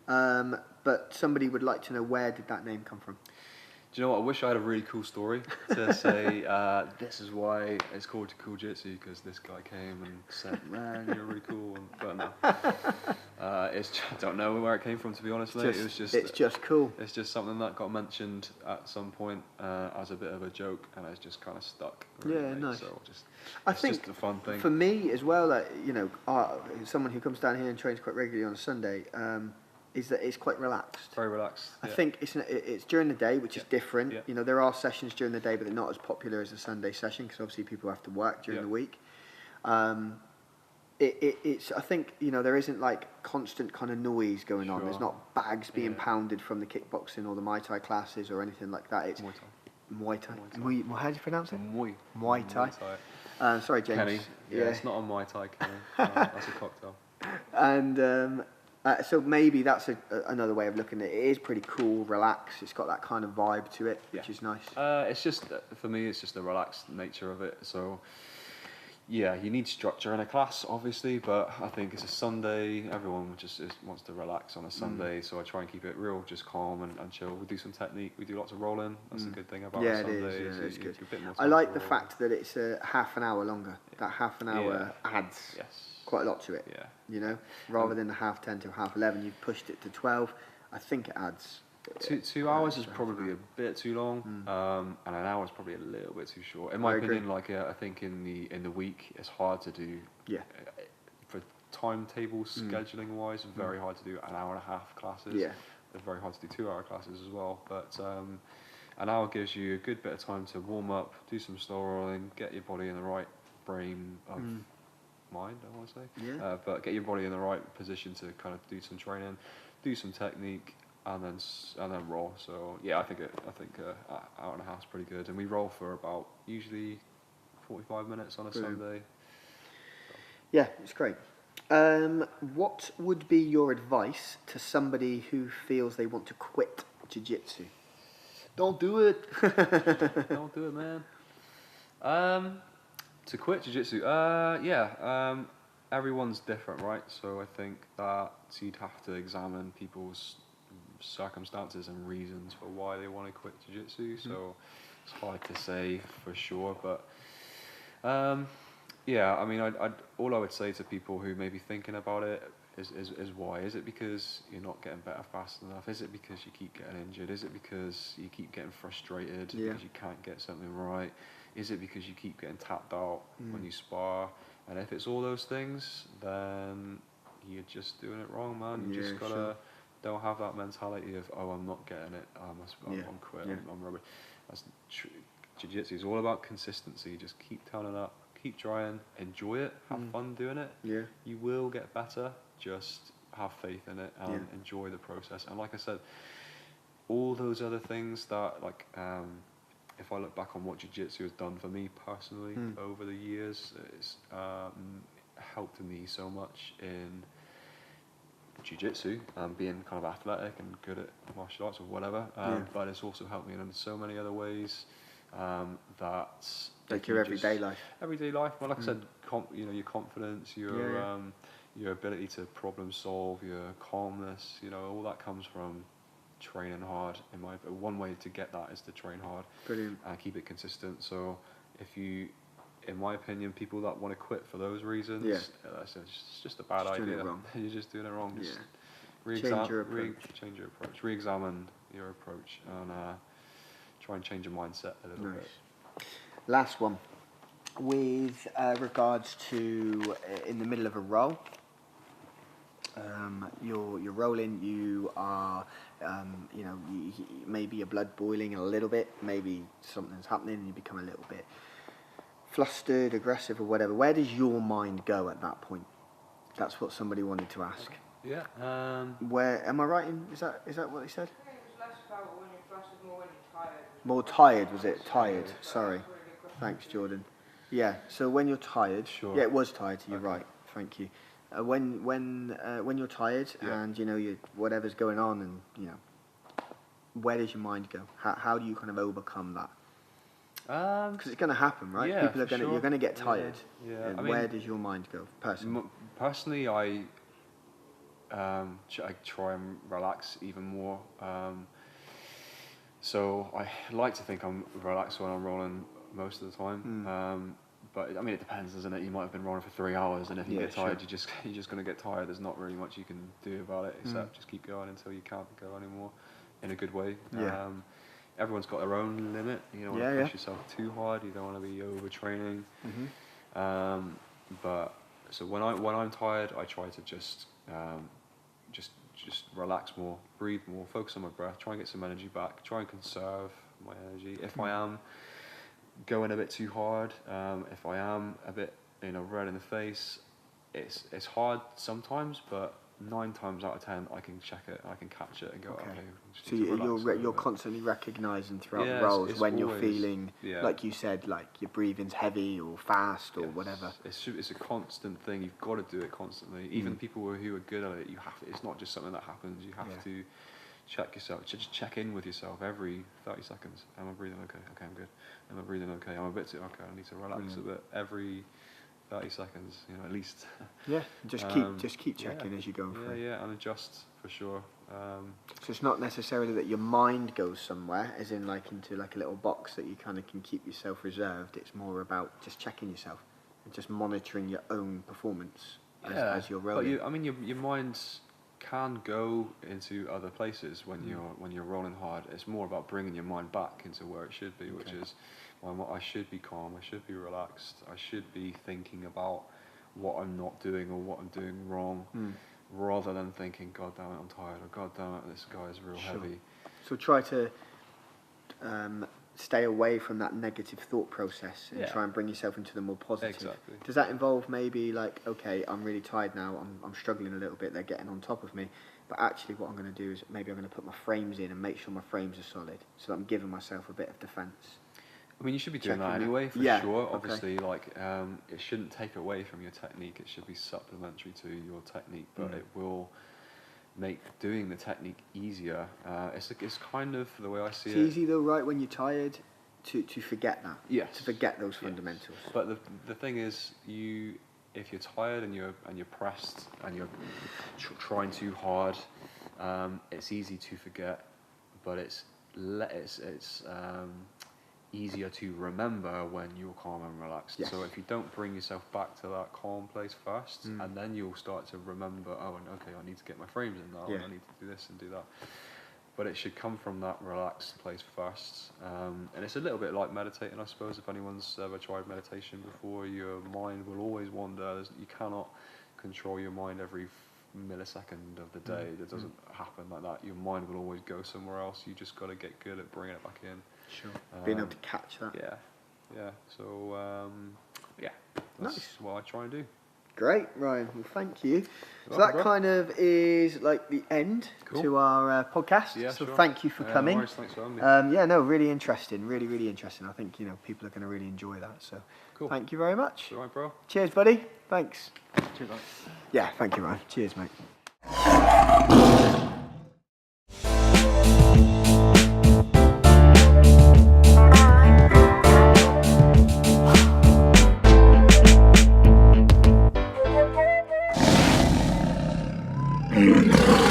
But somebody would like to know, where did that name come from? Do you know what? I wish I had a really cool story to say, this is why it's called Cool Jiu-Jitsu, because this guy came and said, man, you're really cool. But no. I don't know where it came from, to be honest, mate. It's just cool. It's just something that got mentioned at some point as a bit of a joke, and it's just kind of stuck. Really, nice. So I think just a fun thing. For me as well, like, you know, someone who comes down here and trains quite regularly on a Sunday, is that it's quite relaxed. Very relaxed. I think it's during the day, which is different. You know, there are sessions during the day, but they're not as popular as a Sunday session because obviously people have to work during the week. It's I think, you know, there isn't like constant kind of noise going on. There's not bags being pounded from the kickboxing or the Muay Thai classes or anything like that. It's Muay Thai. How do you pronounce it? Muay Thai. Sorry, James. Kenny. Yeah, it's not a Muay Thai, Kenny. That's a cocktail. And so maybe that's another way of looking at it. It is pretty cool, relaxed. It's got that kind of vibe to it, which is nice. It's just, for me, it's just the relaxed nature of it. So, yeah, you need structure in a class, obviously, but I think it's a Sunday. Everyone just wants to relax on a Sunday, so I try and keep it real, just calm and chill. We do some technique. We do lots of rolling. That's a good thing about a Sunday. Yeah, it's good. I like the fact that it's half an hour longer. That half an hour adds quite a lot to it. Yeah. You know, rather than the 10:30 till 11:30, you've pushed it to 12. I think it adds. 2 hours is probably a bit too long, and an hour is probably a little bit too short. In my opinion, like I think in the week it's hard to do. Yeah. For timetable scheduling wise, very hard to do an hour and a half classes. Yeah. It's very hard to do 2 hour classes as well. But An hour gives you a good bit of time to warm up, do some slow rolling, get your body in the right frame of mind, I want to say. Yeah. But get your body in the right position to kind of do some training, do some technique, and then roll. So yeah, I think hour and a half is pretty good, and we roll for about usually 45 minutes on a Sunday. Yeah, it's great. What would be your advice to somebody who feels they want to quit jiu-jitsu? Don't do it. Don't do it, man. To quit jiu-jitsu, everyone's different, right? So I think that you'd have to examine people's circumstances and reasons for why they want to quit jiu-jitsu. So it's hard to say for sure, but yeah, I mean, all I would say to people who may be thinking about it is why? Is it because you're not getting better fast enough? Is it because you keep getting injured? Is it because you keep getting frustrated because you can't get something right? Is it because you keep getting tapped out when you spar? And if it's all those things, then you're just doing it wrong, man. You just gotta don't have that mentality of, oh, I'm not getting it. I'm quit. I'm rubbish. Jiu-jitsu is all about consistency. Just keep turning up, keep trying, enjoy it, have fun doing it. Yeah. You will get better. Just have faith in it and enjoy the process. And like I said, all those other things that, like, if I look back on what jiu-jitsu has done for me personally over the years, it's helped me so much in jiu-jitsu and being kind of athletic and good at martial arts or whatever. But it's also helped me in so many other ways. That like your everyday life. Everyday life. Well, like I said, your confidence, your ability to problem solve, your calmness. All that comes from training hard. One way to get that is to train hard. Brilliant. And keep it consistent. So if you, in my opinion, people that want to quit for those reasons, it's just a bad idea. You're just doing it wrong. Just change your approach. Change your approach. Re-examine your approach and try and change your mindset a little bit. Last one. With regards to in the middle of a roll, you're rolling. You are, maybe your blood boiling a little bit. Maybe something's happening, and you become a little bit flustered, aggressive, or whatever. Where does your mind go at that point? That's what somebody wanted to ask. Yeah. Where am I right? Is that what they said? I think it was less about when you're flustered, more when you're tired. More tired, was it? Tired. Sorry. Thanks, Jordan. Yeah. So when you're tired, yeah, it was tired. You're right. Thank you. When you're tired and you whatever's going on and where does your mind go? How do you kind of overcome that? Because it's going to happen, right? Yeah, People are going. You're going to get tired. Yeah. And where does your mind go, personally? Personally, I try and relax even more. So I like to think I'm relaxed when I'm rolling most of the time. But I mean, it depends, doesn't it? You might have been rolling for 3 hours, and if you get tired, you're just going to get tired. There's not really much you can do about it except just keep going until you can't go anymore, in a good way. Yeah. Everyone's got their own limit. You don't want to push yourself too hard. You don't want to be overtraining. But so when I'm tired, I try to just relax more, breathe more, focus on my breath, try and get some energy back, try and conserve my energy. If I am going a bit too hard, if I am a bit red in the face, it's hard sometimes, but 9 times out of 10 I can check it, I can catch it and go, okay. So you're constantly recognising throughout the rolls when you're feeling, like you said, like your breathing's heavy or fast or whatever. It's a constant thing. You've got to do it constantly. Even people who are good at it, it's not just something that happens. You have to check yourself. Just check in with yourself every 30 seconds. Am I breathing okay? Okay, I'm good. Am I breathing okay? I'm a bit too okay. I need to relax a bit. Every 30 seconds, at least. Yeah, just keep checking as you're going through. Yeah, and adjust for sure. So it's not necessarily that your mind goes somewhere, as in like into like a little box that you kind of can keep yourself reserved. It's more about just checking yourself and just monitoring your own performance as you're rolling. But your mind can go into other places when you're rolling hard. It's more about bringing your mind back into where it should be, which is, I should be calm, I should be relaxed, I should be thinking about what I'm not doing or what I'm doing wrong, rather than thinking, God damn it, I'm tired, or God damn it, this guy is real heavy. So try to stay away from that negative thought process and try and bring yourself into the more positive. Exactly. Does that involve maybe like, okay, I'm really tired now, I'm struggling a little bit, they're getting on top of me, but actually what I'm going to do is maybe I'm going to put my frames in and make sure my frames are solid so that I'm giving myself a bit of defence? I mean, you should be doing that anyway, for sure. Obviously, like, it shouldn't take away from your technique. It should be supplementary to your technique, but it will make doing the technique easier. It's kind of the way I see it. It's easy though, right, when you're tired, to forget that. Yes. To forget those fundamentals. But the thing is, if you're tired and you're pressed and you're trying too hard, it's easy to forget, but it's easier to remember when you're calm and relaxed. Yes. So if you don't bring yourself back to that calm place first, and then you'll start to remember, oh, and okay, I need to get my frames in now, and I need to do this and do that. But it should come from that relaxed place first. And it's a little bit like meditating, I suppose. If anyone's ever tried meditation before, your mind will always wander. You cannot control your mind every millisecond of the day. That doesn't happen like that. Your mind will always go somewhere else. You just got to get good at bringing it back in. Sure. Being able to catch that. Yeah. So, that's Nice. what I try and do. Great, Ryan. Well, thank you. So Welcome, that bro. kind of is like the end to our podcast. Yeah, so sure. thank you for coming. No worries, thanks for having me. Really interesting. Really, really interesting. I think, people are going to really enjoy that. So Cool. thank you very much. All right, bro. Cheers, buddy. Thanks. Cheers, mate. Yeah, thank you, Ryan. Cheers, mate. Yeah.